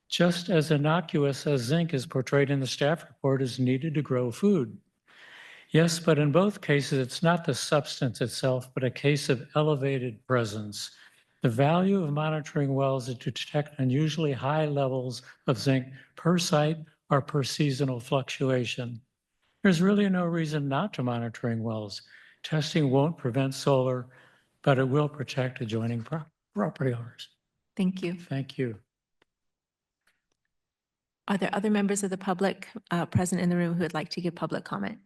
Just as innocuous as zinc is portrayed in the staff report is needed to grow food. Yes, but in both cases, it's not the substance itself, but a case of elevated presence. The value of monitoring wells is to detect unusually high levels of zinc per site or per seasonal fluctuation. There's really no reason not to monitoring wells. Testing won't prevent solar, but it will protect adjoining property owners. Thank you. Thank you. Are there other members of the public present in the room who would like to give public comment?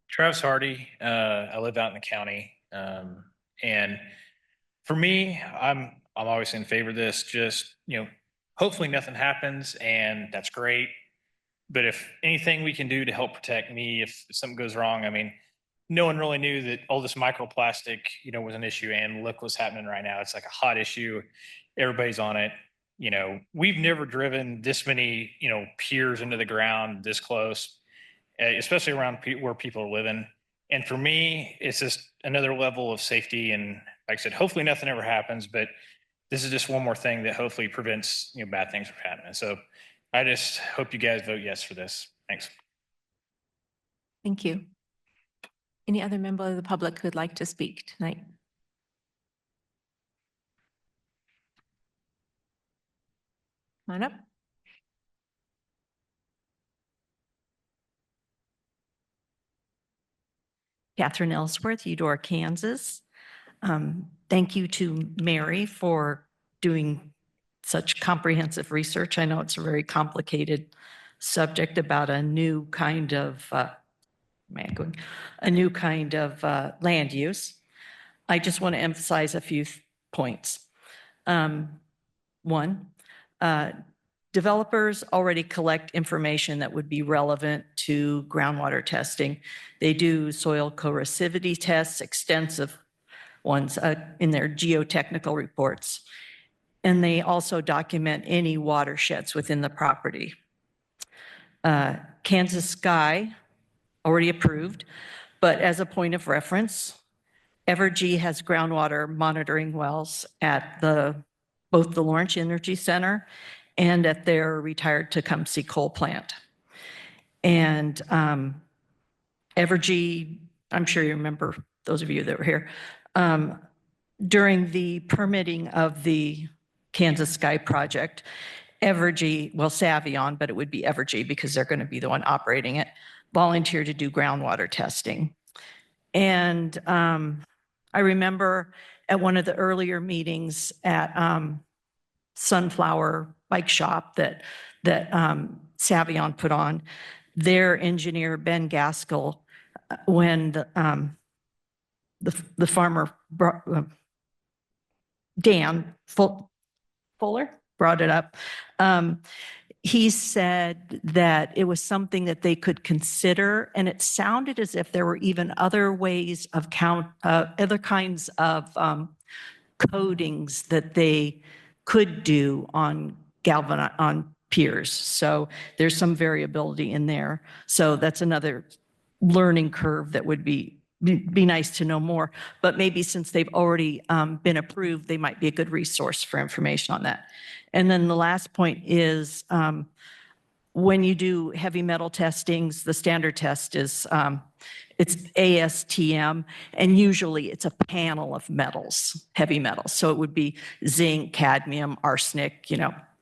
Travis Hardy. I live out in the county. And for me, I'm always in favor of this. Just, hopefully nothing happens and that's great. But if anything we can do to help protect me, if something goes wrong, I mean, no one really knew that all this microplastic, was an issue, and look what's happening right now. It's like a hot issue. Everybody's on it. We've never driven this many, piers into the ground this close, especially around where people are living. And for me, it's just another level of safety. And like I said, hopefully nothing ever happens, but this is just one more thing that hopefully prevents, bad things from happening. So I just hope you guys vote yes for this. Thanks. Thank you. Any other member of the public who'd like to speak tonight? Come on up. Catherine Ellsworth, Eudora, Kansas. Thank you to Mary for doing such comprehensive research. I know it's a very complicated subject about a new kind of land use. I just want to emphasize a few points. One, developers already collect information that would be relevant to groundwater testing. They do soil corrosivity tests, extensive ones in their geotechnical reports. And they also document any watersheds within the property. Kansas Sky, already approved, but as a point of reference, Evergy has groundwater monitoring wells at both the Lawrence Energy Center and at their retired Tecumseh coal plant. And Evergy, I'm sure you remember, those of you that were here, during the permitting of the Kansas Sky project, Evergy, well, Savion, but it would be Evergy because they're going to be the one operating it, volunteered to do groundwater testing. And I remember at one of the earlier meetings at Sunflower Bike Shop that Savion put on, their engineer, Ben Gaskell, when the farmer brought, Dan Fuller brought it up. He said that it was something that they could consider, and it sounded as if there were even other ways of other kinds of coatings that they could do on on piers. So there's some variability in there. So that's another learning curve that would be nice to know more. But maybe since they've already been approved, they might be a good resource for information on that. And then the last point is when you do heavy metal testings, the standard test is it's ASTM, and usually it's a panel of metals, heavy metals. So it would be zinc, cadmium, arsenic.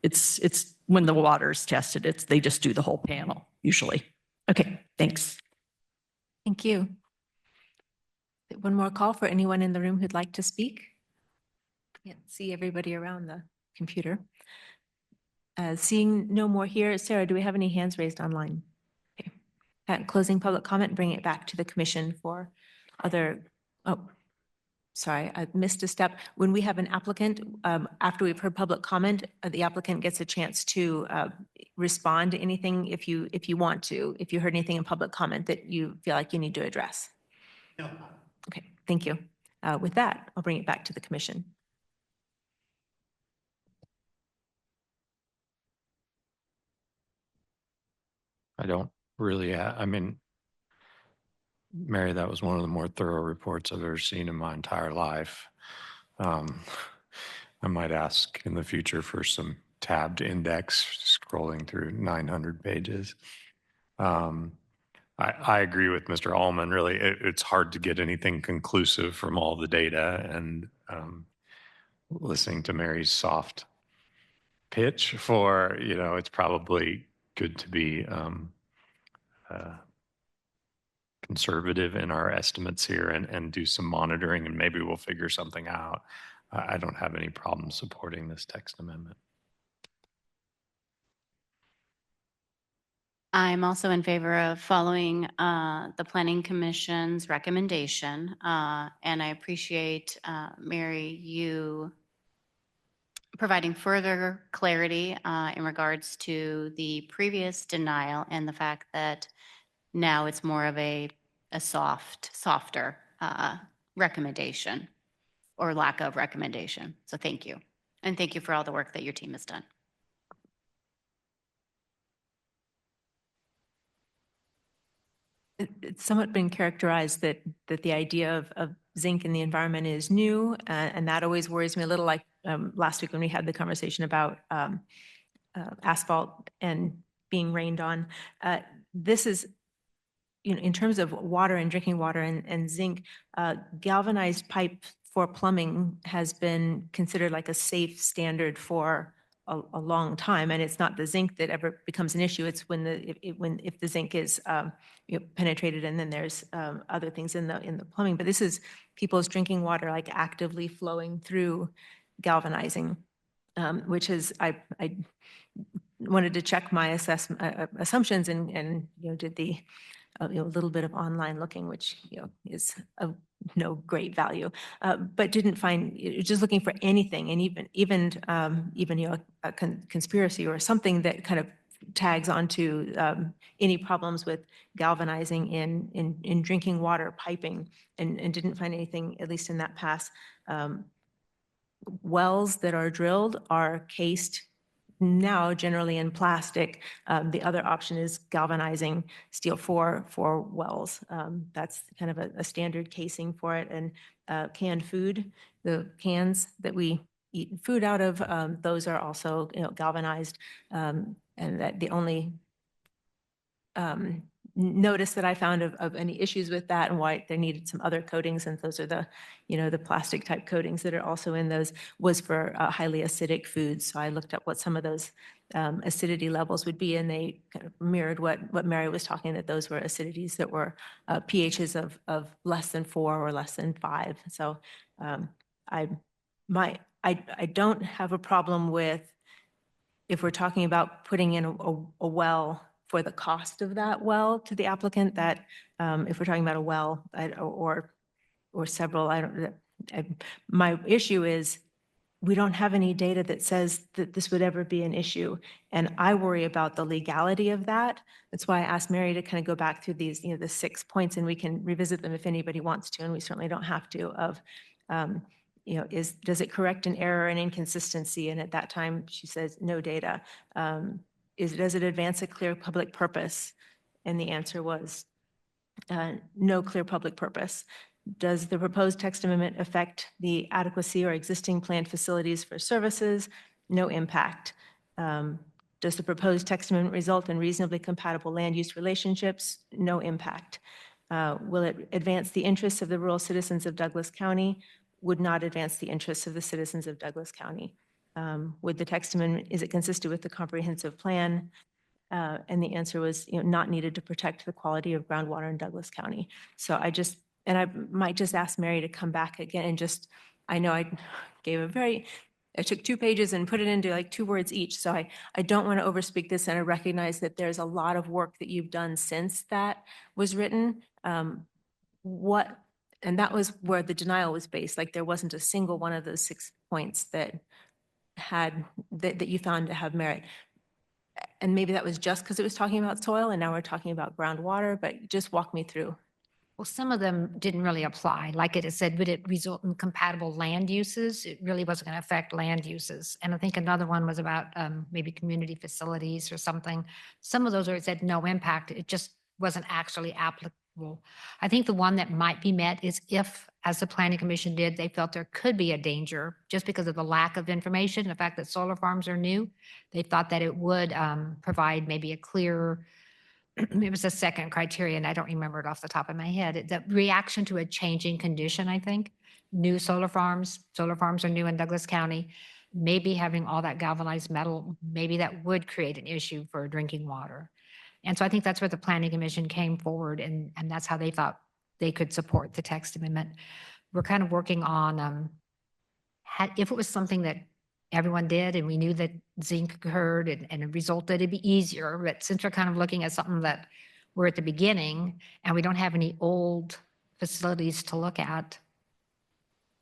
It's when the water is tested, they just do the whole panel usually. Okay, thanks. Thank you. One more call for anyone in the room who'd like to speak. Can't see everybody around the computer. Seeing no more here, Sarah, do we have any hands raised online? Okay. Closing public comment, bring it back to the commission for other, oh, sorry, I missed a step. When we have an applicant, after we've heard public comment, the applicant gets a chance to respond to anything if you want to, if you heard anything in public comment that you feel like you need to address. No. Okay, thank you. With that, I'll bring it back to the commission. I don't really, I mean, Mary, that was one of the more thorough reports I've ever seen in my entire life. I might ask in the future for some tabbed index scrolling through 900 pages. I agree with Mr. Allman. Really, it's hard to get anything conclusive from all the data, and listening to Mary's soft pitch for, it's probably good to be conservative in our estimates here and do some monitoring, and maybe we'll figure something out. I don't have any problem supporting this text amendment. I'm also in favor of following the Planning Commission's recommendation. And I appreciate, Mary, you providing further clarity in regards to the previous denial and the fact that now it's more of a softer recommendation or lack of recommendation. So thank you. And thank you for all the work that your team has done. It's somewhat been characterized that the idea of zinc in the environment is new, and that always worries me a little. Like last week when we had the conversation about asphalt and being rained on, this is, in terms of water and drinking water and zinc, galvanized pipe for plumbing has been considered like a safe standard for a long time, and it's not the zinc that ever becomes an issue. It's when if the zinc is penetrated, and then there's other things in the plumbing. But this is people's drinking water like actively flowing through galvanizing, which is I wanted to check my assumptions and did the a little bit of online looking, which is of no great value, but didn't find, just looking for anything, and even a conspiracy or something that kind of tags onto any problems with galvanizing in drinking water piping, and didn't find anything, at least in that pass. Wells that are drilled are cased now generally in plastic. The other option is galvanizing steel for wells. That's kind of a standard casing for it. And canned food, the cans that we eat food out of, those are also galvanized. And that the only notice that I found of any issues with that and why there needed some other coatings, and those are the, the plastic type coatings that are also in those, was for highly acidic foods. So I looked up what some of those acidity levels would be, and they kind of mirrored what Mary was talking, that those were acidities that were pHs of less than 4 or less than 5. So I don't have a problem with, if we're talking about putting in a well for the cost of that well to the applicant, that if we're talking about a well or several, my issue is we don't have any data that says that this would ever be an issue. And I worry about the legality of that. That's why I asked Mary to kind of go back through these, the 6 points, and we can revisit them if anybody wants to, and we certainly don't have to, of, does it correct an error and inconsistency? And at that time, she says, no data. Does it advance a clear public purpose? And the answer was no clear public purpose. Does the proposed text amendment affect the adequacy or existing planned facilities for services? No impact. Does the proposed text amendment result in reasonably compatible land use relationships? No impact. Will it advance the interests of the rural citizens of Douglas County? Would not advance the interests of the citizens of Douglas County. Would the text amendment, is it consistent with the comprehensive plan? And the answer was, not needed to protect the quality of groundwater in Douglas County. So I might just ask Mary to come back again and just, I know I took 2 pages and put it into like 2 words each. So I don't want to overspeak this, and I recognize that there's a lot of work that you've done since that was written. And that was where the denial was based. Like there wasn't a single one of those 6 points that you found to have merit. And maybe that was just because it was talking about soil, and now we're talking about groundwater, but just walk me through. Well, some of them didn't really apply. Like it said, would it result in compatible land uses? It really wasn't going to affect land uses. And I think another one was about maybe community facilities or something. Some of those where it said no impact, it just wasn't actually applicable. I think the one that might be met is if, as the Planning Commission did, they felt there could be a danger just because of the lack of information, the fact that solar farms are new. They thought that it would provide maybe a clear, it was a second criterion. I don't remember it off the top of my head. The reaction to a changing condition, I think. New solar farms are new in Douglas County. Maybe having all that galvanized metal, maybe that would create an issue for drinking water. And so I think that's where the Planning Commission came forward, and that's how they thought they could support the text amendment. We're kind of working on if it was something that everyone did and we knew that zinc occurred and it resulted, it'd be easier. But since we're kind of looking at something that we're at the beginning and we don't have any old facilities to look at,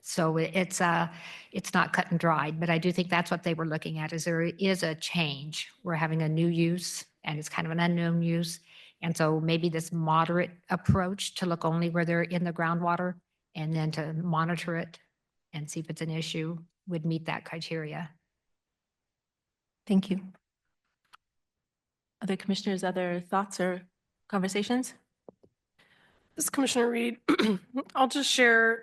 so it's not cut and dried. But I do think that's what they were looking at, is there is a change. We're having a new use and it's kind of an unknown use. And so maybe this moderate approach to look only where they're in the groundwater and then to monitor it and see if it's an issue would meet that criteria. Thank you. Other commissioners, other thoughts or conversations? This is Commissioner Reed. I'll just share.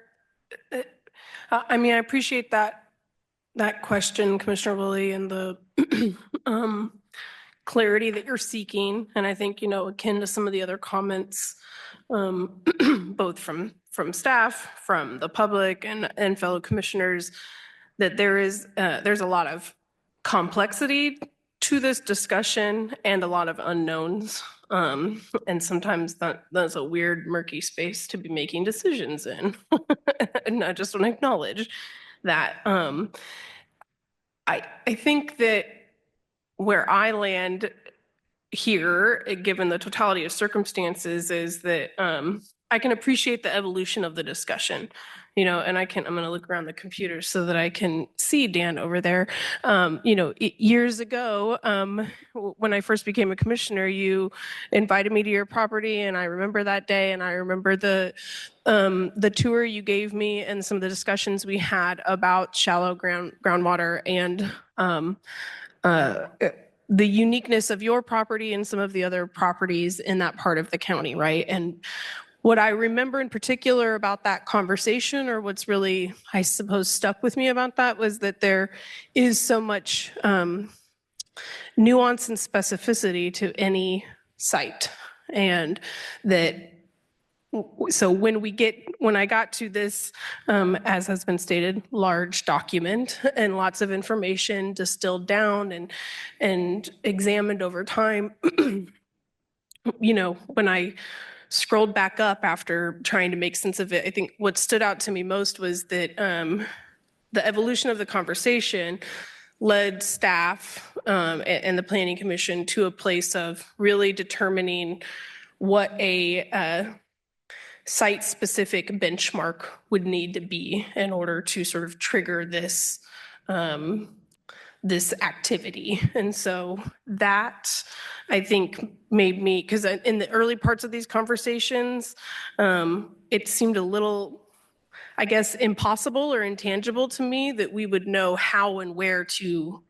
I appreciate that question, Commissioner Willie, and the clarity that you're seeking. And I think, akin to some of the other comments, both from staff, from the public, and fellow commissioners, that there's a lot of complexity to this discussion and a lot of unknowns. And sometimes that's a weird, murky space to be making decisions in. And I just want to acknowledge that. I think that where I land here, given the totality of circumstances, is that I can appreciate the evolution of the discussion, and I'm going to look around the computer so that I can see Dan over there. Years ago, when I first became a commissioner, you invited me to your property, and I remember that day, and I remember the tour you gave me and some of the discussions we had about shallow groundwater and the uniqueness of your property and some of the other properties in that part of the county, right? And what I remember in particular about that conversation, or what's really, I suppose, stuck with me about that, was that there is so much nuance and specificity to any site. And that so when I got to this, as has been stated, large document and lots of information distilled down and examined over time, when I scrolled back up after trying to make sense of it, I think what stood out to me most was that the evolution of the conversation led staff and the Planning Commission to a place of really determining what a site-specific benchmark would need to be in order to sort of trigger this this activity. And so that, I think, made me, because in the early parts of these conversations, it seemed a little, I guess, impossible or intangible to me that we would know how and where to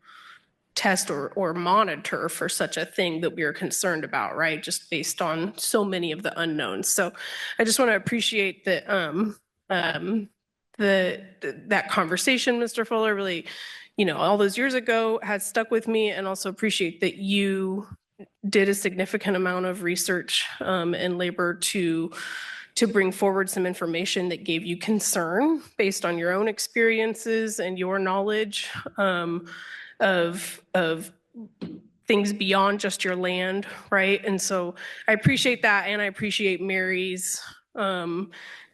test or monitor for such a thing that we are concerned about, right? Just based on so many of the unknowns. So I just want to appreciate that that conversation, Mr. Fuller, really, all those years ago has stuck with me, and also appreciate that you did a significant amount of research and labor to bring forward some information that gave you concern based on your own experiences and your knowledge of things beyond just your land, right? And so I appreciate that, and I appreciate Mary's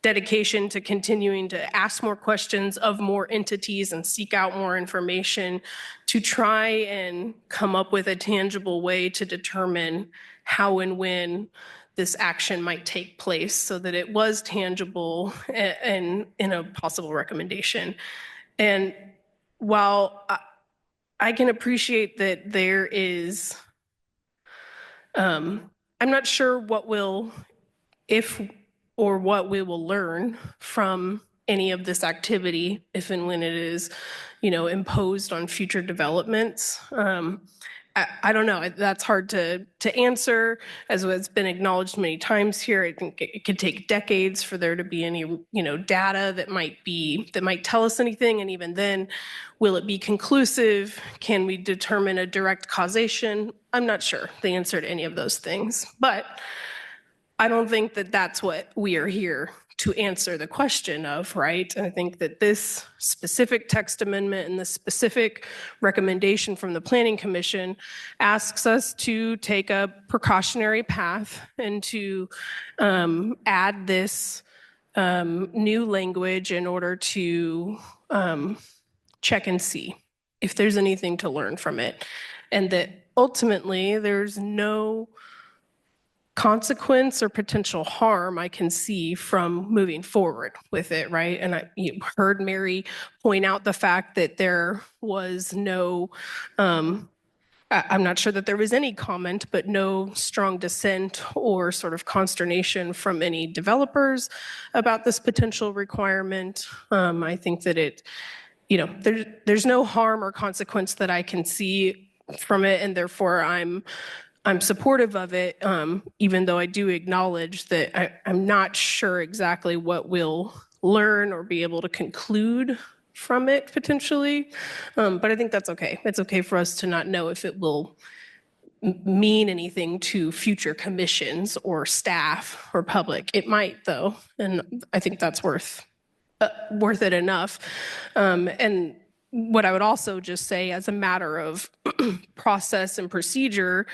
dedication to continuing to ask more questions of more entities and seek out more information to try and come up with a tangible way to determine how and when this action might take place so that it was tangible and in a possible recommendation. And while I can appreciate that there is, I'm not sure what will, if or what we will learn from any of this activity, if and when it is, imposed on future developments. I don't know. That's hard to answer, as has been acknowledged many times here. I think it could take decades for there to be any, data that might tell us anything. And even then, will it be conclusive? Can we determine a direct causation? I'm not sure the answer to any of those things, but I don't think that that's what we are here to answer the question of, right? And I think that this specific text amendment and this specific recommendation from the Planning Commission asks us to take a precautionary path and to add this new language in order to check and see if there's anything to learn from it. And that ultimately there's no consequence or potential harm I can see from moving forward with it, right? And you heard Mary point out the fact that there was no, I'm not sure that there was any comment, but no strong dissent or sort of consternation from any developers about this potential requirement. I think that there's no harm or consequence that I can see from it, and therefore I'm supportive of it, even though I do acknowledge that I'm not sure exactly what we'll learn or be able to conclude from it potentially. But I think that's okay. It's okay for us to not know if it will mean anything to future commissions or staff or public. It might, though, and I think that's worth it enough. And what I would also just say as a matter of process and procedure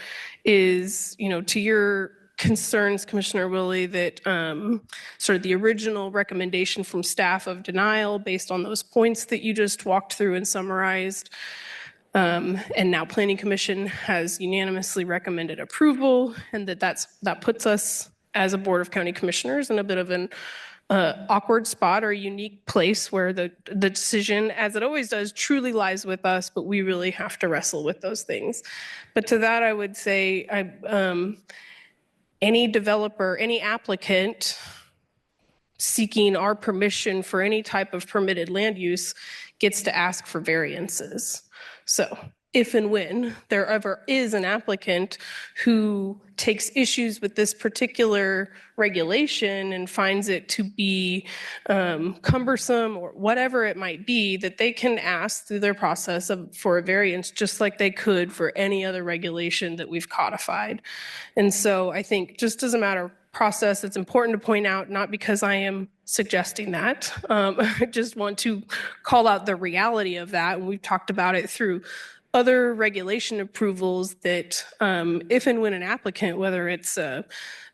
is, to your concerns, Commissioner Willie, that sort of the original recommendation from staff of denial based on those points that you just walked through and summarized, and now Planning Commission has unanimously recommended approval, and that puts us as a Board of County Commissioners in a bit of an awkward spot or a unique place where the decision, as it always does, truly lies with us, but we really have to wrestle with those things. But to that, I would say any developer, any applicant seeking our permission for any type of permitted land use gets to ask for variances. So if and when there ever is an applicant who takes issues with this particular regulation and finds it to be cumbersome or whatever it might be, that they can ask through their process for a variance, just like they could for any other regulation that we've codified. And so I think just as a matter of process, it's important to point out, not because I am suggesting that, I just want to call out the reality of that. And we've talked about it through other regulation approvals that if and when an applicant, whether it's a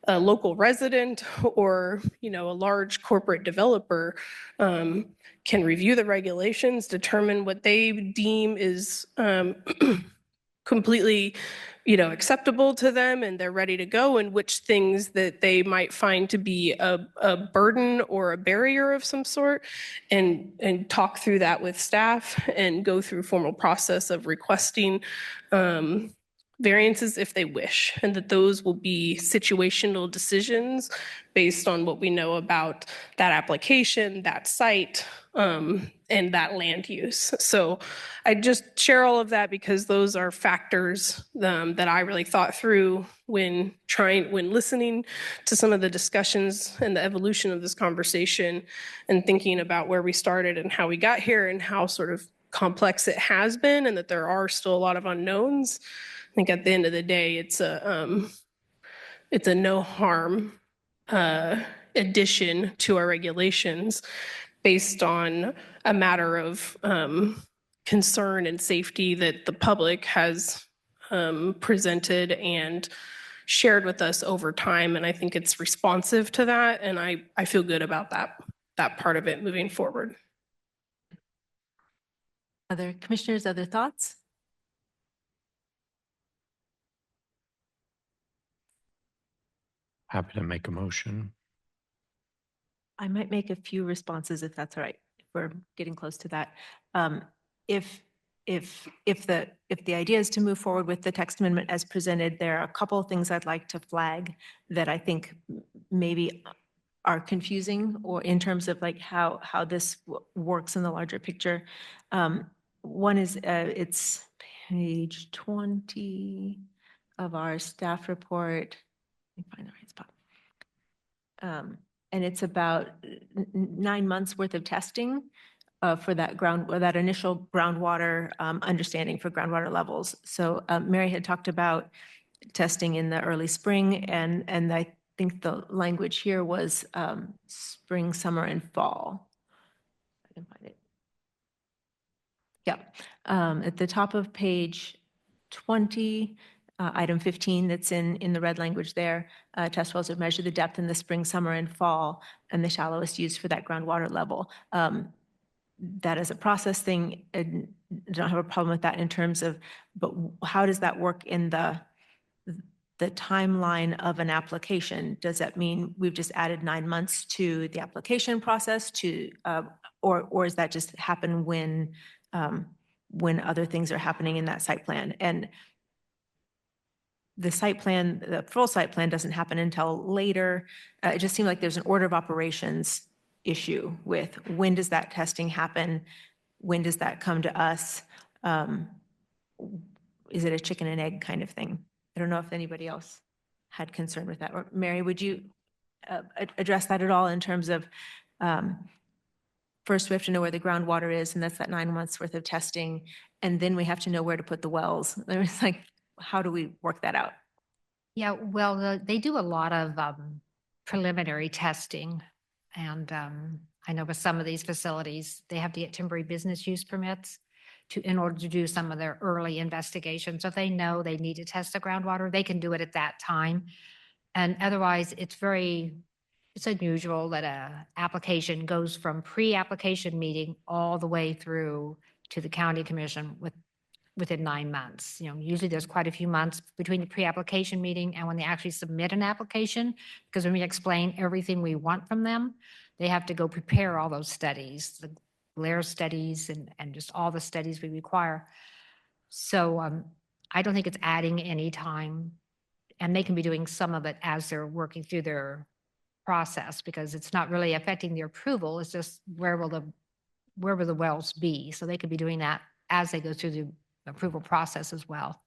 local resident or, a large corporate developer, can review the regulations, determine what they deem is completely, acceptable to them, and they're ready to go, and which things that they might find to be a burden or a barrier of some sort, and talk through that with staff and go through formal process of requesting variances if they wish, and that those will be situational decisions based on what we know about that application, that site, and that land use. So I just share all of that because those are factors that I really thought through when listening to some of the discussions and the evolution of this conversation, and thinking about where we started and how we got here and how sort of complex it has been, and that there are still a lot of unknowns. I think at the end of the day, it's a no harm addition to our regulations based on a matter of concern and safety that the public has presented and shared with us over time. And I think it's responsive to that. And I feel good about that part of it moving forward. Other commissioners, other thoughts? Happy to make a motion. I might make a few responses if that's all right. If we're getting close to that. If the idea is to move forward with the text amendment as presented, there are a couple of things I'd like to flag that I think maybe are confusing, or in terms of like how this works in the larger picture. One is it's page 20 of our staff report. Let me find the right spot. And it's about 9 months worth of testing for that initial groundwater understanding for groundwater levels. So Mary had talked about testing in the early spring, and I think the language here was spring, summer, and fall. I can find it. Yeah, at the top of page 20, item 15, that's in the red language there, test wells would measure the depth in the spring, summer, and fall, and the shallowest used for that groundwater level. That is a process thing, and don't have a problem with that in terms of, but how does that work in the timeline of an application? Does that mean we've just added 9 months to the application process or does that just happen when other things are happening in that site plan? And the full site plan doesn't happen until later. It just seemed like there's an order of operations issue with when does that testing happen? When does that come to us? Is it a chicken and egg kind of thing? I don't know if anybody else had concern with that. Or Mary, would you address that at all in terms of first we have to know where the groundwater is, and that's that 9 months worth of testing, and then we have to know where to put the wells. It's like, how do we work that out? Yeah, well, they do a lot of preliminary testing. And I know with some of these facilities, they have to get temporary business use permits in order to do some of their early investigations. So if they know they need to test the groundwater, they can do it at that time. And otherwise, it's unusual that a application goes from pre-application meeting all the way through to the county commission within 9 months. Usually there's quite a few months between the pre-application meeting and when they actually submit an application, because when we explain everything we want from them, they have to go prepare all those studies, the glare studies and just all the studies we require. So I don't think it's adding any time, and they can be doing some of it as they're working through their process, because it's not really affecting the approval. It's just where will the wells be? So they could be doing that as they go through the approval process as well.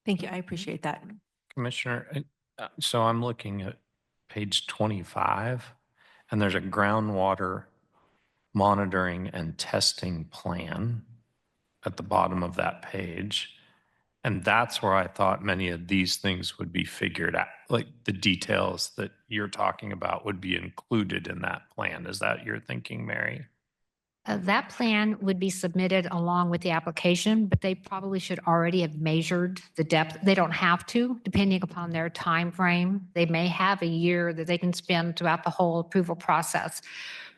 Thank you. I appreciate that. Commissioner, so I'm looking at page 25, and there's a groundwater monitoring and testing plan at the bottom of that page. And that's where I thought many of these things would be figured out, like the details that you're talking about would be included in that plan. Is that your thinking, Mary? That plan would be submitted along with the application, but they probably should already have measured the depth. They don't have to, depending upon their time frame. They may have a year that they can spend throughout the whole approval process.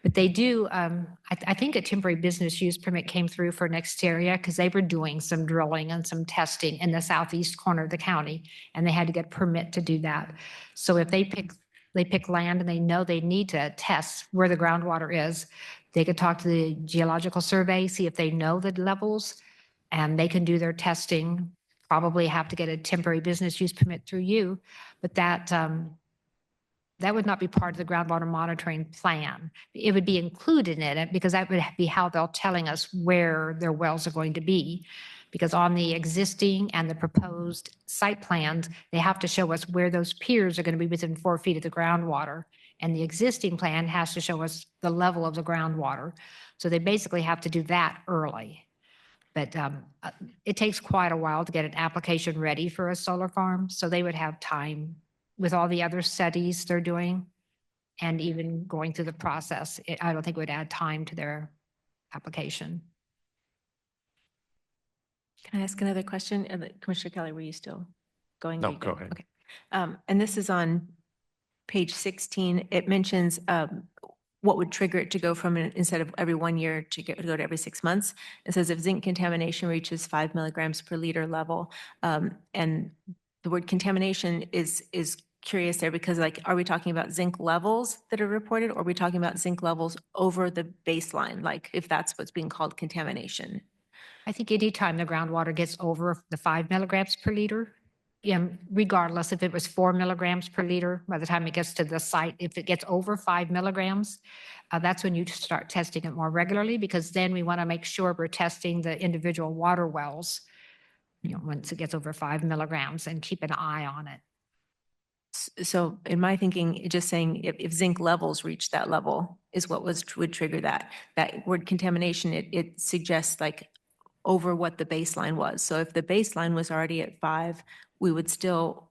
But they do, I think a temporary business use permit came through for next area because they were doing some drilling and some testing in the southeast corner of the county, and they had to get a permit to do that. So if they pick land and they know they need to test where the groundwater is, they could talk to the geological survey, see if they know the levels, and they can do their testing, probably have to get a temporary business use permit through you, but that would not be part of the groundwater monitoring plan. It would be included in it because that would be how they're telling us where their wells are going to be. Because on the existing and the proposed site plans, they have to show us where those piers are going to be within 4 feet of the groundwater. And the existing plan has to show us the level of the groundwater. So they basically have to do that early. But it takes quite a while to get an application ready for a solar farm. So they would have time with all the other studies they're doing and even going through the process. I don't think it would add time to their application. Can I ask another question? Commissioner Kelly, were you still going? No, go ahead. Okay. And this is on page 16. It mentions what would trigger it to go from instead of every 1 year to go to every 6 months. It says if zinc contamination reaches 5 milligrams per liter level. And the word contamination is curious there because like, are we talking about zinc levels that are reported or are we talking about zinc levels over the baseline? Like if that's what's being called contamination? I think anytime the groundwater gets over the 5 milligrams per liter, regardless if it was 4 milligrams per liter, by the time it gets to the site, if it gets over 5 milligrams, that's when you start testing it more regularly because then we want to make sure we're testing the individual water wells, once it gets over 5 milligrams and keep an eye on it. So in my thinking, just saying if zinc levels reach that level is what would trigger that. That word contamination, it suggests like over what the baseline was. So if the baseline was already at 5, we would still,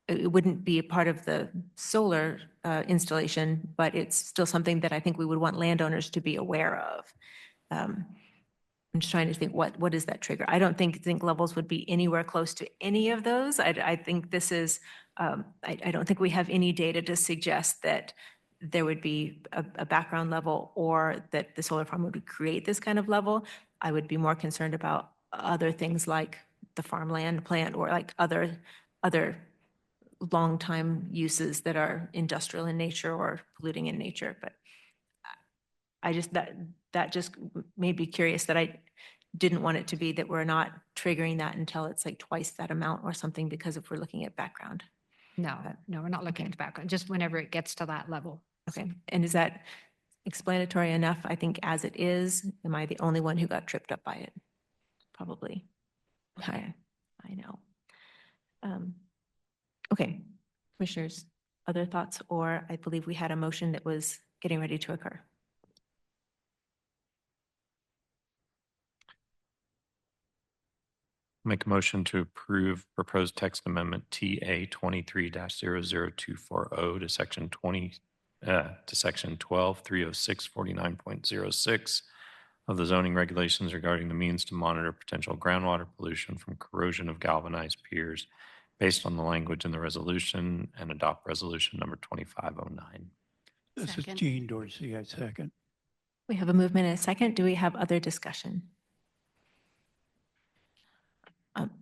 it wouldn't be a part of the solar installation, but it's still something that I think we would want landowners to be aware of. I'm just trying to think what is that trigger? I don't think zinc levels would be anywhere close to any of those. I think this is, I don't think we have any data to suggest that there would be a background level or that the solar farm would create this kind of level. I would be more concerned about other things like the farmland plant or like other long time uses that are industrial in nature or polluting in nature. But I just, that just made me curious that I didn't want it to be that we're not triggering that until it's like twice that amount or something because if we're looking at background. No, we're not looking at the background, just whenever it gets to that level. Okay. And is that explanatory enough? I think as it is, am I the only one who got tripped up by it? Probably. I know. Okay. Commissioners, other thoughts? Or I believe we had a motion that was getting ready to occur. Make a motion to approve proposed text amendment TA 23-00240 to section 12-306-49.06 of the zoning regulations regarding the means to monitor potential groundwater pollution from corrosion of galvanized piers based on the language in the resolution and adopt resolution number 2509. This is Second. Gene Dorsey, I second. We have a movement and a second. Do we have other discussion?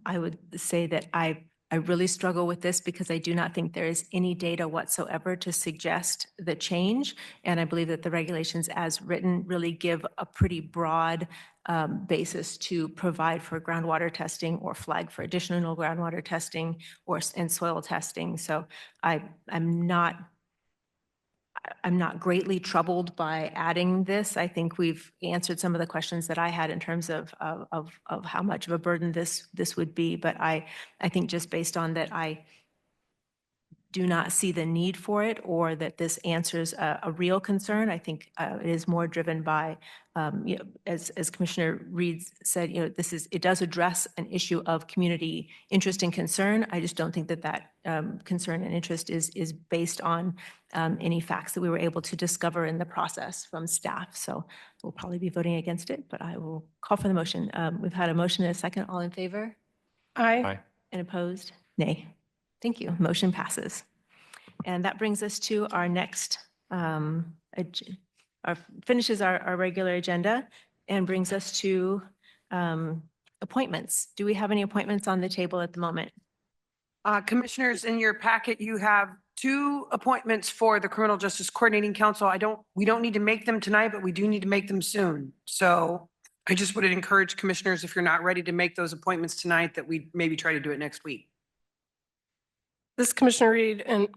I would say that I really struggle with this because I do not think there is any data whatsoever to suggest the change. And I believe that the regulations as written really give a pretty broad basis to provide for groundwater testing or flag for additional groundwater testing and soil testing. So I'm not, I'm not greatly troubled by adding this. I think we've answered some of the questions that I had in terms of how much of a burden this would be. But I think just based on that, I do not see the need for it, or that this answers a real concern. I think it is more driven by, as Commissioner Reed said, it does address an issue of community interest and concern. I just don't think that concern and interest is based on any facts that we were able to discover in the process from staff. So we'll probably be voting against it, but I will call for the motion. We've had a motion and a second. All in favor? Aye. And opposed? Nay. Thank you. Motion passes. And that brings us to our next, finishes our regular agenda and brings us to appointments. Do we have any appointments on the table at the moment? Commissioners, in your packet, you have 2 appointments for the Criminal Justice Coordinating Council. We don't need to make them tonight, but we do need to make them soon. So I just would encourage commissioners, if you're not ready to make those appointments tonight, that we maybe try to do it next week. This is Commissioner Reed, and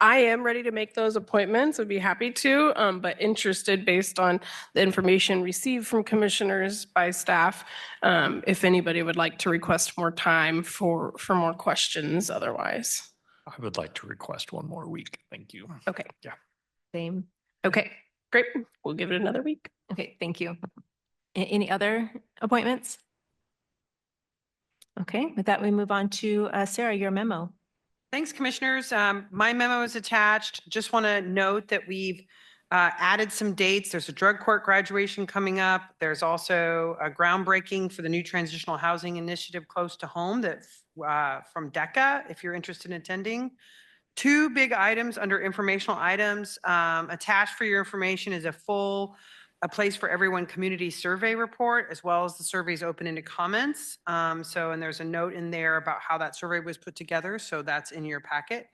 I am ready to make those appointments. Would be happy to, but interested based on the information received from commissioners by staff. If anybody would like to request more time for more questions otherwise. I would like to request one more week. Thank you. Okay. Yeah. Same. Okay, great. We'll give it another week. Okay, thank you. Any other appointments? Okay, with that, we move on to Sarah, your memo. Thanks, commissioners. My memo is attached. Just want to note that we've added some dates. There's a drug court graduation coming up. There's also a groundbreaking for the new transitional housing initiative close to home that from DECA, if you're interested in attending. 2 big items under informational items. Attached for your information is a place for everyone community survey report, as well as the surveys open into comments. And there's a note in there about how that survey was put together. So that's in your packet.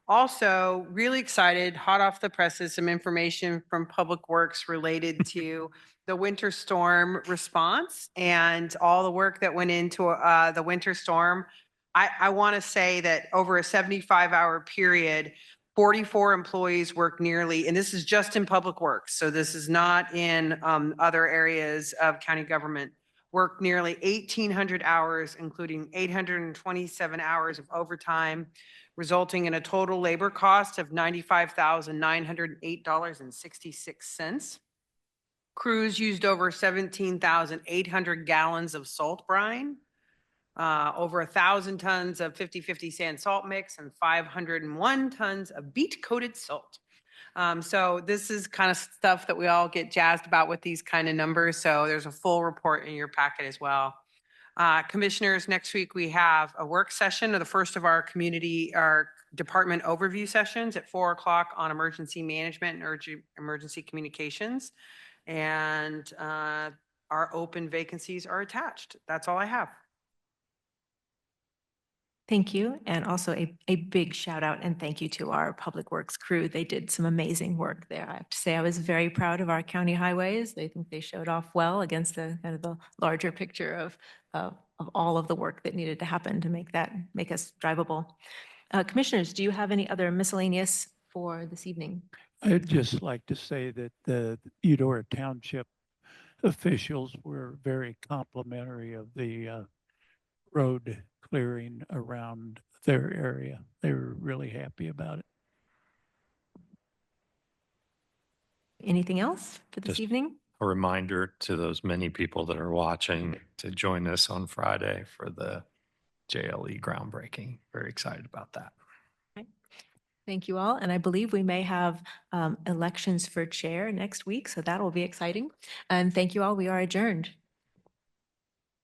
Also, really excited, hot off the presses, some information from Public Works related to the winter storm response and all the work that went into the winter storm. I want to say that over a 75-hour period, 44 employees work nearly, and this is just in Public Works, so this is not in other areas of county government, work nearly 1,800 hours, including 827 hours of overtime, resulting in a total labor cost of $95,908.66. Crews used over 17,800 gallons of salt brine, over 1,000 tons of 50/50 sand salt mix, and 501 tons of beet coated salt. So this is kind of stuff that we all get jazzed about with these kind of numbers. So there's a full report in your packet as well. Commissioners, next week we have a work session of the first of our department overview sessions at 4 o'clock on emergency management and emergency communications. And our open vacancies are attached. That's all I have. Thank you. And also a big shout out and thank you to our Public Works crew. They did some amazing work there. I have to say, I was very proud of our county highways. I think they showed off well against the kind of the larger picture of all of the work that needed to happen to make us drivable. Commissioners, do you have any other miscellaneous for this evening? I'd just like to say that the Eudora Township officials were very complimentary of the road clearing around their area. They were really happy about it. Anything else for this Just evening? A reminder to those many people that are watching to join us on Friday for the JLE groundbreaking. Very excited about that. Thank you all. And I believe we may have elections for chair next week, so that will be exciting. And thank you all. We are adjourned.